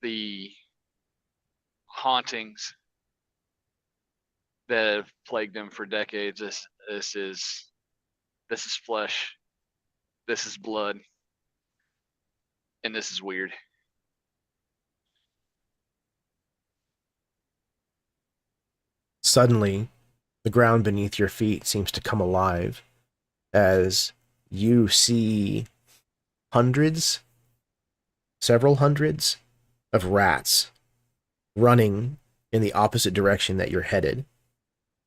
S2: the hauntings that have plagued him for decades. This is flesh. This is blood. And this is weird.
S1: Suddenly, the ground beneath your feet seems to come alive as you see several hundreds of rats running in the opposite direction that you're headed.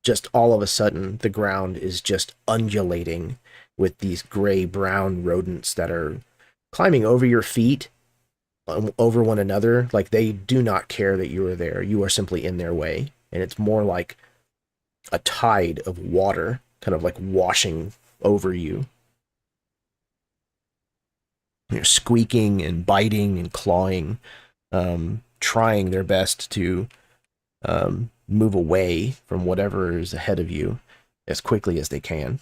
S1: Just all of a sudden, the ground is just undulating with these gray-brown rodents that are climbing over your feet, over one another. Like, they do not care that you are there. You are simply in their way. And it's more like a tide of water kind of like washing over you. You're squeaking and biting and clawing, trying their best to move away from whatever is ahead of you as quickly as they can.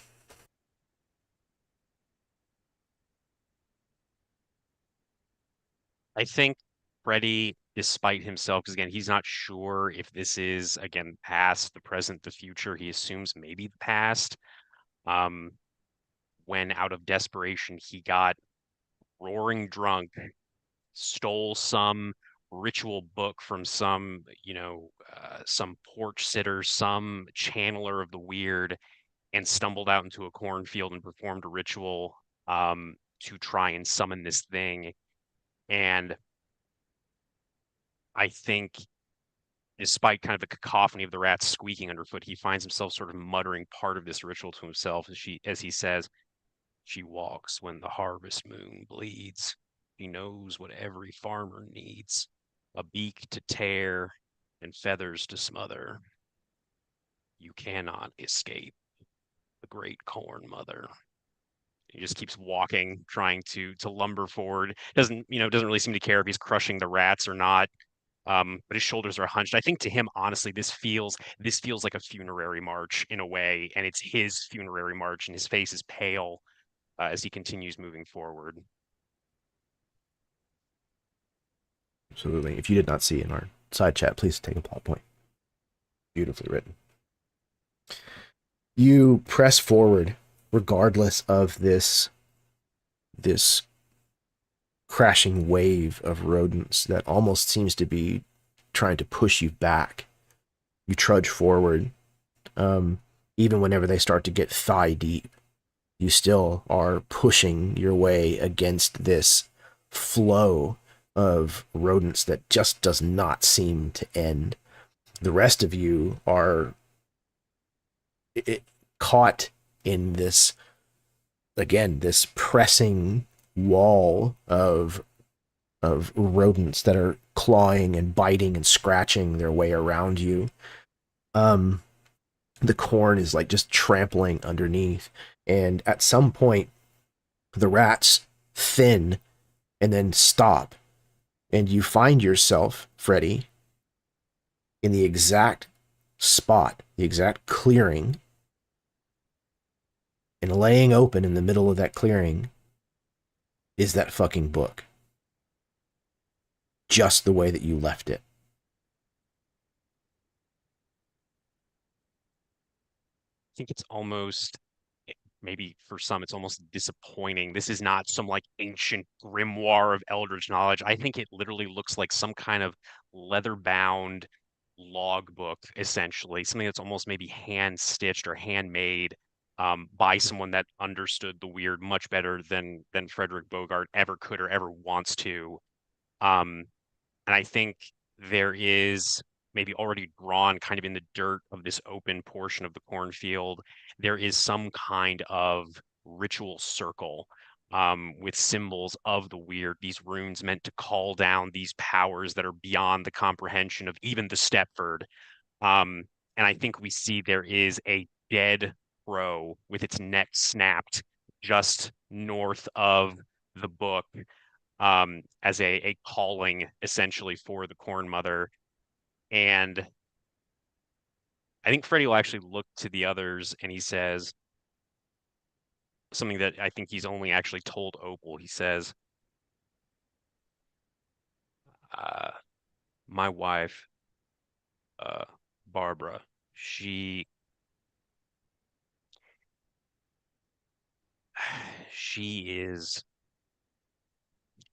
S6: I think Freddy, despite himself, because again, he's not sure if this is, again, past, the present, the future. He assumes maybe the past. When out of desperation, he got roaring drunk, stole some ritual book from some, some porch sitter, some channeler of the weird, and stumbled out into a cornfield and performed a ritual to try and summon this thing. And I think despite kind of the cacophony of the rats squeaking underfoot, he finds himself sort of muttering part of this ritual to himself as he says, "She walks when the harvest moon bleeds. She knows what every farmer needs, a beak to tear and feathers to smother. You cannot escape the great corn mother." He just keeps walking, trying to lumber forward. Doesn't really seem to care if he's crushing the rats or not. But his shoulders are hunched. I think to him, honestly, this feels like a funerary march in a way, and it's his funerary march, and his face is pale as he continues moving forward.
S1: Absolutely. If you did not see in our side chat, please take a plot point. Beautifully written. You press forward regardless of this crashing wave of rodents that almost seems to be trying to push you back. You trudge forward. Even whenever they start to get thigh deep, you still are pushing your way against this flow of rodents that just does not seem to end. The rest of you are caught in this, again, this pressing wall of rodents that are clawing and biting and scratching their way around you. The corn is like just trampling underneath, and at some point the rats thin and then stop, and you find yourself, Freddy, in the exact spot, the exact clearing, and laying open in the middle of that clearing is that fucking book. Just the way that you left it.
S6: I think it's almost, maybe for some, it's almost disappointing. This is not some like ancient grimoire of eldritch knowledge. I think it literally looks like some kind of leather-bound logbook, essentially, something that's almost maybe hand-stitched or handmade by someone that understood the weird much better than Frederick Bogart ever could or ever wants to. And I think there is maybe already drawn kind of in the dirt of this open portion of the cornfield, there is some kind of ritual circle with symbols of the weird, these runes meant to call down these powers that are beyond the comprehension of even the Stepford. And I think we see there is a dead crow with its neck snapped just north of the book, as a calling essentially for the corn mother. And I think Freddie will actually look to the others and he says something that I think he's only actually told Opal. He says, my wife, Barbara, she is,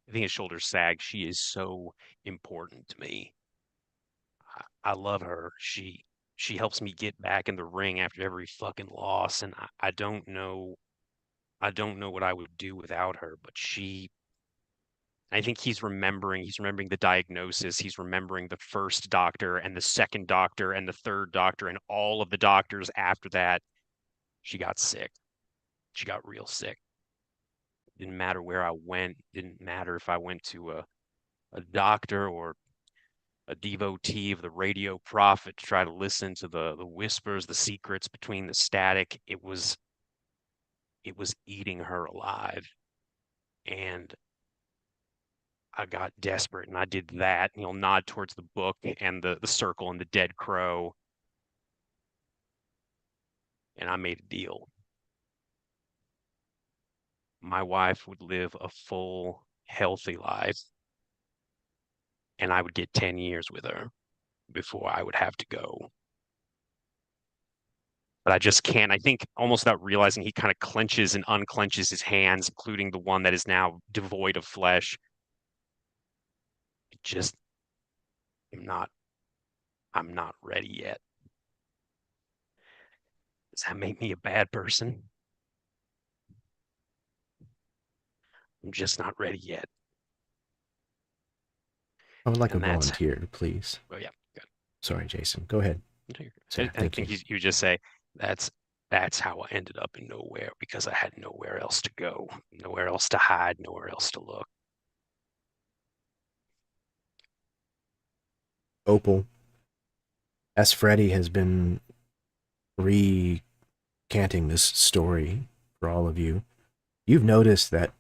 S6: I think his shoulders sag. She is so important to me. I love her. She helps me get back in the ring after every fucking loss, and I don't know what I would do without her, but I think he's remembering the diagnosis, he's remembering the first doctor and the second doctor and the third doctor and all of the doctors after that. She got sick. She got real sick. Didn't matter where I went, didn't matter if I went to a doctor or a devotee of the radio prophet to try to listen to the whispers, the secrets between the static. It was eating her alive. And I got desperate and I did that. And he'll nod towards the book and the circle and the dead crow. And I made a deal. My wife would live a full, healthy life. And I would get 10 years with her before I would have to go. But I just can't. I think almost without realizing, he kind of clenches and unclenches his hands, including the one that is now devoid of flesh. Just, I'm not ready yet. Does that make me a bad person? I'm just not ready yet.
S1: I would like
S6: And
S1: a volunteer, please.
S6: Oh yeah, good.
S1: Sorry, Jason. Go ahead. Sir,
S6: I
S1: thank
S6: think
S1: you.
S6: you just say that's how I ended up in nowhere because I had nowhere else to go, nowhere else to hide, nowhere else to look.
S1: Opal, as Freddy has been recanting this story for all of you, you've noticed that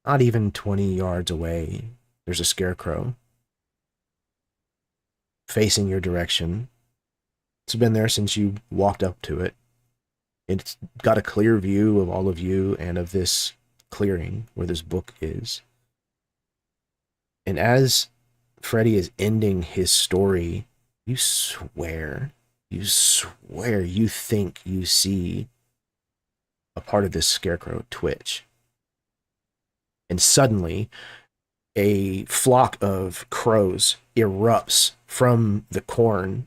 S1: not even 20 yards away, there's a scarecrow facing your direction. It's been there since you walked up to it. It's got a clear view of all of you and of this clearing where this book is. And as Freddy is ending his story, you swear you think you see a part of this scarecrow twitch. And suddenly, a flock of crows erupts from the corn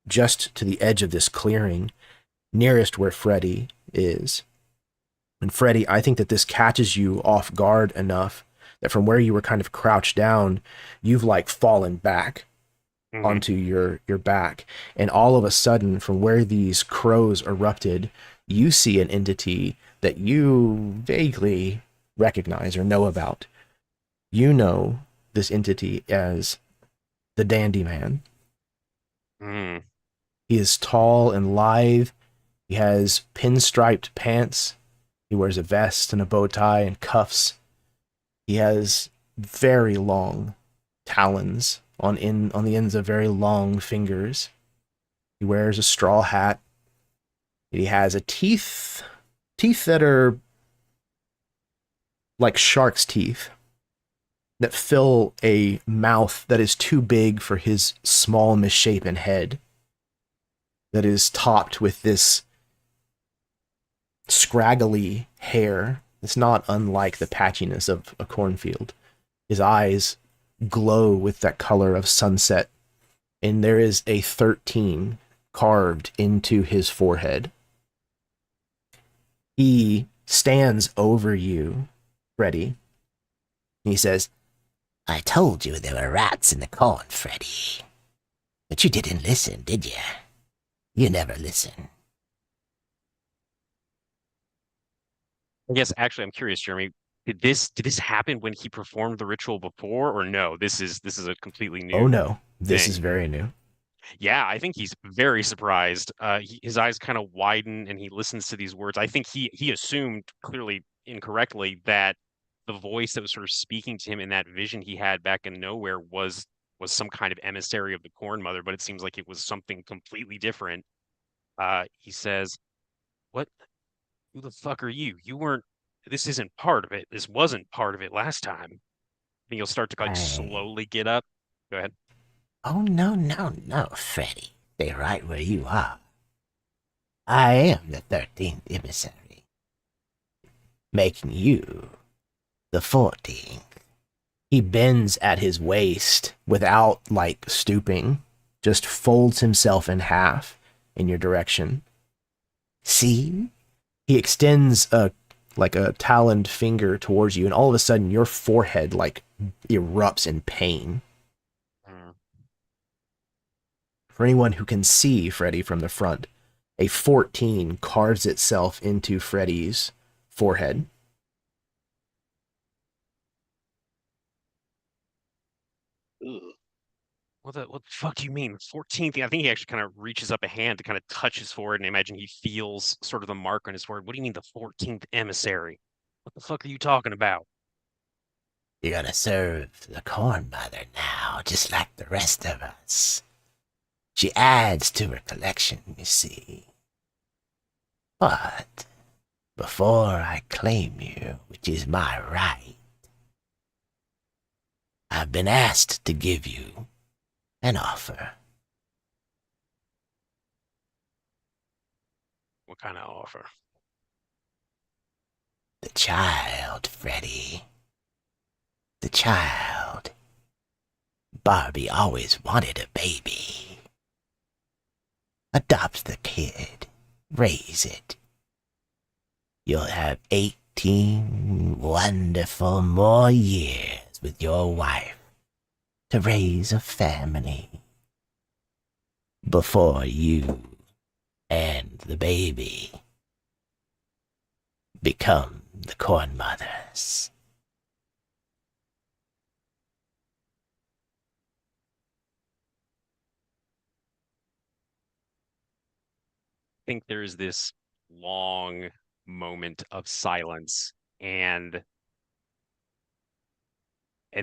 S1: just to the edge of this clearing, nearest where Freddy is. And Freddy, I think that this catches you off guard enough that from where you were kind of crouched down, you've like fallen back onto your back. And all of a sudden, from where these crows erupted, you see an entity that you vaguely recognize or know about. You know this entity as the Dandy Man. He is tall and lithe. He has pinstriped pants. He wears a vest and a bow tie and cuffs. He has very long talons on the ends of very long fingers. He wears a straw hat. He has a teeth that are like shark's teeth that fill a mouth that is too big for his small, misshapen head, that is topped with this scraggly hair. It's not unlike the patchiness of a cornfield. His eyes glow with that color of sunset, and there is a 13 carved into his forehead. He stands over you, Freddy. He says,
S7: I told you there were rats in the corn, Freddy. But you didn't listen, did you? You never listen.
S6: I guess actually I'm curious, Jeremy. Did this happen when he performed the ritual before, or no? This is a completely new.
S1: Oh no, this
S6: thing.
S1: is very new.
S6: Yeah, I think he's very surprised. His eyes kind of widen and he listens to these words. I think he assumed, clearly incorrectly, that the voice that was sort of speaking to him in that vision he had back in Nowhere was some kind of emissary of the Corn Mother, but it seems like it was something completely different. He says, "What? Who the fuck are you? You weren't. This isn't part of it. This wasn't part of it last time." And you'll start to like slowly get up. Go ahead.
S7: Oh, no, Freddy. Stay right where you are. I am the 13th emissary, making you the 14th.
S1: He bends at his waist without like stooping, just folds himself in half in your direction.
S7: See?
S1: He extends a taloned finger towards you, and all of a sudden your forehead like erupts in pain. For anyone who can see Freddy from the front, a 14 carves itself into Freddy's forehead.
S6: What the fuck do you mean? 14th? I think he actually kind of reaches up a hand to kind of touch his forehead, and I imagine he feels sort of the mark on his forehead. What do you mean the 14th emissary? What the fuck are you talking about?
S7: You're gonna serve the Corn Mother now, just like the rest of us. She adds to her collection, you see. But before I claim you, which is my right, I've been asked to give you an offer.
S6: What kind of offer?
S7: The child, Freddy. The child. Barbie always wanted a baby. Adopt the kid. Raise it. You'll have 18 wonderful more years with your wife to raise a family. before you and the baby become the corn mothers.
S6: I think there's this long moment of silence, and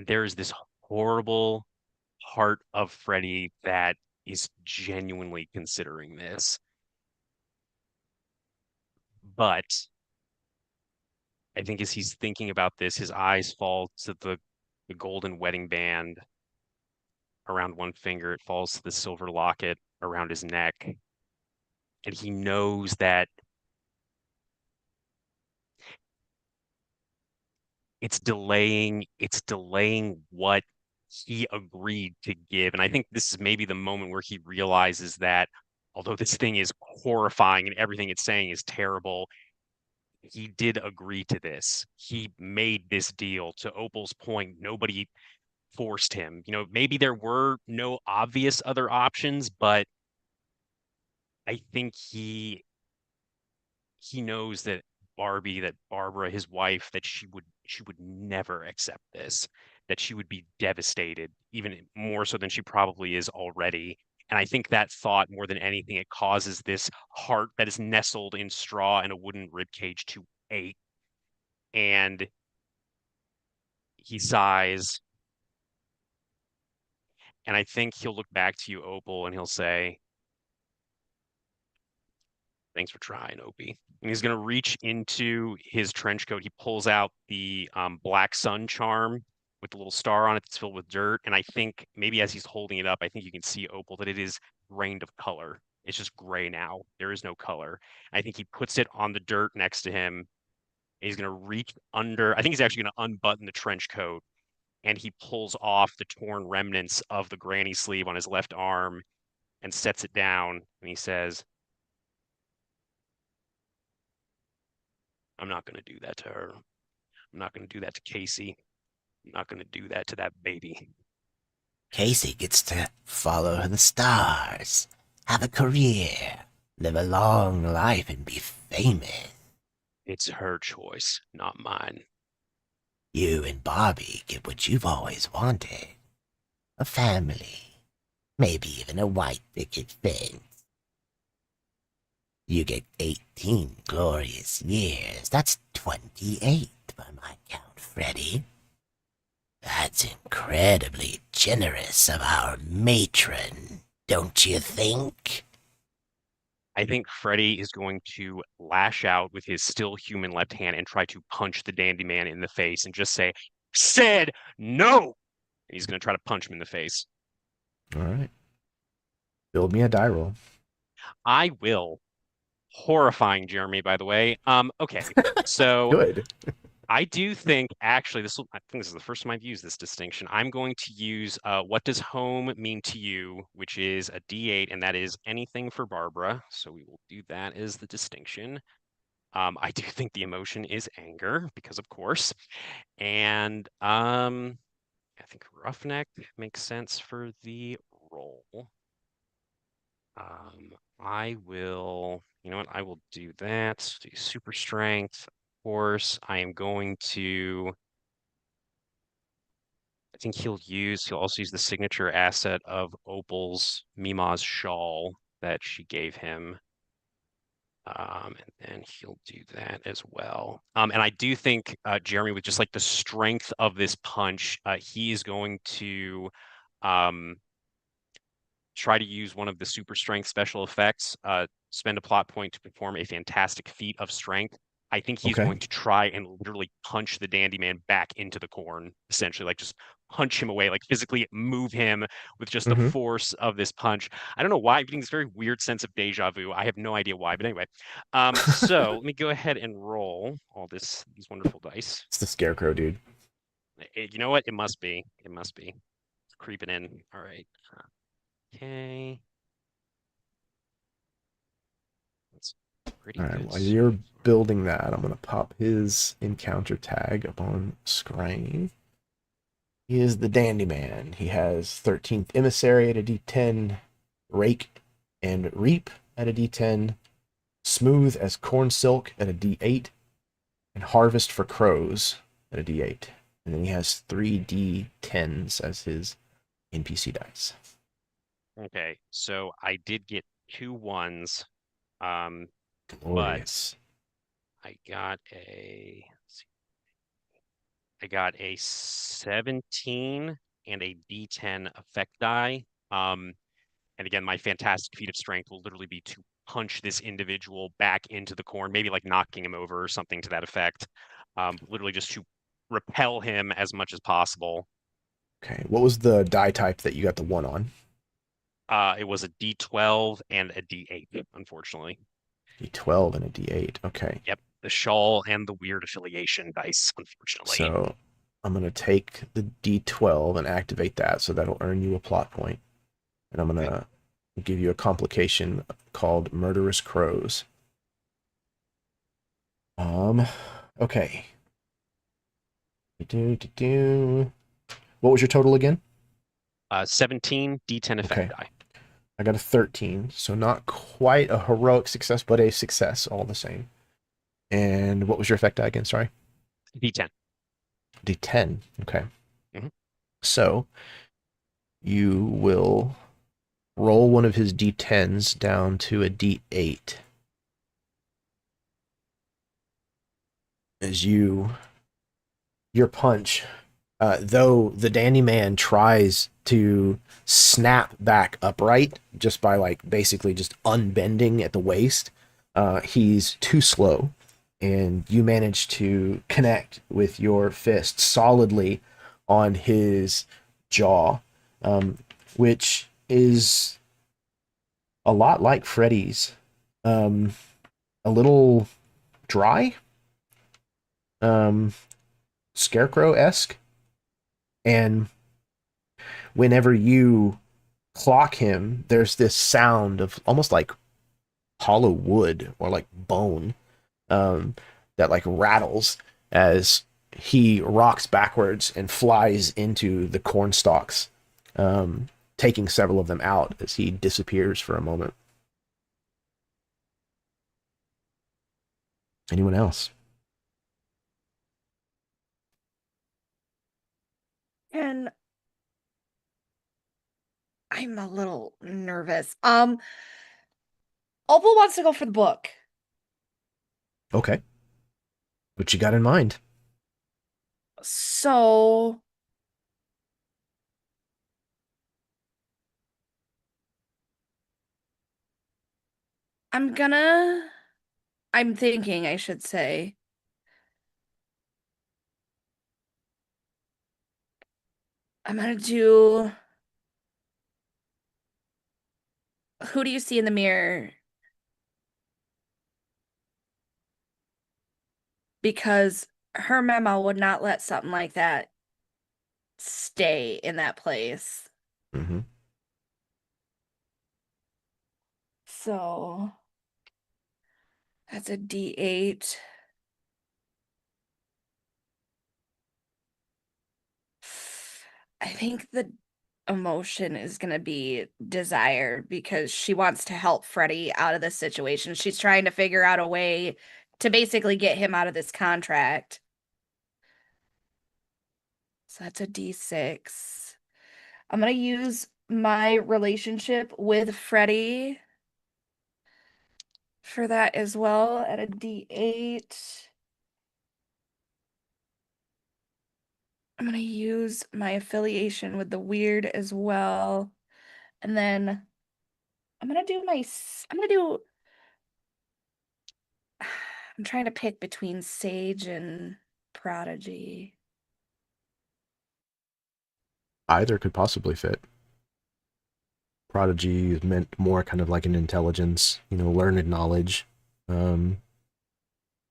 S6: there's this horrible part of Freddy that is genuinely considering this. But I think as he's thinking about this, his eyes fall to the golden wedding band around one finger. It falls to the silver locket around his neck. And he knows that it's delaying what he agreed to give. And I think this is maybe the moment where he realizes that although this thing is horrifying and everything it's saying is terrible, he did agree to this. He made this deal. To Opal's point, nobody forced him. Maybe there were no obvious other options, but I think he knows that Barbara, his wife, that she would never accept this, that she would be devastated, even more so than she probably is already. And I think that thought, more than anything, it causes this heart that is nestled in straw and a wooden ribcage to ache. And he sighs. And I think he'll look back to you, Opal, and he'll say, "Thanks for trying, Opie." And he's going to reach into his trench coat. He pulls out the black sun charm with the little star on it that's filled with dirt. And I think maybe as he's holding it up, I think you can see, Opal, that it is drained of color. It's just gray now. There is no color. I think he puts it on the dirt next to him. And he's going to reach under. I think he's actually going to unbutton the trench coat. And he pulls off the torn remnants of the granny sleeve on his left arm and sets it down. And he says, "I'm not going to do that to her. I'm not going to do that to Casey. I'm not going to do that to that baby."
S7: Casey gets to follow the stars, have a career, live a long life, and be famous.
S6: It's her choice, not mine.
S7: You and Bobby get what you've always wanted. A family. Maybe even a white picket fence. You get 18 glorious years. That's 28 by my count, Freddy. That's incredibly generous of our matron, don't you think?
S6: I think Freddy is going to lash out with his still human left hand and try to punch the dandy man in the face and just say, "Said no!" And he's going to try to punch him in the face.
S1: All right. Build me a die roll.
S6: I will. Horrifying, Jeremy, by the way. Okay, so
S1: Good.
S6: I do think, actually, I think this is the first time I've used this distinction. I'm going to use what does home mean to you, which is a D8, and that is anything for Barbara. So we will do that as the distinction. I do think the emotion is anger, because of course. And I think roughneck makes sense for the roll. I will, you know what, I will do that. Do super strength. Course, I am going to. I think he'll also use the signature asset of Opal's Mima's shawl that she gave him. And then he'll do that as well. And I do think Jeremy, with just like the strength of this punch, he is going to try to use one of the super strength special effects, spend a plot point to perform a fantastic feat of strength. I think he's going to try and literally punch the dandy man back into the corn, essentially, like just punch him away, like physically move him with just the force of this punch. I don't know why I'm getting this very weird sense of deja vu. I have no idea why, but anyway. So let me go ahead and roll all these wonderful dice.
S1: It's the scarecrow, dude.
S6: You know what? It must be. It must be. It's creeping in. All right. Okay. That's pretty
S1: All right,
S6: good.
S1: while you're building that, I'm going to pop his encounter tag up on screen. He is the dandy man. He has 13th emissary at a D10, rake and reap at a D10, smooth as corn silk at a D8, and harvest for crows at a D8. And then he has 3 D10s as his NPC dice.
S6: Okay, so I did get 2 1s,
S1: Glorious.
S6: I got a let's see, I got a 17 and a D10 effect die. And again, my fantastic feat of strength will literally be to punch this individual back into the corn, maybe like knocking him over or something to that effect. Literally just to repel him as much as possible.
S1: Okay, what was the die type that you got the 1 on?
S6: It was a D12 and a D8, unfortunately.
S1: D12 and a D8. Okay.
S6: Yep, the shawl and the weird affiliation dice, unfortunately.
S1: So I'm going to take the D12 and activate that, so that'll earn you a plot point. And I'm going to give you a complication called Murderous Crows. Okay. What was your total again?
S6: 17 D10 effect die.
S1: I got a 13, so not quite a heroic success, but a success all the same. And what was your effect die again? Sorry.
S6: D10.
S1: D10. Okay.
S6: Mm-hmm.
S1: So you will roll one of his D10s down to a D8. As your punch, though the dandy man tries to snap back upright just by like basically just unbending at the waist, he's too slow, and you manage to connect with your fist solidly on his jaw, which is a lot like Freddy's, a little dry, scarecrow-esque, and whenever you clock him, there's this sound of almost like hollow wood or like bone, that like rattles as he rocks backwards and flies into the corn stalks, taking several of them out as he disappears for a moment. Anyone else?
S3: And I'm a little nervous. Opal wants to go for the book.
S1: Okay. What you got in mind?
S3: So I'm thinking I should say I'm gonna do Who Do You See in the Mirror? Because her memo would not let something like that stay in that place.
S1: Mm-hmm.
S3: So that's a D8. I think the emotion is going to be desire because she wants to help Freddie out of this situation. She's trying to figure out a way to basically get him out of this contract. So that's a D6. I'm going to use my relationship with Freddie for that as well at a D8. I'm going to use my affiliation with the weird as well. And then I'm going to do I'm trying to pick between Sage and Prodigy.
S1: Either could possibly fit. Prodigy is meant more kind of like an intelligence, learned knowledge.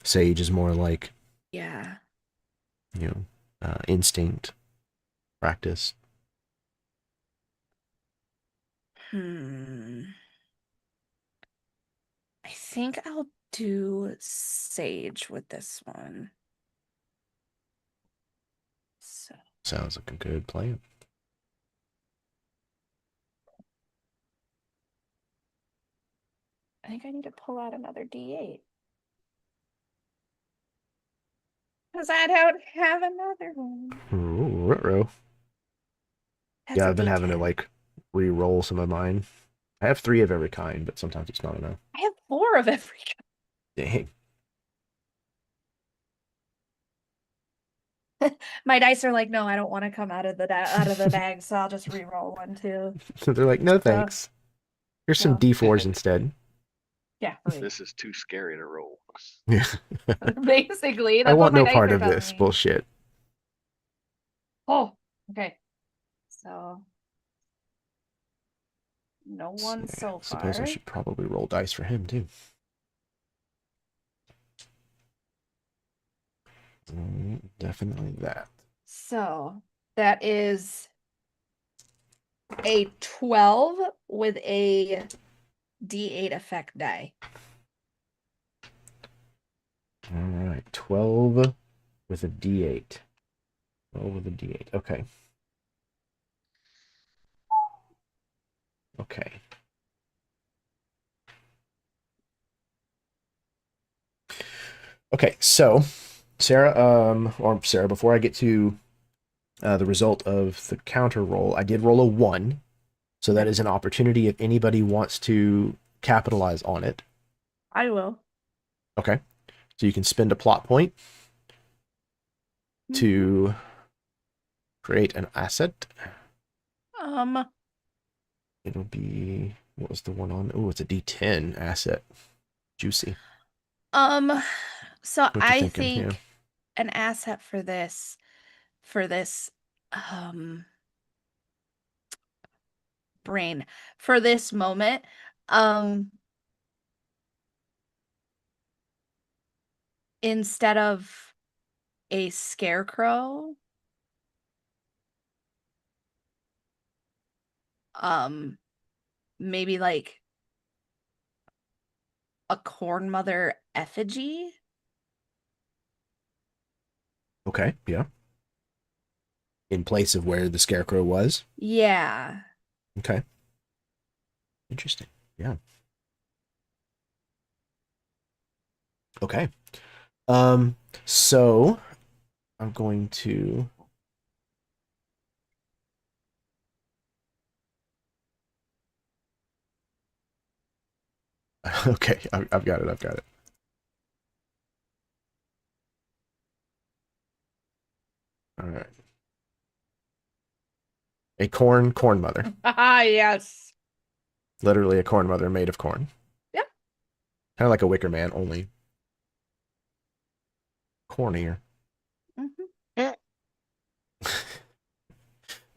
S1: Sage is more like,
S3: Yeah.
S1: Instinct, practice.
S3: I think I'll do Sage with this one. So
S1: Sounds like a good plan.
S3: think I need to pull out another D8. Because I don't have another one.
S1: Ruh-roh.
S3: That's
S1: Yeah,
S3: a
S1: I've been having to
S3: D10.
S1: like re-roll some of mine. I have 3 of every kind, but sometimes it's not enough.
S3: I have 4 of every
S1: Dang.
S3: My dice are like, no, I don't want to come out of the bag, so I'll just re-roll one too.
S1: So they're like, no thanks. Here's some
S3: No.
S1: D4s instead.
S3: Yeah, right.
S2: This is too scary to roll.
S1: Yeah.
S3: Basically,
S1: I
S3: that's
S1: want
S3: what my
S1: no
S3: dice
S1: part
S3: are
S1: of
S3: telling
S1: this
S3: me.
S1: bullshit.
S3: Okay. So no one so
S1: I suppose I
S3: far.
S1: should probably roll dice for him too. Definitely that.
S3: So that is a 12 with a D8 effect die.
S1: All right, 12 with a D8. 12 with a D8. Okay. Okay. Okay, so Sarah, before I get to the result of the counter roll, I did roll a 1. So that is an opportunity if anybody wants to capitalize on it.
S3: I will.
S1: Okay. So you can spend a plot point to create an asset. It'll be, what was the one on? Oh, it's a D10 asset. Juicy.
S3: So
S1: What you
S3: I
S1: thinking here?
S3: think an asset for this, brain, for this moment, instead of a scarecrow, maybe like a corn mother effigy.
S1: Okay, yeah. In place of where the scarecrow was.
S3: Yeah.
S1: Okay. Interesting. Yeah. Okay. So I'm going to okay, I've got it. All right. A corn mother.
S3: Ah, yes.
S1: Literally a corn mother made of corn.
S3: Yeah.
S1: Kind of like a wicker man, only cornier.
S3: Mm-hmm.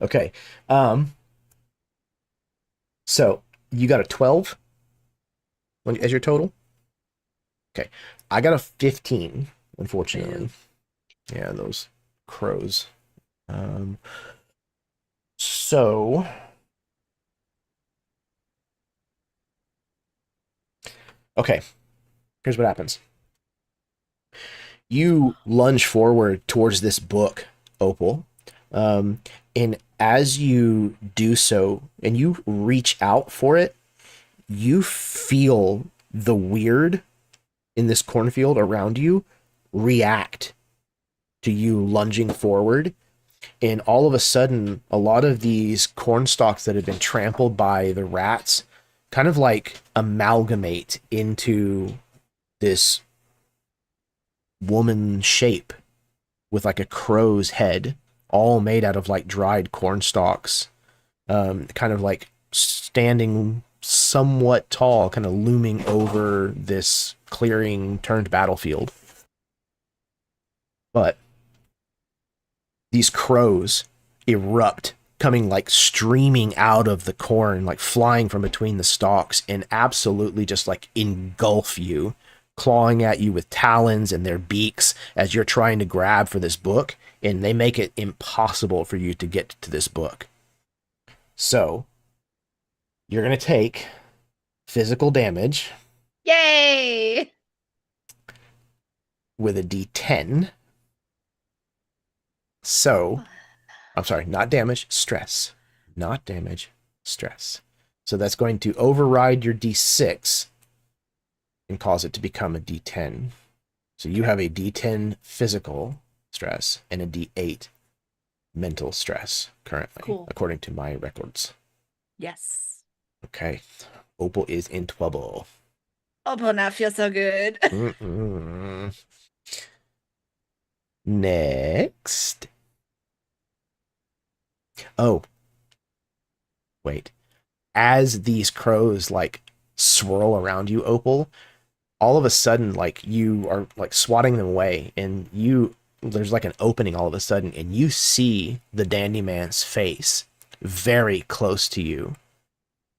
S1: Okay. So you got a 12 as your total? Okay. I got a 15, unfortunately. Yeah, those crows. So okay. Here's what happens. You lunge forward towards this book, Opal. And as you do so, and you reach out for it, you feel the weird in this cornfield around you react to you lunging forward. And all of a sudden, a lot of these corn stalks that have been trampled by the rats kind of like amalgamate into this woman shape with like a crow's head, all made out of like dried corn stalks, kind of like standing somewhat tall, kind of looming over this clearing turned battlefield. But these crows erupt, coming like streaming out of the corn, like flying from between the stalks, and absolutely just like engulf you, clawing at you with talons and their beaks as you're trying to grab for this book, and they make it impossible for you to get to this book. So you're going to take physical damage.
S3: Yay!
S1: With a D10. So, I'm sorry, not damage, stress. Not damage, stress. So that's going to override your D6 and cause it to become a D10. So you have a D10 physical stress and a D8 mental stress currently,
S3: Cool.
S1: according to my records.
S3: Yes.
S1: Okay. Opal is in trouble.
S3: Opal not feel so good.
S1: Mm-mm. Next. Oh. Wait. As these crows like swirl around you, Opal, all of a sudden, like you are like swatting them away, and there's like an opening all of a sudden, and you see the dandy man's face very close to you.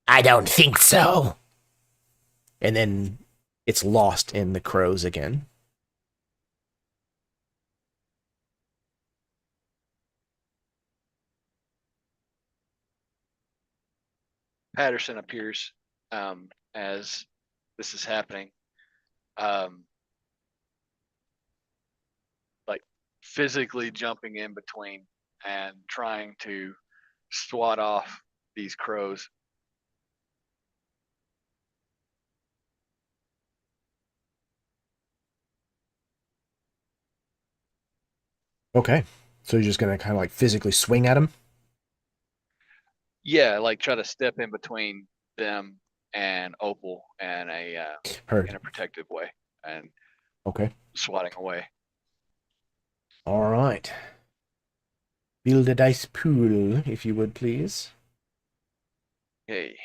S7: I don't think so.
S1: And then it's lost in the crows again.
S2: Patterson appears as this is happening, like physically jumping in between and trying to swat off these crows.
S1: Okay. So you're just going to kind of like physically swing at him?
S2: Yeah, like try to step in between them and Opal in
S1: Heard.
S2: a protective way and
S1: Okay.
S2: swatting away.
S1: All right. Build a dice pool, if you would, please.
S2: Okay.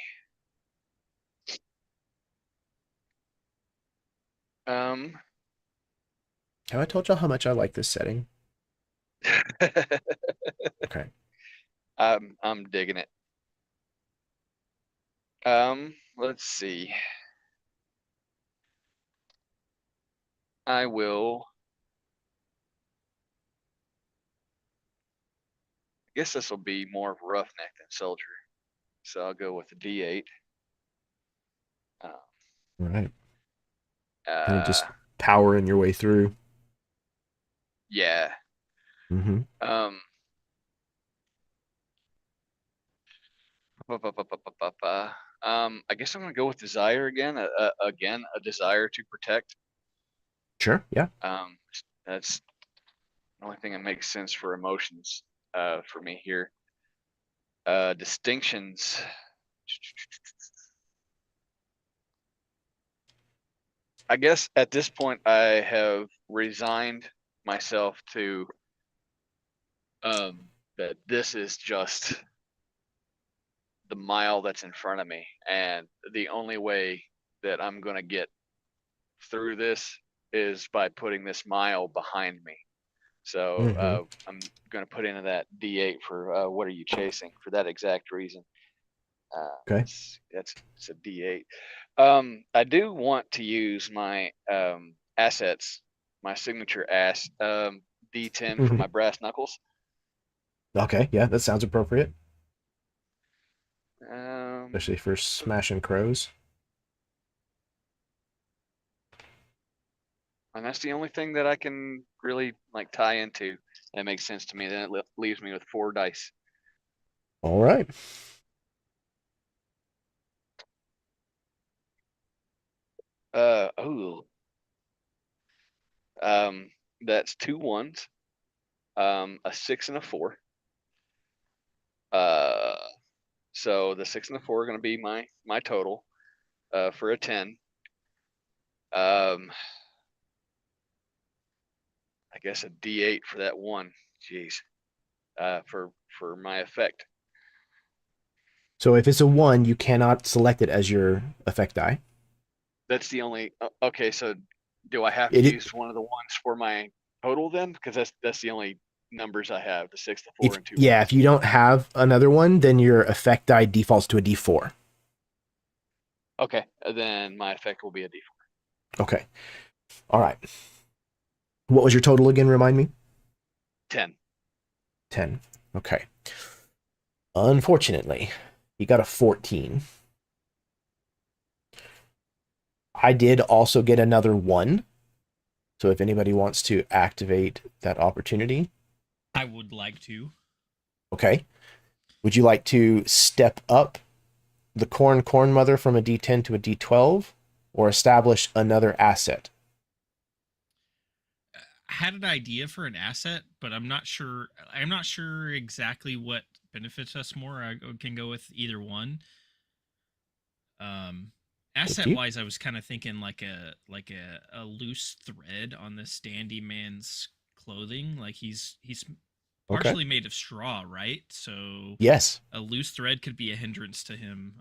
S1: Have I told y'all how much I like this setting? Okay.
S2: I'm digging it. Let's see. I will. I guess this will be more of roughneck than soldier. So I'll go with the D8.
S1: All right.
S2: Uh,
S1: Kind of just powering your way through.
S2: yeah.
S1: Mm-hmm.
S2: I guess I'm gonna go with desire again. Again, a desire to protect.
S1: Sure. Yeah.
S2: That's the only thing that makes sense for emotions. For me here. Distinctions. I guess at this point I have resigned myself to that this is just the mile that's in front of me, and the only way that I'm gonna get through this is by putting this mile behind me. So I'm gonna put into that D8 for what are you chasing for that exact reason.
S1: Okay.
S2: It's a D8. I do want to use my assets, my signature ass D10 for my brass knuckles.
S1: Okay. Yeah, that sounds appropriate,
S2: Um,
S1: especially for smashing crows.
S2: and that's the only thing that I can really like tie into that makes sense to me. Then it leaves me with 4 dice.
S1: All right.
S2: Oh, that's 2 1s, a 6 and a 4. So the 6 and the 4 are going to be my total, for a 10. I guess a D8 for that 1. Jeez, for my effect.
S1: So if it's a 1, you cannot select it as your effect die.
S2: That's the only. Okay, so do I have to use one of the ones for my total then? Because that's the only numbers I have: the 6, the 4, and 2.
S1: Yeah, if you don't have another one, then your effect die defaults to a D4.
S2: Okay, then my effect will be a D4.
S1: Okay. All right. What was your total again? Remind me.
S2: 10.
S1: 10. Okay. Unfortunately, you got a 14. I did also get another 1. So if anybody wants to activate that opportunity.
S5: I would like to.
S1: Okay. Would you like to step up the corn mother from a D10 to a D12? or establish another asset.
S5: I had an idea for an asset, but I'm not sure. I'm not sure exactly what benefits us more. I can go with either one. Um,
S1: Up to
S5: Asset
S1: you.
S5: wise, I was kind of thinking like a loose thread on the standy man's clothing. Like he's
S1: Okay.
S5: partially made of straw, right? So
S1: Yes.
S5: a loose thread could be a hindrance to him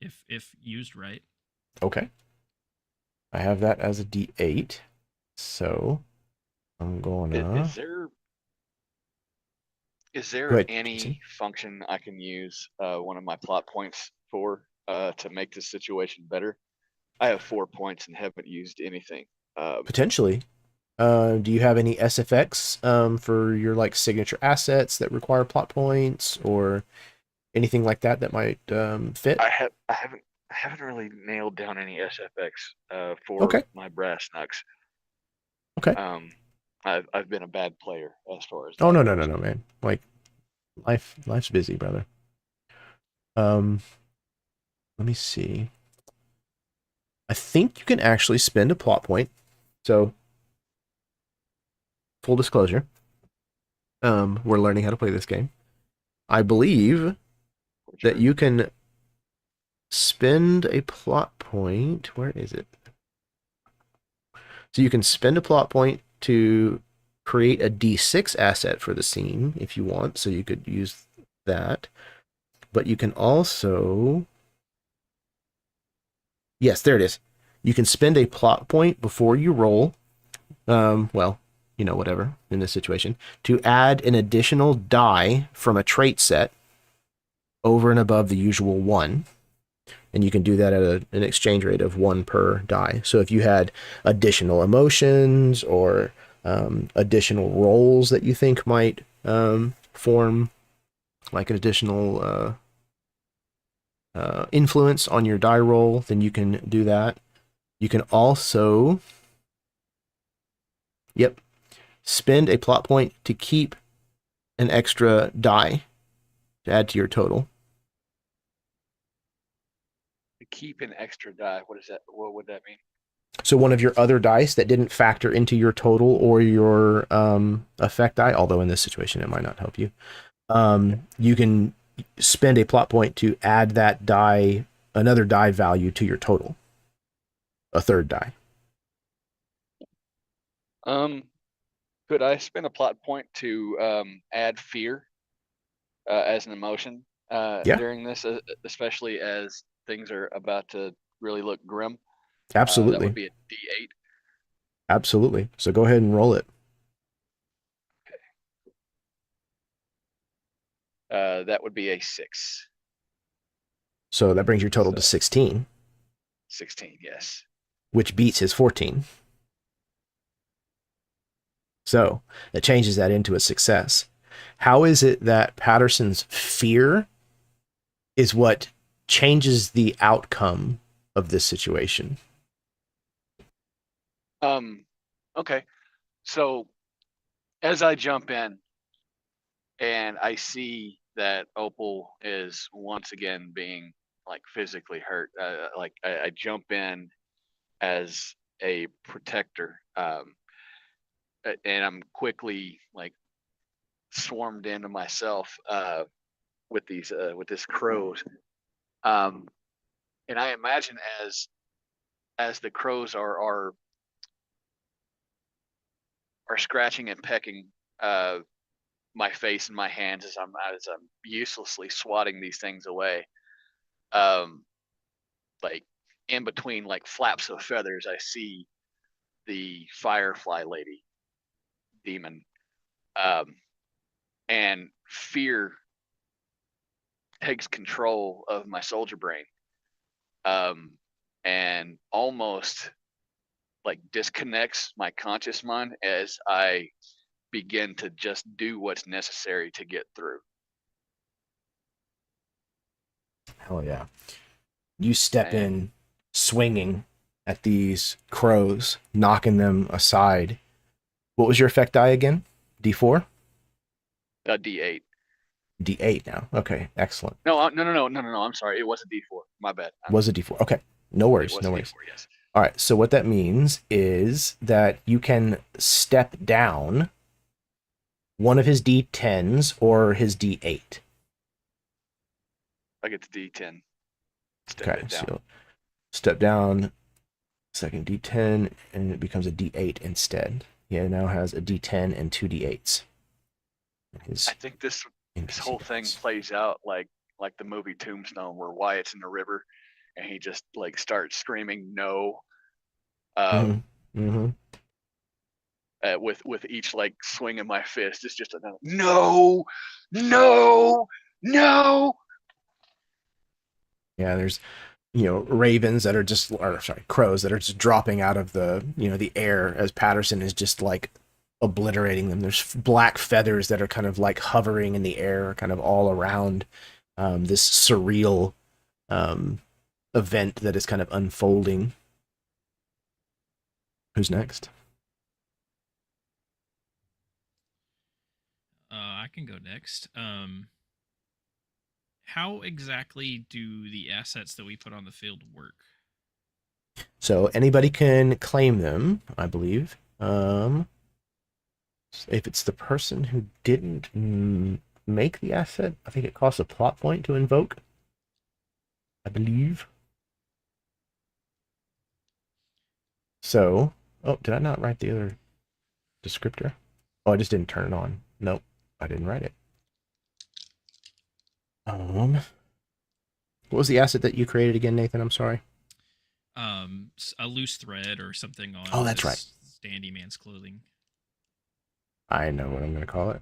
S5: if used right.
S1: Okay. I have that as a D8. So I'm going
S2: Is
S1: to...
S2: there
S1: Go ahead,
S2: any
S1: Jason.
S2: function I can use one of my plot points for to make this situation better? I have 4 points and haven't used anything.
S1: Potentially. Do you have any SFX for your like signature assets that require plot points or anything like that that might fit?
S2: I haven't really nailed down any SFX for
S1: Okay.
S2: my brass knucks.
S1: Okay.
S2: I've been a bad player as far as
S1: Oh,
S2: that
S1: no,
S2: goes.
S1: man. Like life's busy, brother. Let me see. I think you can actually spend a plot point. So, full disclosure, we're learning how to play this game. I believe that you can spend a plot point. Where is it? So you can spend a plot point to create a D6 asset for the scene if you want. So you could use that. But you can also... Yes, there it is. You can spend a plot point before you roll. Well, you know, whatever in this situation, to add an additional die from a trait set over and above the usual 1. And you can do that at an exchange rate of 1 per die. So if you had additional emotions or additional roles that you think might form like an additional influence on your die roll, then you can do that. You can also, spend a plot point to keep an extra die to add to your total.
S2: To keep an extra die, what is that? What would that mean?
S1: So one of your other dice that didn't factor into your total or your effect die, although in this situation it might not help you, you can spend a plot point to add that die, another die value to your total. A third die.
S2: Could I spend a plot point to add fear as an emotion during this, especially as things are about to really look grim?
S1: Absolutely.
S2: That would be a D8.
S1: Absolutely. So go ahead and roll it.
S2: Okay. That would be a 6.
S1: So that brings your total to 16.
S2: 16, yes.
S1: Which beats his 14. So that changes that into a success. How is it that Patterson's fear is what changes the outcome of this situation?
S2: Okay. So as I jump in and I see that Opal is once again being like physically hurt, like I jump in as a protector, and I'm quickly like swarmed into myself with this crows, and I imagine as the crows are scratching and pecking my face and my hands as I'm uselessly swatting these things away. Like in between like flaps of feathers, I see the firefly lady demon, and fear takes control of my soldier brain, and almost like disconnects my conscious mind as I begin to just do what's necessary to get through.
S1: Hell yeah. You step in swinging at these crows, knocking them aside. What was your effect die again? D4?
S2: D8.
S1: D8 now. Okay, excellent.
S2: No. I'm sorry. It was a D4. My bad.
S1: Was a D4. Okay. No
S2: It
S1: worries,
S2: was
S1: no
S2: an
S1: worries.
S2: E4, yes.
S1: All right, so what that means is that you can step down one of his D10s or his D8.
S2: I get the D10. Step
S1: Okay,
S2: it
S1: so
S2: down.
S1: you'll step down second D10, and it becomes a D8 instead. He now has a D10 and two D8s. His
S2: I think this
S1: NPC
S2: whole thing
S1: dice.
S2: plays out like the movie Tombstone, where Wyatt's in the river and he just like starts screaming no,
S1: Mm-hmm.
S2: with each like swing of my fist. It's just another no, no, no.
S1: Yeah, there's ravens that are just, or sorry, crows that are just dropping out of the the air as Patterson is just like obliterating them. There's black feathers that are kind of like hovering in the air, kind of all around this surreal event that is kind of unfolding. Who's next?
S5: I can go next. How exactly do the assets that we put on the field work?
S1: So anybody can claim them, I believe. If it's the person who didn't make the asset, I think it costs a plot point to invoke, I believe. So, oh, did I not write the other descriptor? Oh, I just didn't turn it on. Nope, I didn't write it. What was the asset that you created again, Nathan? I'm sorry.
S5: A loose thread or something on.
S1: Oh, that's right.
S5: Standy man's clothing.
S1: I know what I'm going to call it.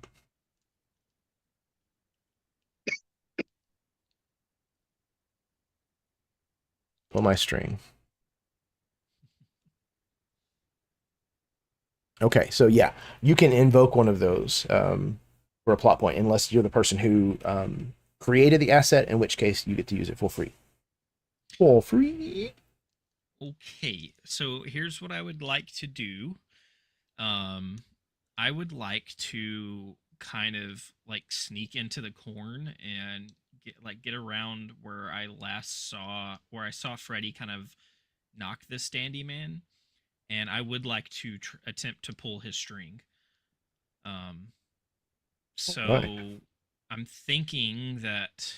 S1: Pull my string. Okay, so yeah, you can invoke one of those for a plot point, unless you're the person who created the asset, in which case you get to use it for free. For free.
S5: Okay, so here's what I would like to do. I would like to kind of like sneak into the corn and get around where I saw Freddy kind of knock this standy man, and I would like to attempt to pull his string. So
S1: Right.
S5: I'm thinking that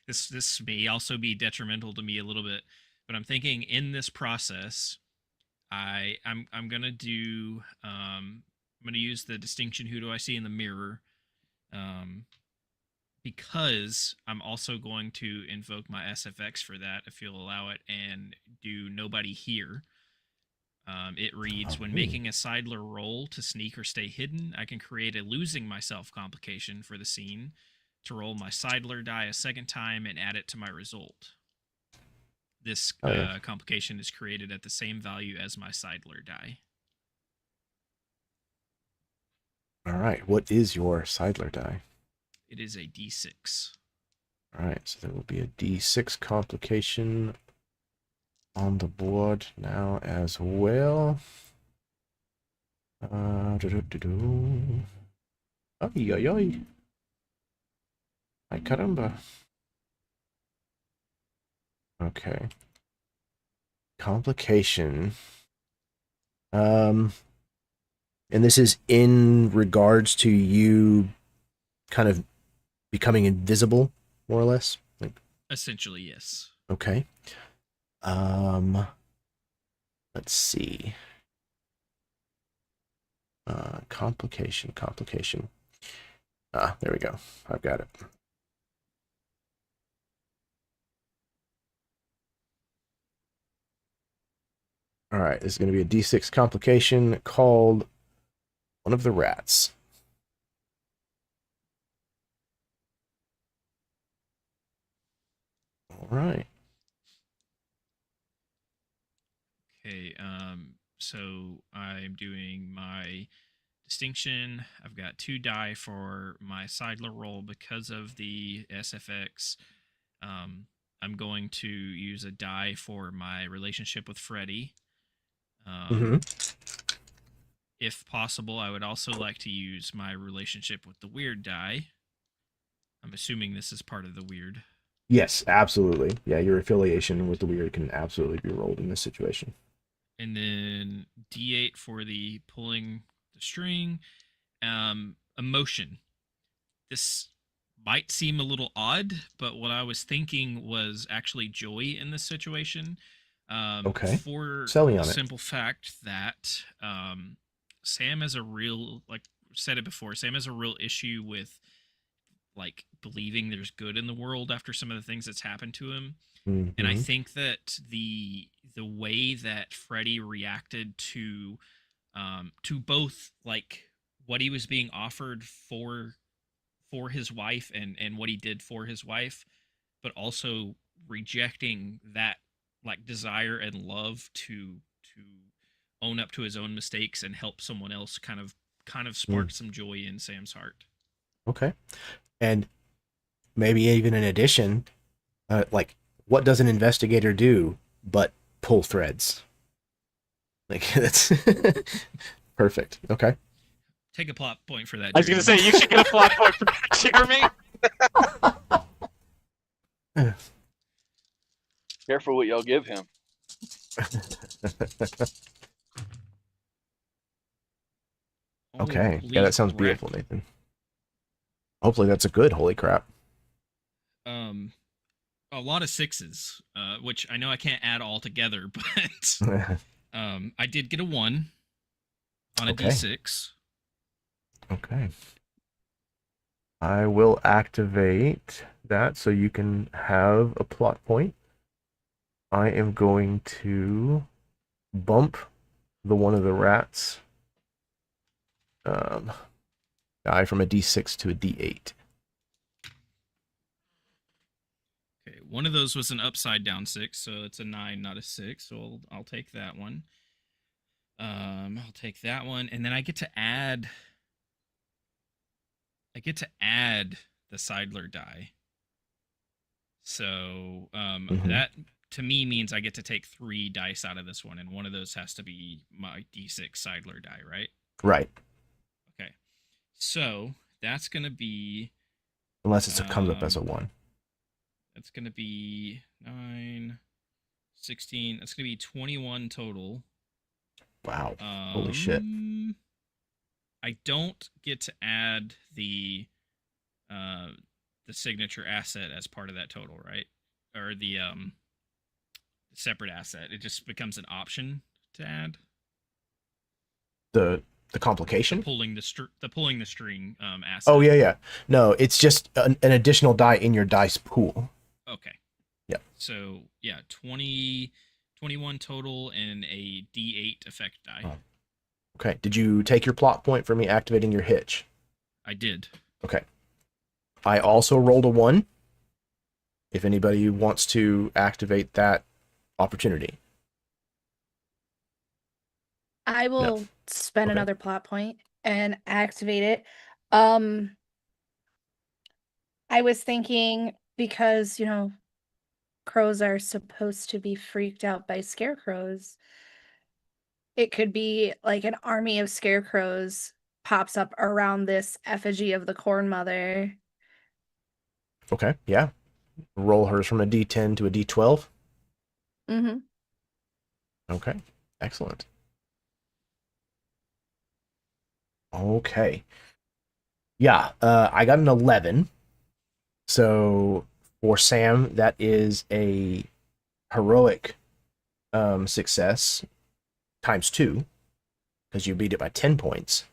S5: this may also be detrimental to me a little bit, but I'm thinking in this process, I'm gonna do I'm gonna use the distinction who do I see in the mirror, um, because I'm also going to invoke my SFX for that if you'll allow it, and do nobody here. It reads, when making a Seidler roll to sneak or stay hidden, I can create a losing myself complication for the scene to roll my Seidler die a second time and add it to my result. This complication is created at the same value as my Seidler die.
S1: All right, what is your Seidler die?
S5: It is a D6.
S1: All right, so there will be a D6 complication on the board now as well. Ay, ay, ay. Ay, caramba. Okay. Complication. And this is in regards to you kind of becoming invisible, more or less? Like,
S5: essentially, yes.
S1: Okay. Let's see. Complication. There we go. I've got it. All right, this is going to be a D6 complication called One of the Rats. All right.
S5: Okay, so I'm doing my distinction. I've got 2 die for my Seidler roll because of the SFX. I'm going to use a die for my relationship with Freddy. If possible, I would also like to use my relationship with the weird die. I'm assuming this is part of the weird.
S1: Yes, absolutely. Yeah, your affiliation with the weird can absolutely be rolled in this situation.
S5: And then D8 for the pulling the string. Emotion. This might seem a little odd, but what I was thinking was actually joy in this situation.
S1: Okay.
S5: For
S1: Sell me
S5: the
S1: on it.
S5: simple fact that Sam has a real, like said it before, Sam has a real issue with like believing there's good in the world after some of the things that's happened to him. And I
S1: Mm-hmm.
S5: think that the way that Freddie reacted to both like what he was being offered for his wife and what he did for his wife, but also rejecting that like desire and love to own up to his own mistakes and help someone else kind of sparked some joy in Sam's heart.
S1: Okay. And maybe even in addition, like, what does an investigator do but pull threads? Like, that's perfect. Okay.
S5: Take a plot point for that.
S6: I was going to say, you should get a plot point for that, Jeremy.
S2: Careful what y'all give him.
S1: Okay. Yeah,
S5: Holy
S1: that sounds
S5: crap.
S1: beautiful, Nathan. Hopefully that's a good holy crap.
S5: A lot of sixes, which I know I can't add all together, but I did get a 1 on a
S1: Okay.
S5: D6.
S1: Okay. I will activate that so you can have a plot point. I am going to bump the one of the rats die from a D6 to a D8.
S5: Okay, one of those was an upside down 6, so it's a 9, not a 6. So I'll take that one. I'll take that one, and then I get to add the Seidler die. So that to me means I get to take 3 dice out of this one, and one of those has to be my D6 Seidler die, right?
S1: Right.
S5: Okay. So that's gonna be
S1: Unless it comes up as a 1.
S5: That's gonna be 9, 16. That's gonna be 21 total.
S1: Wow. Holy shit.
S5: I don't get to add the signature asset as part of that total, right? Or the separate asset. It just becomes an option to add.
S1: The complication?
S5: Pulling the string asset.
S1: Oh, yeah. No, it's just an additional die in your dice pool.
S5: Okay.
S1: Yeah.
S5: So, yeah, 21 total and a D8 effect die.
S1: Oh. Okay. Did you take your plot point for me activating your hitch?
S5: I did.
S1: Okay. I also rolled a 1. If anybody wants to activate that opportunity.
S3: I will spend
S1: Okay.
S3: another plot point and activate it. I was thinking because, crows are supposed to be freaked out by scarecrows. It could be like an army of scarecrows pops up around this effigy of the Corn Mother.
S1: Okay, yeah. Roll hers from a D10 to a D12.
S3: Mm-hmm.
S1: Okay, excellent. Okay. Yeah, I got an 11. So for Sam, that is a heroic success times 2 because you beat it by 10 points.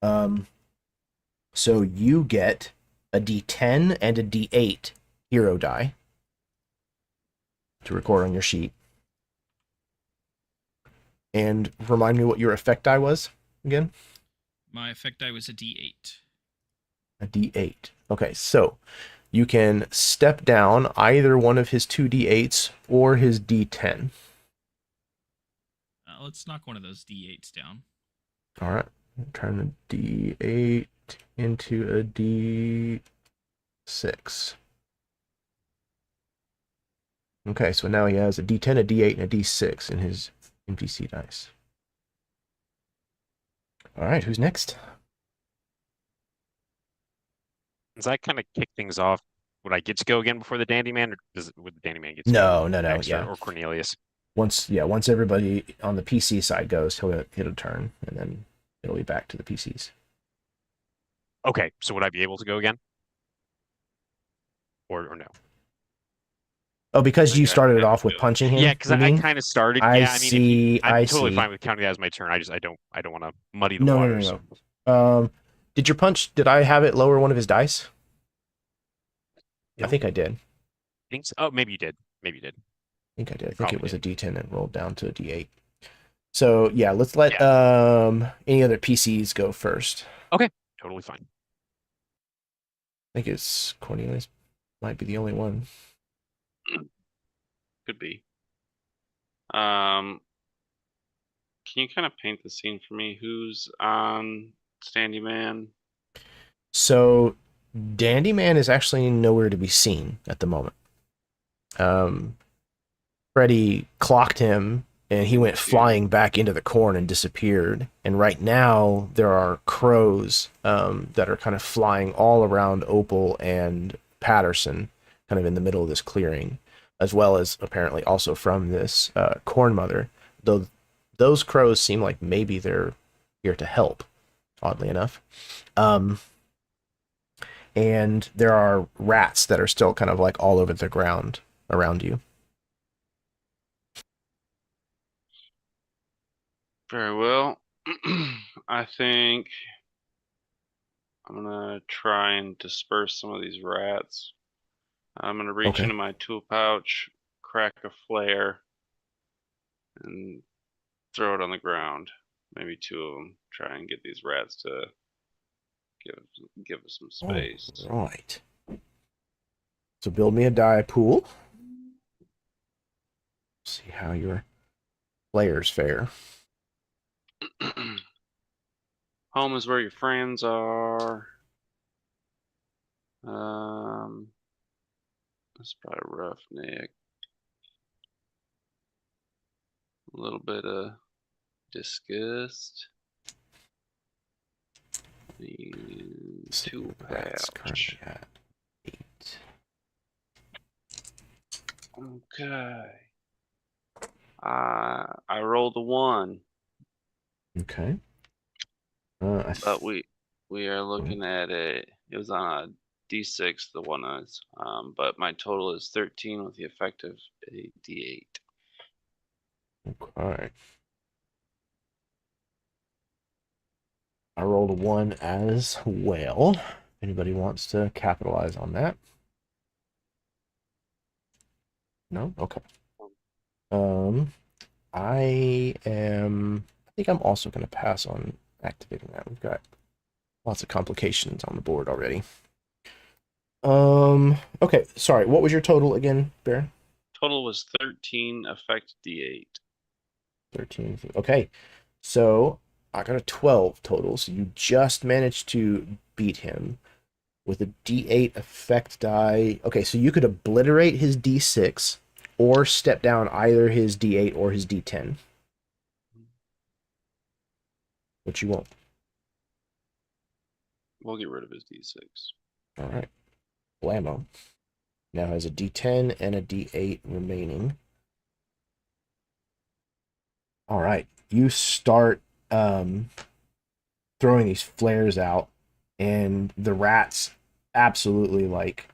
S1: So you get a D10 and a D8 hero die to record on your sheet. And remind me what your effect die was again?
S5: My effect die was a D8.
S1: A D8. Okay, so you can step down either one of his 2 D8s or his D10.
S5: Let's knock one of those D8s down.
S1: All right. Turn the D8 into a D6. Okay, so now he has a D10, a D8, and a D6 in his NPC dice. All right, who's next?
S6: As I kind of kick things off would I get to go again before the Dandy Man, or would the Dandy Man get to
S1: No,
S6: go
S1: no,
S6: next,
S1: yeah.
S6: or Cornelius?
S1: Once everybody on the PC side goes, he'll hit a turn, and then it'll be back to the PCs.
S6: Okay, so would I be able to go again, or no?
S1: Oh, because you
S4: Okay,
S1: started it
S4: yeah,
S1: off with
S4: go.
S1: punching him.
S6: Yeah, because I kind of started.
S1: I
S6: Yeah, I mean, if you,
S1: see.
S6: I'm
S1: I
S6: totally
S1: see.
S6: fine with counting that as my turn. I don't want to muddy the
S1: No, no,
S6: waters.
S1: no, no. Did your punch? Did I have it lower one of his dice? I
S6: No.
S1: think I did.
S6: Think so. Oh, maybe you did. Maybe you did.
S1: I think I did. I think
S6: Probably
S1: it was
S6: did.
S1: a D10 and rolled down to a D8. So yeah, let's let any other PCs go first.
S6: Okay, totally fine.
S1: I think it's Cornelius. Might be the only one.
S4: Could be. Can you kind of paint the scene for me? Who's on Standy Man?
S1: So Dandy Man is actually nowhere to be seen at the moment. Freddy clocked him and he went flying back into the corn and disappeared. And right now there are crows that are kind of flying all around Opal and Patterson, kind of in the middle of this clearing, as well as apparently also from this corn mother. Though those crows seem like maybe they're here to help, oddly enough. And there are rats that are still kind of like all over the ground around you.
S4: Very well. I think I'm gonna try and disperse some of these rats. I'm gonna reach into my tool pouch, crack a flare, and throw it on the ground. Maybe two of them. Try and get these rats to give us some space.
S1: All right. So build me a die pool. See how your players fare.
S4: Home is where your friends are. That's probably roughneck. A little bit of disgust. And two pouch.
S1: At 8.
S4: Okay. I rolled a 1.
S1: Okay.
S4: But we are looking at it was on a D6, the one is, but my total is 13 with the effect of a D8.
S1: Okay. I rolled a 1 as well. If anybody wants to capitalize on that. No? Okay. I think I'm also going to pass on activating that. We've got lots of complications on the board already. Okay, sorry. What was your total again, Baron?
S4: Total was 13, effect D8.
S1: 13. Okay. So I got a 12 total. So you just managed to beat him with a D8 effect die. Okay, so you could obliterate his D6 or step down either his D8 or his D10. Which you won't.
S4: We'll get rid of his D6.
S1: All right. Blammo. Now has a D10 and a D8 remaining. All right. You start throwing these flares out, and the rats absolutely like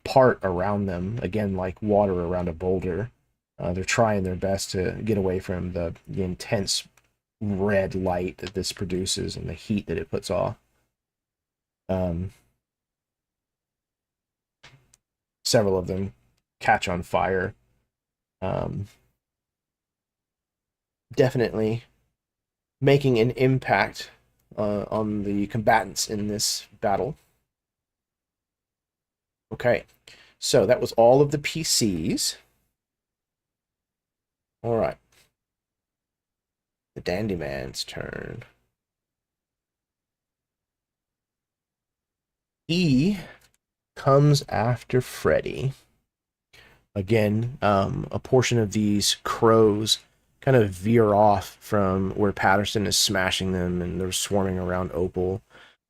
S1: part around them, again, like water around a boulder. They're trying their best to get away from the intense red light that this produces and the heat that it puts off. Several of them catch on fire. Definitely making an impact on the combatants in this battle. Okay, so that was all of the PCs. All right. The Dandy Man's turn. He comes after Freddy. Again, a portion of these crows kind of veer off from where Patterson is smashing them, and they're swarming around Opal.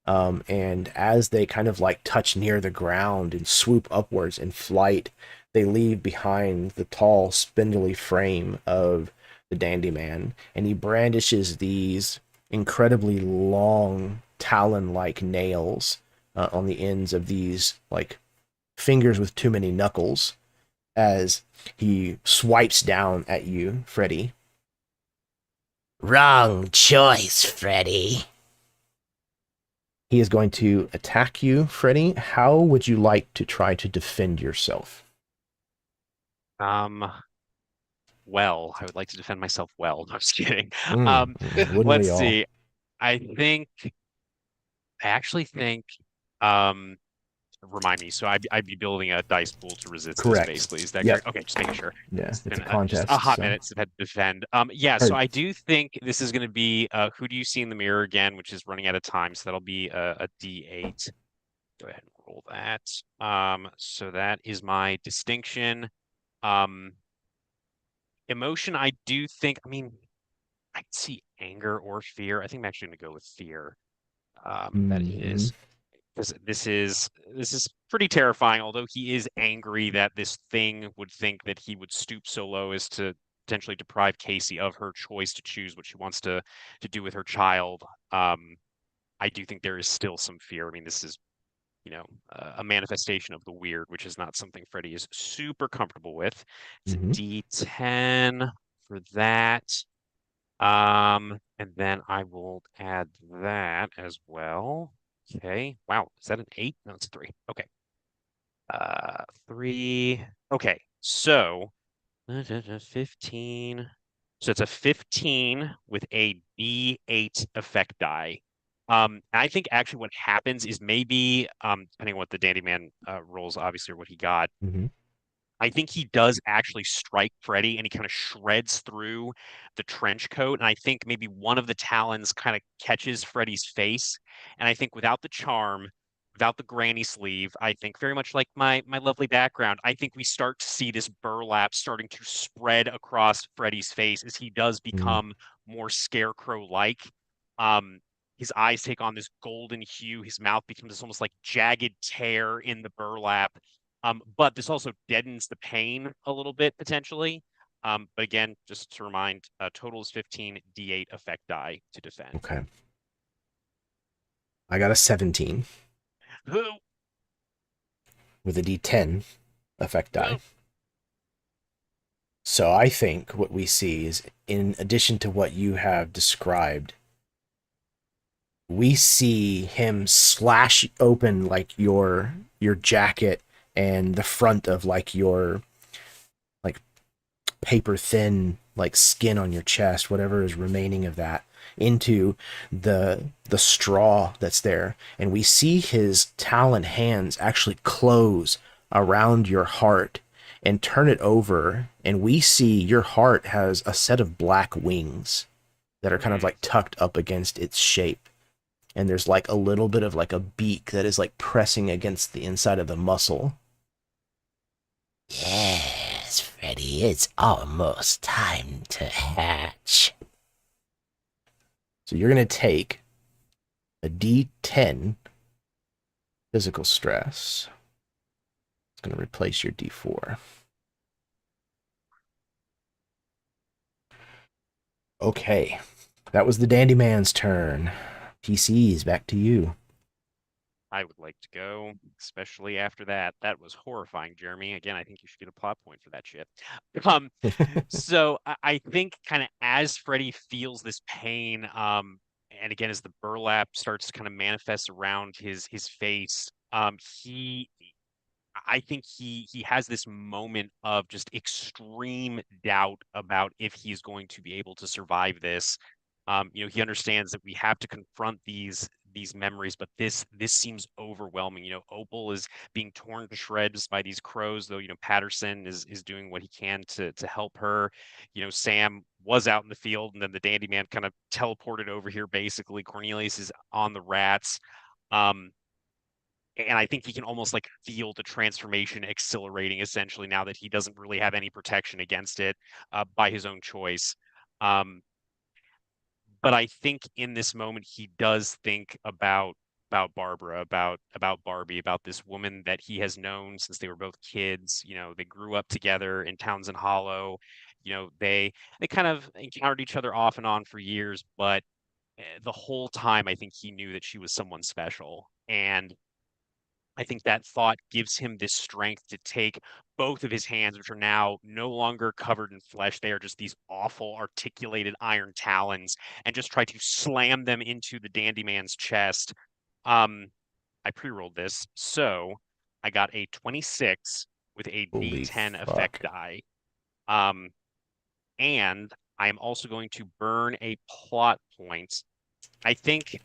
S1: And as they kind of like touch near the ground and swoop upwards in flight, they leave behind the tall, spindly frame of the Dandy Man, and he brandishes these incredibly long talon-like nails on the ends of these like fingers with too many knuckles as he swipes down at you, Freddy.
S7: Wrong choice, Freddy.
S1: He is going to attack you, Freddy. How would you like to try to defend yourself?
S6: Well, I would like to defend myself well. No, I'm just kidding.
S1: Wouldn't
S6: Let's
S1: we all?
S6: see. I actually think, remind me. So I'd be building a dice pool to resist
S1: Correct.
S6: this, basically. Is that
S1: Yep.
S6: correct? Okay, just making sure.
S1: Yeah,
S6: It's
S1: it's
S6: been
S1: a contest.
S6: just a hot
S1: so-
S6: minute since I've had to defend. Yeah,
S1: Heard.
S6: so I do think this is going to be who do you see in the mirror again, which is running out of time. So that'll be a D8. Go ahead and roll that. So that is my distinction. Emotion, I do think, I mean, I can see anger or fear. I think I'm actually going to go with fear. That is because this is pretty terrifying. Although he is angry that this thing would think that he would stoop so low as to potentially deprive Casey of her choice to choose what she wants to do with her child. I do think there is still some fear. I mean, this is a manifestation of the weird, which is not something Freddy is super comfortable with. It's a D10 for that. And then I will add that as well. Okay. Wow. Is that an 8? No, it's a 3. Okay. 3. Okay. So 15. So it's a 15 with a D8 effect die. I think actually what happens is maybe, depending on what the Dandy Man rolls, obviously, or what he got, I think he does actually strike Freddy and he kind of shreds through the trench coat. And I think maybe one of the talons kind of catches Freddy's face. And I think without the charm, without the granny sleeve, I think very much like my lovely background, I think we start to see this burlap starting to spread across Freddy's face as he does become more scarecrow-like. His eyes take on this golden hue. His mouth becomes this almost like jagged tear in the burlap. But this also deadens the pain a little bit potentially. But again, just to remind, total is 15 D8 effect die to defend.
S1: Okay. I got a 17 with a D10 effect die. So I think what we see is, in addition to what you have described, we see him slash open like your jacket and the front of like your like paper thin like skin on your chest, whatever is remaining of that, into the straw that's there, and we see his talon hands actually close around your heart and turn it over, and we see your heart has a set of black wings that are kind of like tucked up against its shape. And there's like a little bit of like a beak that is like pressing against the inside of the muscle.
S7: Yes, Freddy, it's almost time to hatch.
S1: So you're going to take a D10 physical stress. It's going to replace your D4. Okay. That was the Dandy Man's turn. PCs, back to you.
S6: I would like to go, especially after that. That was horrifying, Jeremy. Again, I think you should get a plot point for that shit. So I think kind of as Freddy feels this pain, and again as the burlap starts to kind of manifest around his face, I think he has this moment of just extreme doubt about if he's going to be able to survive this. He understands that we have to confront these memories, but this seems overwhelming. Opal is being torn to shreds by these crows, though, Patterson is doing what he can to help her. Sam was out in the field, and then the Dandy Man kind of teleported over here, basically. Cornelius is on the rats. And I think he can almost like feel the transformation accelerating essentially now that he doesn't really have any protection against it by his own choice. But I think in this moment, he does think about Barbara, about Barbie, about this woman that he has known since they were both kids. You know, they grew up together in Townsend Hollow. You know, they kind of encountered each other off and on for years, but the whole time I think he knew that she was someone special. And I think that thought gives him this strength to take both of his hands, which are now no longer covered in flesh. They are just these awful articulated iron talons, and just try to slam them into the Dandy Man's chest. I pre-rolled this, so I got a 26 with a
S1: Holy
S6: D10
S1: fuck.
S6: effect die. And I am also going to burn a plot point. I think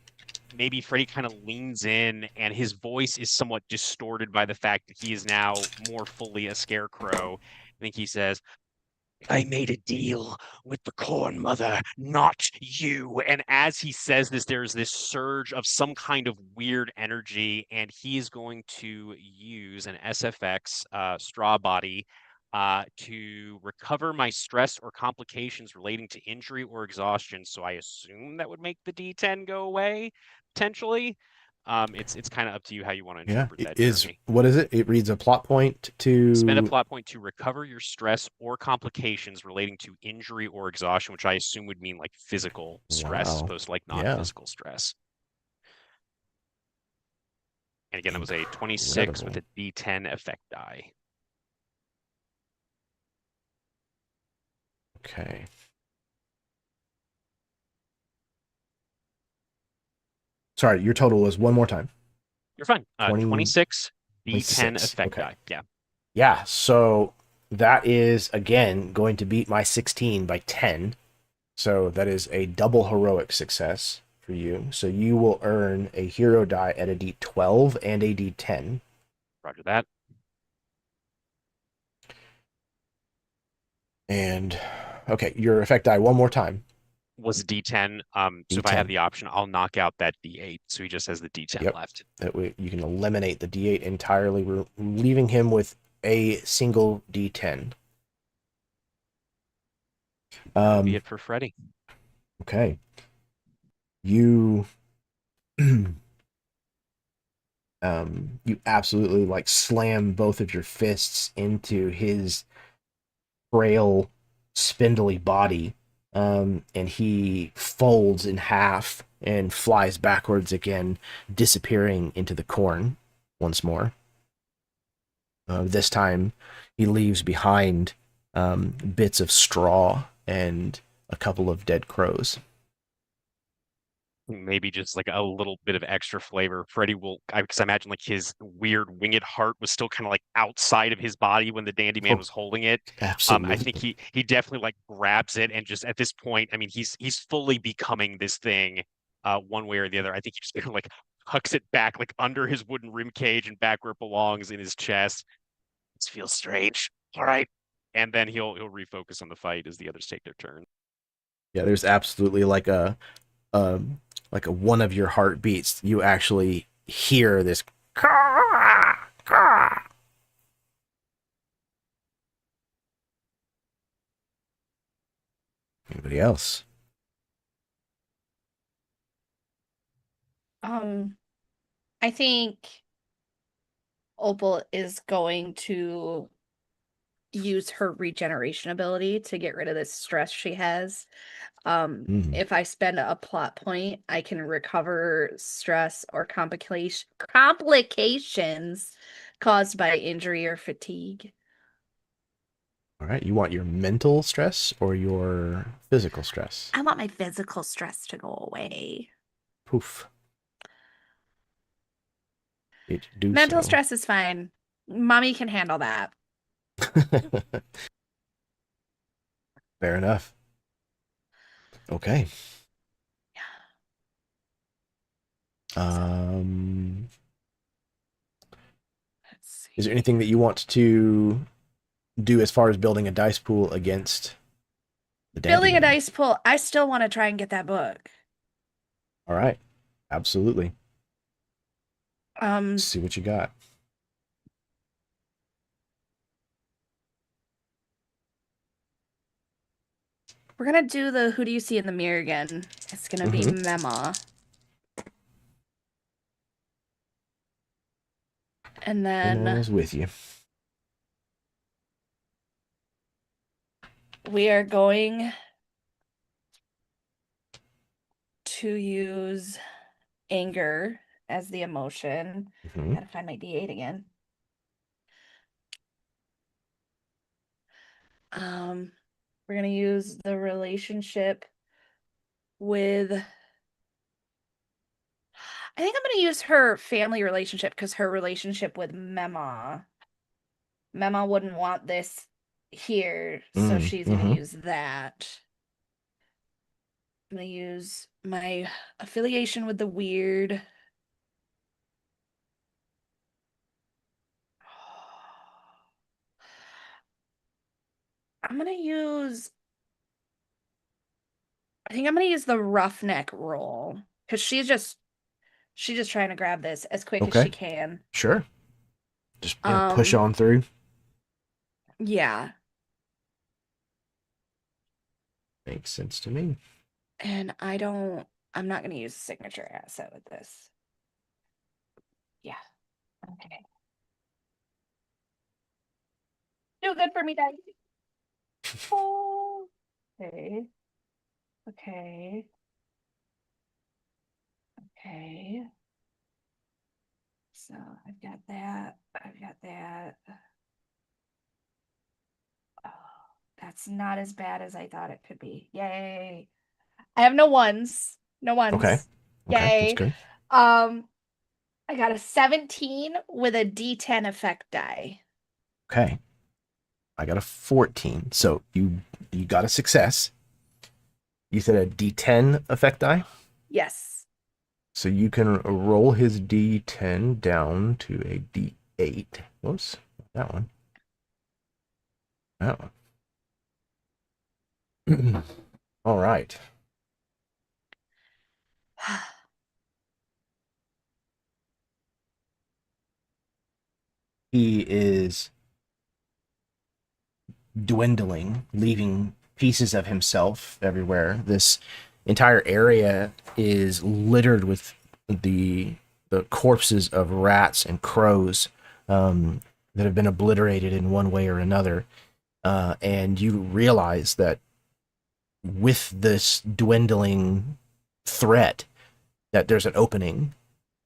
S6: maybe Freddy kind of leans in, and his voice is somewhat distorted by the fact that he is now more fully a scarecrow. I think he says, I made a deal with the Corn Mother, not you. And as he says this, there's this surge of some kind of weird energy, and he is going to use an SFX straw body to recover my stress or complications relating to injury or exhaustion. So I assume that would make the D10 go away, potentially. It's kind of up to you how you want to
S1: Yeah.
S6: interpret that,
S1: Is
S6: Jeremy.
S1: what is it? It reads a plot point
S6: Spend a
S1: to
S6: plot point to recover your stress or complications relating to injury or exhaustion, which I assume would mean like physical stress as
S1: Wow.
S6: opposed to like
S1: Yeah.
S6: non-physical stress. And again, that was a 26 with a D10 effect die.
S1: Okay. Sorry, your total was one more time.
S6: You're fine.
S1: 20
S6: 26 D10
S1: 26.
S6: effect
S1: Okay.
S6: die. Yeah.
S1: Yeah, so that is again going to beat my 16 by 10. So that is a double heroic success for you. So you will earn a hero die at a D12 and a D10.
S6: Roger that.
S1: And okay, your effect die one more time.
S6: Was a D10. So if I have
S1: D10.
S6: the option, I'll knock out that D8. So he just has the D10 left.
S1: That way you can eliminate the D8 entirely, leaving him with a single D10.
S6: That'll be it for Freddy.
S1: Okay. You you absolutely like slam both of your fists into his frail, spindly body, and he folds in half and flies backwards again, disappearing into the corn once more. This time, he leaves behind bits of straw and a couple of dead crows.
S6: Maybe just like a little bit of extra flavor. Freddy will, because I imagine like his weird winged heart was still kind of like outside of his body when the Dandy Man was holding it.
S1: Absolutely.
S6: I think he definitely like grabs it, and just at this point, I mean, he's fully becoming this thing, one way or the other. I think he just kind of like hucks it back like under his wooden rim cage and back where it belongs in his chest. This feels strange. All right, and then he'll refocus on the fight as the others take their turn.
S1: Yeah, there's absolutely like a one of your heartbeats. You actually hear this. Anybody else?
S3: I think Opal is going to use her regeneration ability to get rid of this stress she has. If I spend a plot point, I can recover stress or complications caused by injury or fatigue.
S1: All right, you want your mental stress or your physical stress?
S3: I want my physical stress to go away.
S1: Poof. Do
S3: Mental
S1: so.
S3: stress is fine. Mommy can handle that.
S1: Fair enough. Okay. Is there anything that you want to do as far as building a dice pool against the
S3: Building a
S1: Dandy Man?
S3: dice pool, I still want to try and get that book.
S1: All right. Absolutely.
S3: We're
S1: See what you got.
S3: gonna do the who do you see in the mirror again. It's gonna be Mema. And
S1: And I
S3: then
S1: was with you.
S3: we are going to use anger as the emotion.
S1: Mhm.
S3: Gotta find my D8 again. We're gonna use the relationship with. I think I'm gonna use her family relationship because her relationship with Mema. Mema wouldn't want this here, so she's gonna
S1: Mhm.
S3: use that. I'm gonna use my affiliation with the weird. I'm gonna use. I think I'm gonna use the roughneck roll because she's just trying to grab this as quick as
S1: Okay.
S3: she can.
S1: Sure. Just push on through.
S3: Yeah,
S1: Makes sense to me.
S3: and I'm not gonna use a signature asset with this. Yeah. Okay. Do good for me, Daddy. Oh. Okay. Okay. Okay. So I've got that. I've got that. Oh, that's not as bad as I thought it could be. Yay. I have no ones. No ones.
S1: Okay. Okay, that's
S3: Yay.
S1: good.
S3: I got a 17 with a D10 effect die.
S1: Okay. I got a 14. So you got a success. You said a D10 effect die?
S3: Yes.
S1: So you can roll his D10 down to a D8. Whoops, that one. That one. All right. He is dwindling, leaving pieces of himself everywhere. This entire area is littered with the corpses of rats and crows that have been obliterated in one way or another. And you realize that with this dwindling threat, that there's an opening,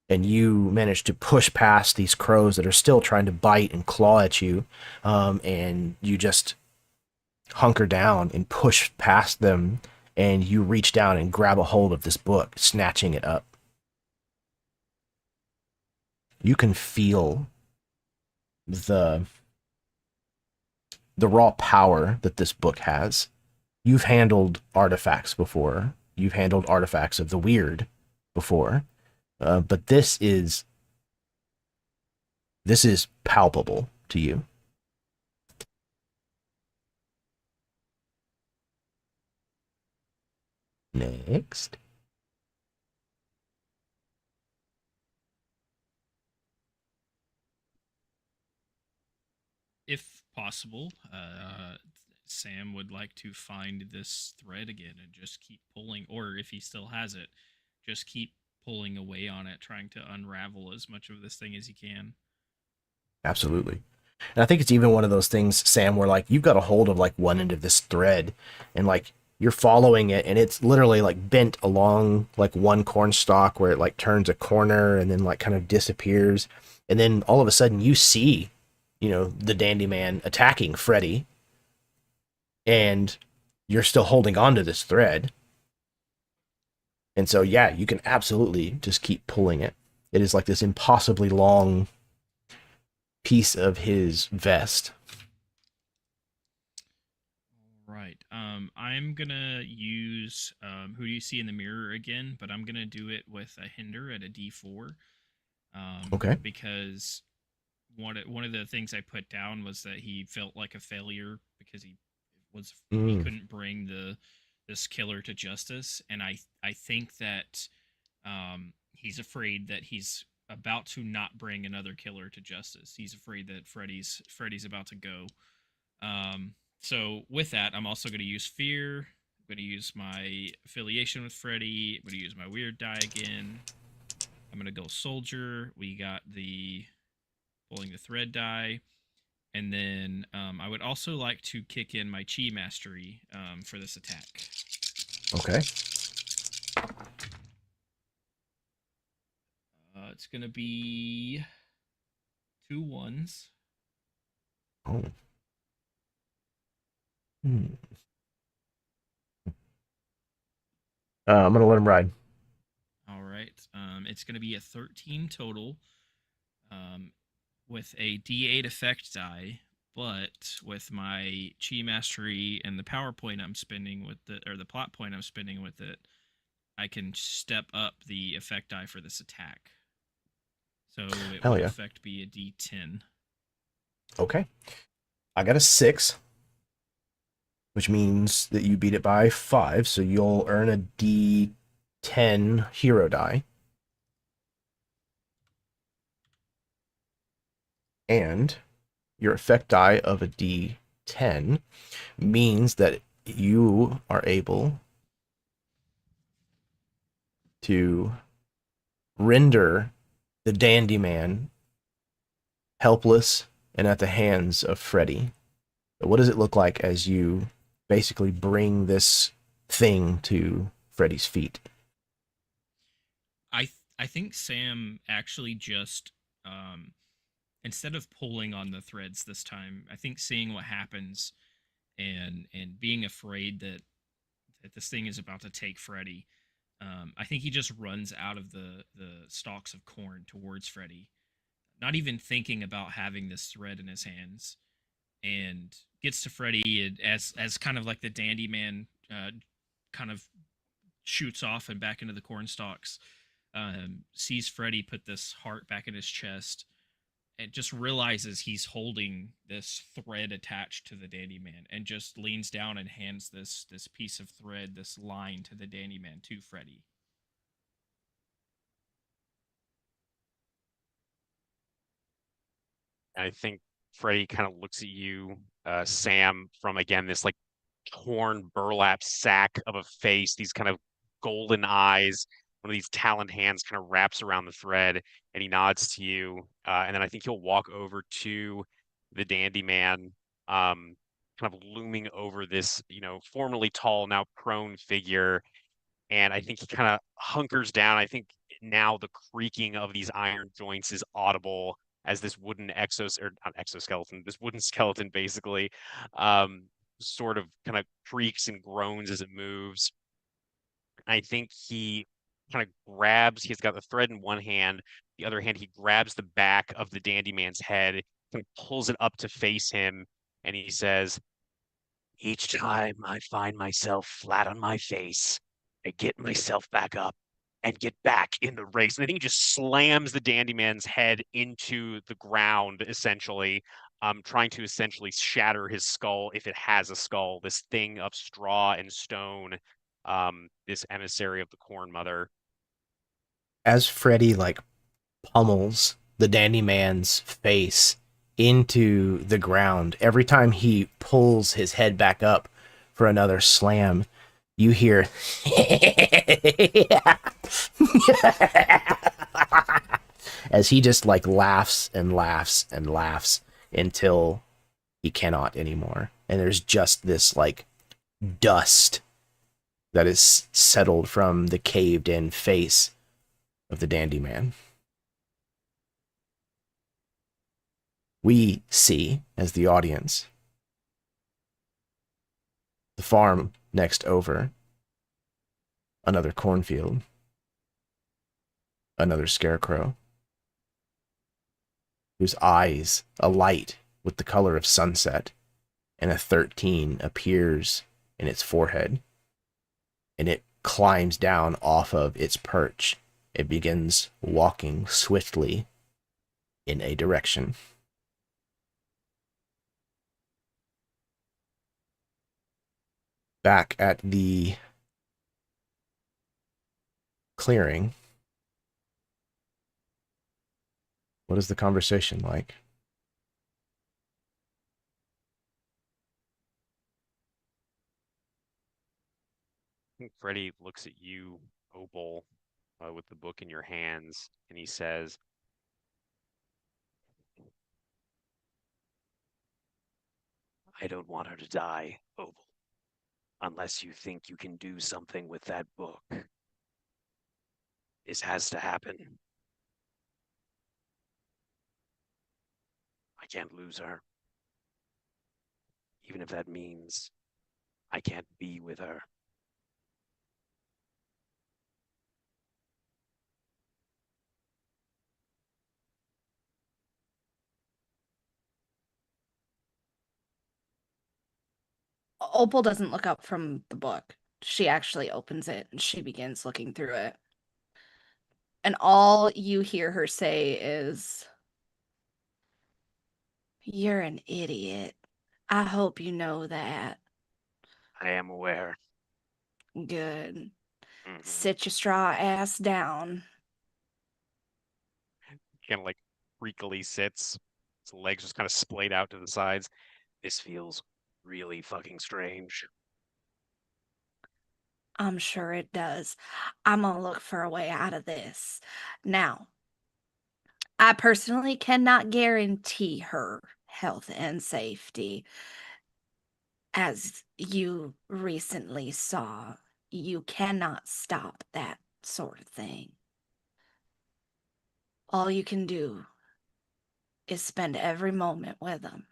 S1: and you manage to push past these crows that are still trying to bite and claw at you, and you just hunker down and push past them, and you reach down and grab a hold of this book, snatching it up. You can feel the raw power that this book has. You've handled artifacts before. You've handled artifacts of the weird before, but this is palpable to you. Next.
S5: If possible, Sam would like to find this thread again and just keep pulling, or if he still has it, just keep pulling away on it, trying to unravel as much of this thing as he can.
S1: Absolutely. And I think it's even one of those things, Sam, where like you've got a hold of like one end of this thread, and like you're following it, and it's literally like bent along like one cornstalk where it like turns a corner and then like kind of disappears. And then all of a sudden you see, the dandy man attacking Freddy, and you're still holding on to this thread. And so, yeah, you can absolutely just keep pulling it. It is like this impossibly long piece of his vest.
S5: Right. I'm gonna use who do you see in the mirror again, but I'm gonna do it with a hinder at a D4.
S1: Okay.
S5: Because one of the things I put down was that he felt like a failure because he couldn't bring this killer to justice, and I think that he's afraid that he's about to not bring another killer to justice. He's afraid that Freddy's about to go. So with that, I'm also going to use fear. I'm going to use my affiliation with Freddy. I'm going to use my weird die again. I'm going to go soldier. We got the pulling the thread die. And then I would also like to kick in my Chi Mastery for this attack.
S1: Okay.
S5: It's going to be 2 1s.
S1: Oh. I'm going to let him ride.
S5: All right. It's going to be a 13 total with a D8 effect die, but with my Chi Mastery and the power point I'm spending with it, or the plot point I'm spending with it, I can step up the effect die for this attack. So it
S1: Hell
S5: would
S1: yeah.
S5: effect be a D10.
S1: Okay. I got a 6, which means that you beat it by 5, so you'll earn a D10 hero die. And your effect die of a D10 means that you are able to render the Dandy Man helpless and at the hands of Freddy. But what does it look like as you basically bring this thing to Freddy's feet?
S5: I think Sam actually just instead of pulling on the threads this time, I think seeing what happens and being afraid that this thing is about to take Freddy, I think he just runs out of the stalks of corn towards Freddy, not even thinking about having this thread in his hands, and gets to Freddy and as kind of like the Dandy Man kind of shoots off and back into the corn stalks. Sees Freddy put this heart back in his chest and just realizes he's holding this thread attached to the Dandy Man, and just leans down and hands this piece of thread, this line to the Dandy Man, to Freddy.
S6: I think Freddy kind of looks at you, Sam, from again this like torn burlap sack of a face, these kind of golden eyes, one of these taloned hands kind of wraps around the thread, and he nods to you. And then I think he'll walk over to the Dandy Man, kind of looming over this, formerly tall, now prone figure. And I think he kind of hunkers down. I think now the creaking of these iron joints is audible as this wooden exoskeleton, this wooden skeleton basically, sort of kind of creaks and groans as it moves. I think he kind of he's got the thread in one hand, the other hand, he grabs the back of the Dandy Man's head and pulls it up to face him. And he says, "Each time I find myself flat on my face, I get myself back up and get back in the race." And I think he just slams the Dandy Man's head into the ground, essentially, trying to essentially shatter his skull, if it has a skull, this thing of straw and stone, this emissary of the Corn Mother.
S1: As Freddy pummels the Dandy Man's face into the ground, every time he pulls his head back up for another slam, you hear as he just laughs and laughs and laughs until he cannot anymore. And there's just this dust that is settled from the caved in face of the Dandy Man. We see, as the audience, the farm next over, another cornfield, another scarecrow, whose eyes alight with the color of sunset, and a 13 appears in its forehead, and it climbs down off of its perch. It begins walking swiftly in a direction. Back at the clearing, what is the conversation like?
S6: I think Freddy looks at you, Opal, with the book in your hands, and he says, I don't want her to die, Opal. Unless you think you can do something with that book. This has to happen. I can't lose her. Even if that means I can't be with her.
S3: Opal doesn't look up from the book. She actually opens it and she begins looking through it. And all you hear her say is, "You're an idiot. I hope you know that."
S6: I am aware.
S3: Good.
S6: Mhm.
S3: Sit your straw ass down.
S6: Kind of like freakily sits. His legs just kind of splayed out to the sides. This feels really fucking strange.
S3: I'm sure it does. I'm gonna look for a way out of this. Now, I personally cannot guarantee her health and safety. As you recently saw, you cannot stop that sort of thing. All you can do is spend every moment with them.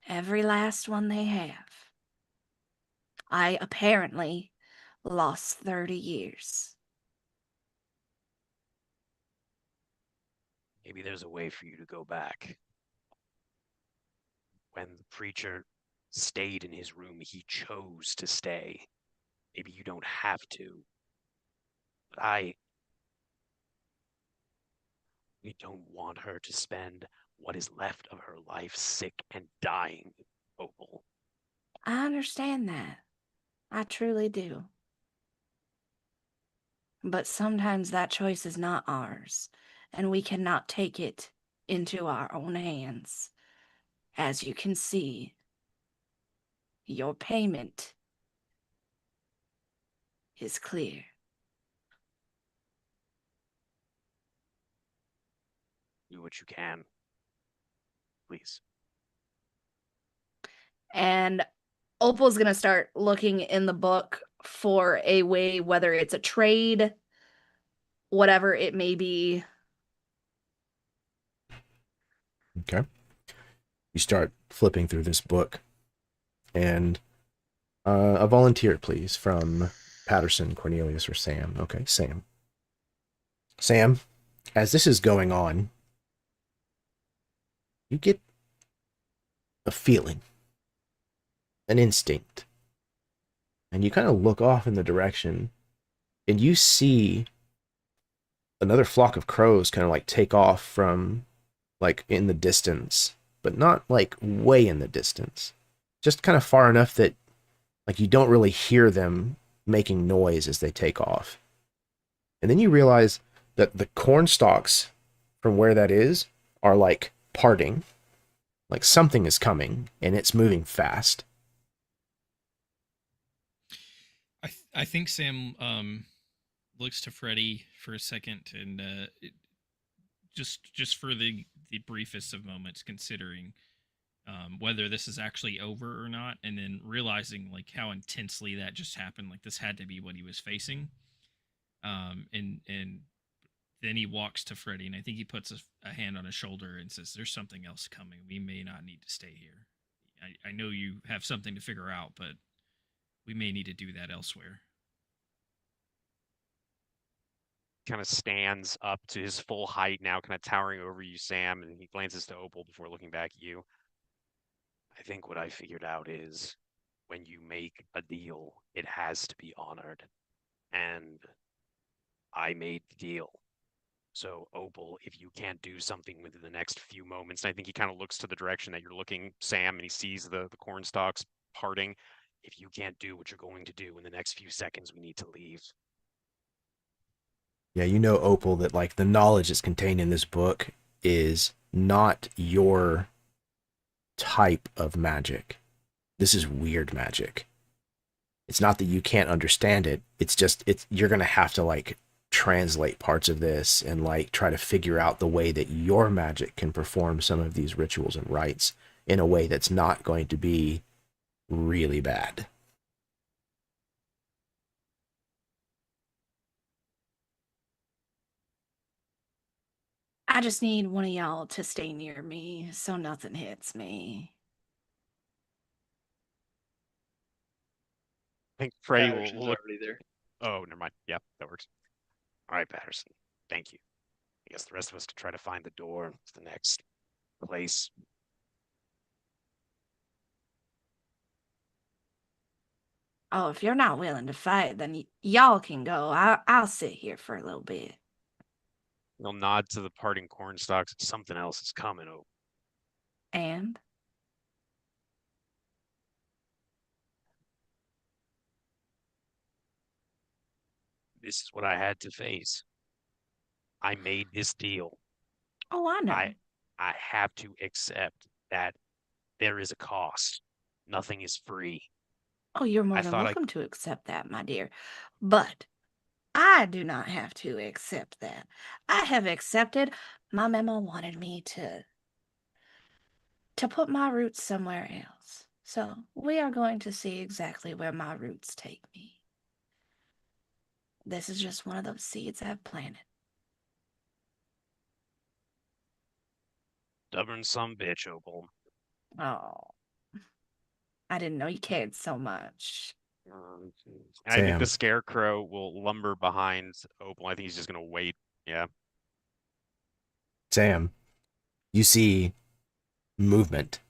S3: Every last one they have. I apparently lost 30 years.
S6: Maybe there's a way for you to go back. When the preacher stayed in his room, he chose to stay. Maybe you don't have to. But I don't want her to spend what is left of her life sick and dying, Opal.
S3: I understand that. I truly do. But sometimes that choice is not ours, and we cannot take it into our own hands. As you can see, your payment is clear.
S6: Do what you can. Please.
S3: And Opal's going to start looking in the book for a way, whether it's a trade, whatever it may be.
S1: Okay. You start flipping through this book, and a volunteer, please, from Patterson, Cornelius, or Sam. Okay, Sam. Sam, as this is going on, you get a feeling, an instinct, and you kind of look off in the direction, and you see another flock of crows kind of like take off from like in the distance, but not like way in the distance, just kind of far enough that like you don't really hear them making noise as they take off. And then you realize that the corn stalks from where that is are like parting, like something is coming and it's moving fast.
S5: I think Sam looks to Freddy for a second and just for the briefest of moments, considering whether this is actually over or not, and then realizing like how intensely that just happened. Like this had to be what he was facing. And then he walks to Freddy, and I think he puts a hand on his shoulder and says, "There's something else coming. We may not need to stay here. I know you have something to figure out, but we may need to do that elsewhere."
S6: Kind of stands up to his full height now, kind of towering over you, Sam, and he glances to Opal before looking back at you. I think what I figured out is when you make a deal, it has to be honored. And I made the deal. So, Opal, if you can't do something within the next few moments, and I think he kind of looks to the direction that you're looking, Sam, and he sees the corn stalks parting. If you can't do what you're going to do in the next few seconds, we need to leave.
S1: Yeah, you know, Opal, that like the knowledge that's contained in this book is not your type of magic. This is weird magic. It's not that you can't understand it. It's just you're gonna have to like translate parts of this and like try to figure out the way that your magic can perform some of these rituals and rites in a way that's not going to be really bad.
S3: I just need one of y'all to stay near me so nothing hits me.
S6: I think Freddy
S2: Patterson's
S6: will look.
S2: already there.
S6: Oh, never mind. Yeah, that works. All right, Patterson. Thank you. I guess the rest of us can try to find the door to the next place.
S3: Oh, if you're not willing to fight, then y'all can go. I'll sit here for a little bit.
S6: He'll nod to the parting corn stalks. Something else is coming. Oh,
S3: And
S6: this is what I had to face. I made this deal.
S3: oh, I know.
S6: I have to accept that there is a cost. Nothing is free.
S3: Oh, you're more
S6: I
S3: than
S6: thought I-
S3: welcome to accept that, my dear. But I do not have to accept that. I have accepted my memo wanted me to put my roots somewhere else. So we are going to see exactly where my roots take me. This is just one of those seeds I've planted.
S6: Stubborn some bitch, Opal.
S3: Oh, I didn't know you cared so much.
S6: And I think
S1: Sam.
S6: the scarecrow will lumber behind Opal. I think he's just gonna wait. Yeah.
S1: Sam, you see movement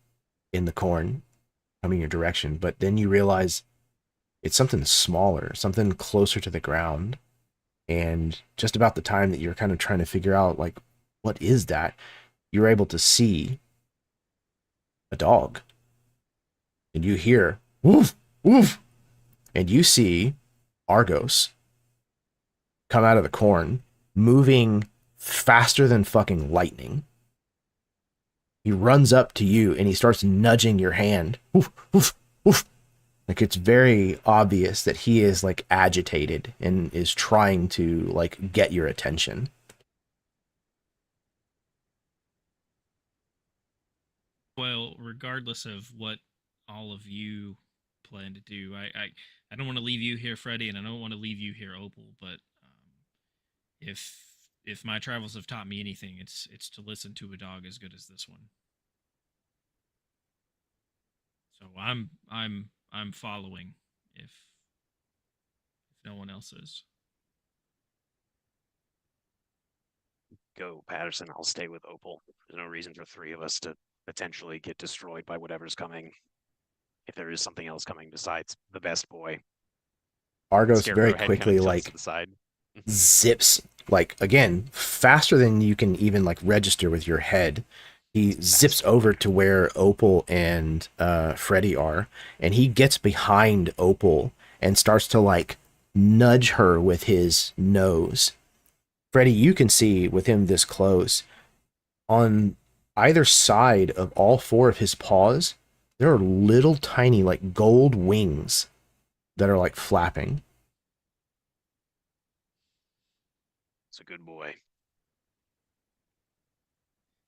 S1: in the corn coming your direction, but then you realize it's something smaller, something closer to the ground. And just about the time that you're kind of trying to figure out, like, what is that? You're able to see a dog. And you hear, woof, woof. And you see Argos come out of the corn, moving faster than fucking lightning. He runs up to you and he starts nudging your hand. Woof, woof, woof. Like, it's very obvious that he is like agitated and is trying to like get your attention.
S5: Well, regardless of what all of you plan to do, I don't want to leave you here, Freddie, and I don't want to leave you here, Opal. But if my travels have taught me anything, it's to listen to a dog as good as this one. So I'm following if no one else is.
S6: Go, Patterson. I'll stay with Opal. There's no reason for three of us to potentially get destroyed by whatever's coming. If there is something else coming besides the best boy.
S1: Argos
S6: Scarecrow
S1: very
S6: head kind of
S1: quickly
S6: tilts
S1: like
S6: to the side.
S1: zips, like, again, faster than you can even like register with your head. He zips over to where Opal and Freddy are, and he gets behind Opal and starts to like nudge her with his nose. Freddy, you can see with him this close, on either side of all four of his paws, there are little tiny like gold wings that are like flapping.
S6: It's a good boy.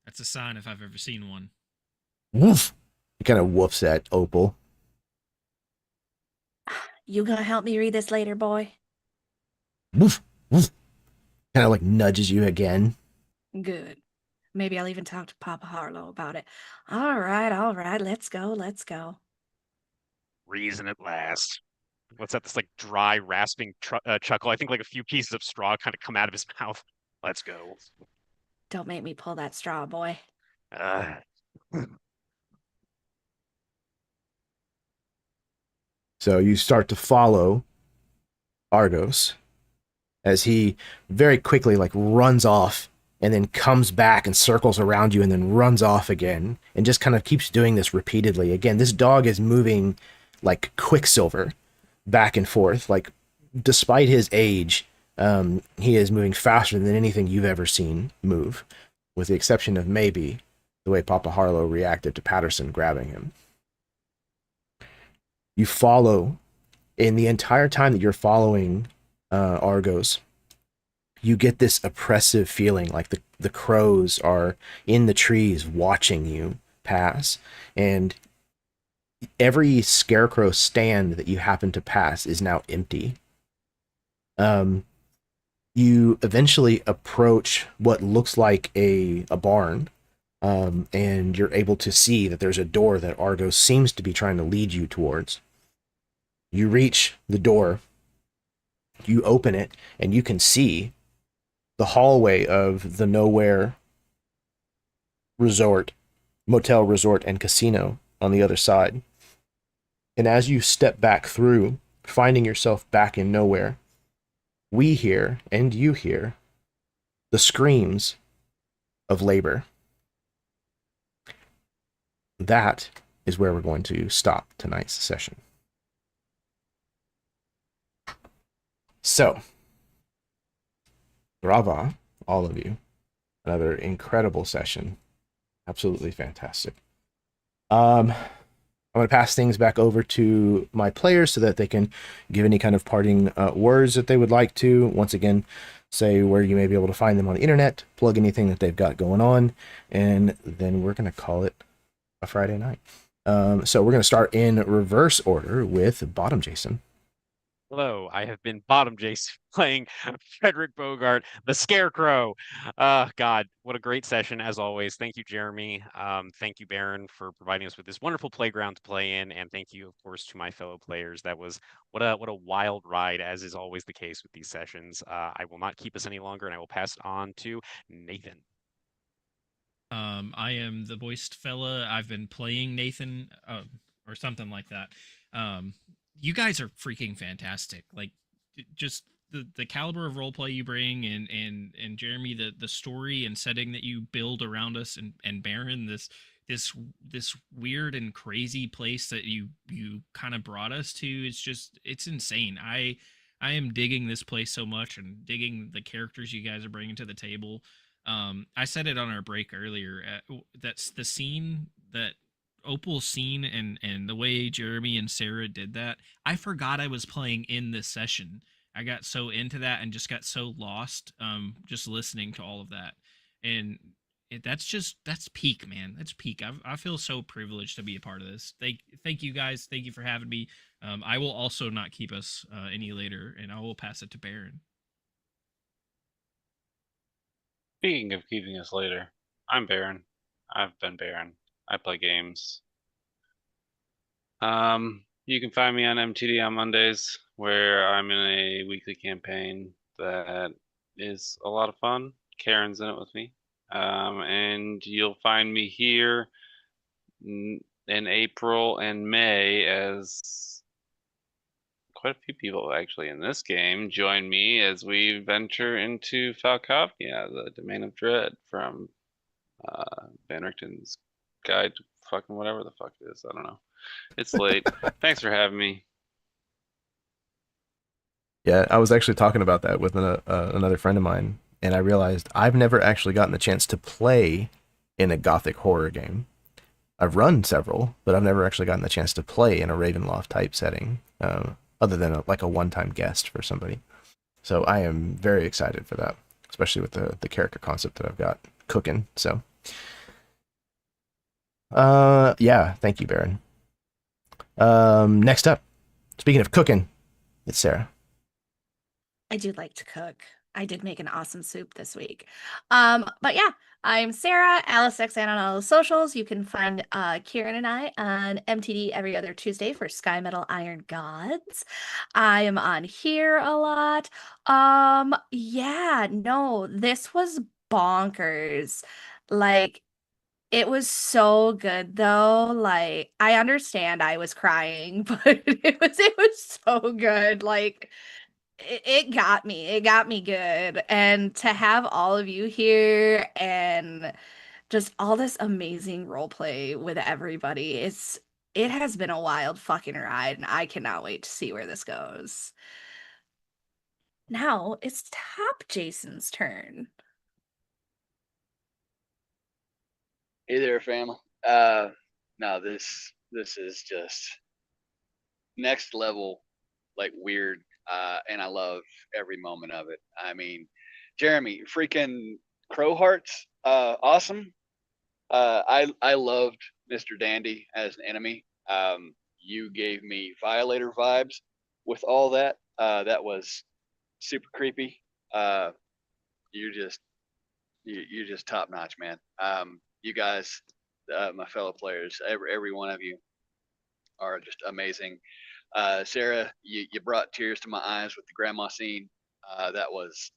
S5: That's a sign if I've ever seen one.
S1: Woof! He kind of woofs at Opal.
S3: You gonna help me read this later, boy?
S1: Woof! Woof! Kind of like nudges you again.
S3: Good. Maybe I'll even talk to Papa Harlow about it. All right, let's go.
S6: Reason at last. What's that? This like dry, rasping chuckle. I think like a few pieces of straw kind of come out of his mouth. Let's go.
S3: Don't make me pull that straw, boy.
S1: So you start to follow Argos as he very quickly like runs off and then comes back and circles around you and then runs off again and just kind of keeps doing this repeatedly. Again, this dog is moving like Quicksilver back and forth. Like, despite his age, he is moving faster than anything you've ever seen move, with the exception of maybe the way Papa Harlow reacted to Patterson grabbing him. You follow, in the entire time that you're following Argos, you get this oppressive feeling like the crows are in the trees watching you pass, and every scarecrow stand that you happen to pass is now empty. You eventually approach what looks like a barn, and you're able to see that there's a door that Argo seems to be trying to lead you towards. You reach the door, you open it, and you can see the hallway of the Nowhere Motel Resort and Casino on the other side. And as you step back through, finding yourself back in Nowhere, we hear, and you hear, the screams of labor. That is where we're going to stop tonight's session. So, brava, all of you. Another incredible session. Absolutely fantastic. I'm going to pass things back over to my players so that they can give any kind of parting words that they would like to. Once again, say where you may be able to find them on the internet, plug anything that they've got going on, and then we're going to call it a Friday night. So we're going to start in reverse order with Bottom Jason.
S6: Hello, I have been Bottom Jason playing Frederick Bogart, the Scarecrow. God, what a great session as always. Thank you, Jeremy. Thank you, Baron, for providing us with this wonderful playground to play in, and thank you, of course, to my fellow players. That was what a wild ride, as is always the case with these sessions. I will not keep us any longer, and I will pass it on to Nathan.
S5: I am the voiced fella. I've been playing Nathan, or something like that. You guys are freaking fantastic. Like, just the caliber of roleplay you bring, and Jeremy, the story and setting that you build around us, and Baron, this weird and crazy place that you kind of brought us to. It's insane. I am digging this place so much, and digging the characters you guys are bringing to the table. I said it on our break earlier. That's the scene that Opal's scene, and the way Jeremy and Sarah did that. I forgot I was playing in this session. I got so into that and just got so lost, just listening to all of that. And that's peak, man. That's peak. I feel so privileged to be a part of this. Thank you guys. Thank you for having me. I will also not keep us any later, and I will pass it to Baron.
S4: Speaking of keeping us later, I'm Baron. I've been Baron. I play games. You can find me on MTD on Mondays, where I'm in a weekly campaign that is a lot of fun. Karen's in it with me. And you'll find me here in April and May, as quite a few people actually in this game join me as we venture into Falcavia, the Domain of Dread, from Van Richten's Guide to fucking whatever the fuck it is. I don't know. It's late. Thanks for having me.
S1: Yeah, I was actually talking about that with another friend of mine, and I realized I've never actually gotten the chance to play in a gothic horror game. I've run several, but I've never actually gotten the chance to play in a Ravenloft type setting, other than like a one-time guest for somebody. So I am very excited for that, especially with the character concept that I've got cooking. So, yeah, thank you, Baron. Next up, speaking of cooking, it's Sarah.
S3: I do like to cook. I did make an awesome soup this week. But yeah, I'm Sarah, Alice XN on all the socials. You can find Kieran and I on MTD every other Tuesday for Sky Metal Iron Gods. I am on here a lot. Yeah, no, this was bonkers. Like, it was so good though. Like, I understand I was crying, but it was so good. Like, it got me. It got me good. And to have all of you here and just all this amazing role play with everybody, it has been a wild fucking ride, and I cannot wait to see where this goes. Now it's Top Jason's turn.
S2: Hey there, family. No, this is just next level, like weird, and I love every moment of it. I mean, Jeremy, freaking Crow Hearts, awesome. I loved Mr. Dandy as an enemy. You gave me Violator vibes with all that. That was super creepy. You just you're just top notch, man. You guys, my fellow players, every one of you are just amazing. Sarah, you brought tears to my eyes with the grandma scene. That was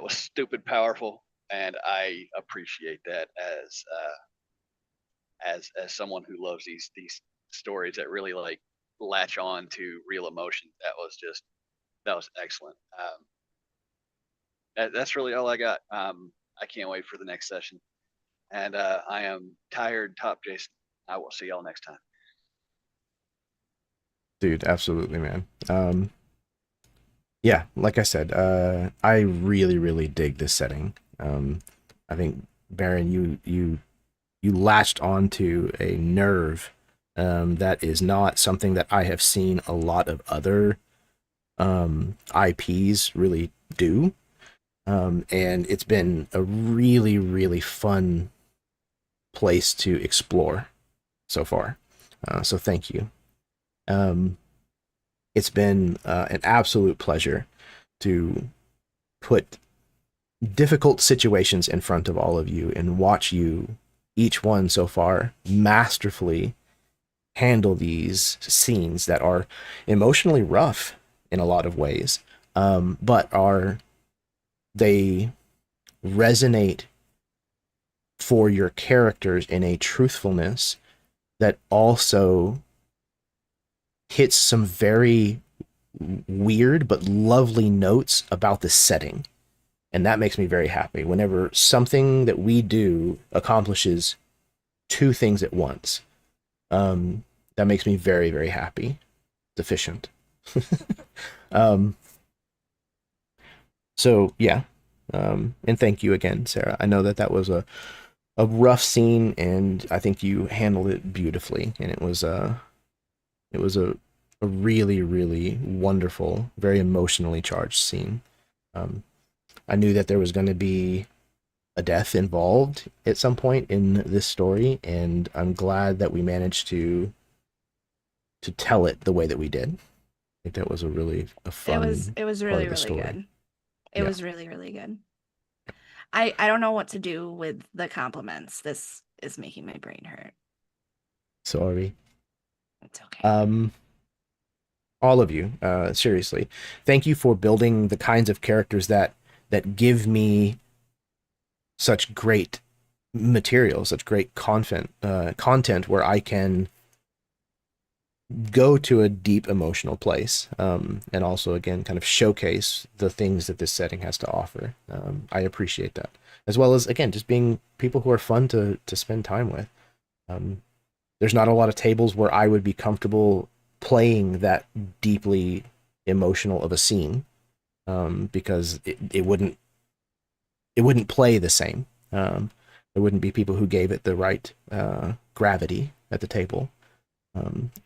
S2: stupid powerful, and I appreciate that as someone who loves these stories that really like latch on to real emotion. That was excellent. That's really all I got. I can't wait for the next session, and I am tired. Top Jason. I will see y'all next time.
S1: Dude, absolutely, man. Yeah, like I said, I really, really dig this setting. I think Baron, you latched onto a nerve that is not something that I have seen a lot of other IPs really do. And it's been a really, really fun place to explore so far. So thank you. It's been an absolute pleasure to put difficult situations in front of all of you and watch you, each one so far, masterfully handle these scenes that are emotionally rough in a lot of ways, but they resonate for your characters in a truthfulness that also hits some very weird but lovely notes about the setting. And that makes me very happy whenever something that we do accomplishes two things at once. That makes me very, very happy. It's efficient. So yeah. And thank you again, Sarah. I know that was a rough scene, and I think you handled it beautifully. And it was a really, really wonderful, very emotionally charged scene. I knew that there was going to be a death involved at some point in this story, and I'm glad that we managed to tell it the way that we did. I think that was a fun.
S3: It was really, really good. It was really, really good. I don't know what to do with the compliments. This is making my brain hurt.
S1: Sorry.
S3: It's okay.
S1: All of you, seriously, thank you for building the kinds of characters that give me such great material, such great content where I can go to a deep emotional place, and also again kind of showcase the things that this setting has to offer. I appreciate that, as well as again just being people who are fun to spend time with. There's not a lot of tables where I would be comfortable playing that deeply emotional of a scene, because it wouldn't play the same. There wouldn't be people who gave it the right gravity at the table.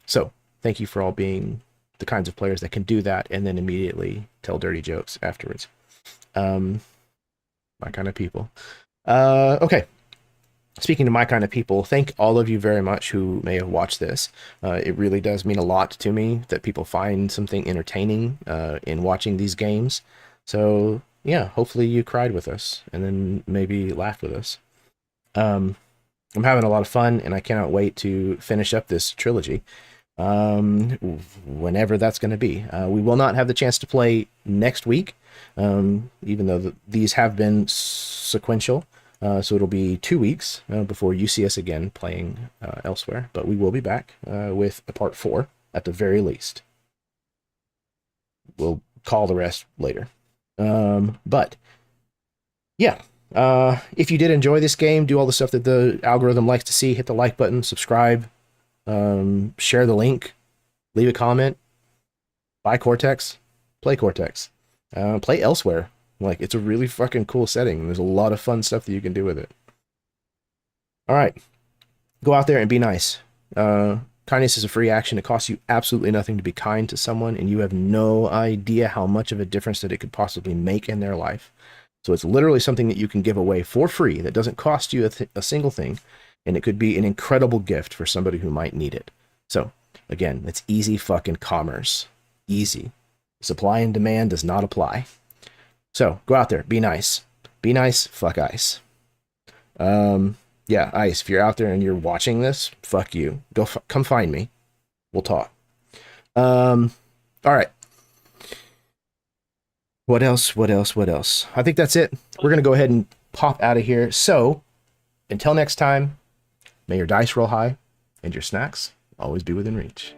S1: So thank you for all being the kinds of players that can do that and then immediately tell dirty jokes afterwards. My kind of people. Okay. Speaking to my kind of people, thank all of you very much who may have watched this. It really does mean a lot to me that people find something entertaining in watching these games. So yeah, hopefully you cried with us and then maybe laughed with us. I'm having a lot of fun, and I cannot wait to finish up this trilogy, whenever that's going to be. We will not have the chance to play next week, even though these have been sequential. So it'll be 2 weeks before you see us again playing elsewhere. But we will be back with a part 4 at the very least. We'll call the rest later. But yeah. If you did enjoy this game, do all the stuff that the algorithm likes to see. Hit the like button, subscribe, share the link, leave a comment, buy Cortex, play Cortex, play elsewhere. Like, it's a really fucking cool setting. There's a lot of fun stuff that you can do with it. All right. Go out there and be nice. Kindness is a free action. It costs you absolutely nothing to be kind to someone, and you have no idea how much of a difference that it could possibly make in their life. So it's literally something that you can give away for free that doesn't cost you a single thing, and it could be an incredible gift for somebody who might need it. So again, it's easy fucking commerce. Easy. Supply and demand does not apply. So go out there, be nice. Be nice, fuck Ice. Yeah, Ice, if you're out there and you're watching this, fuck you. Come find me. We'll talk. All right. What else? I think that's it. We're going to go ahead and pop out of here. So until next time, may your dice roll high and your snacks always be within reach.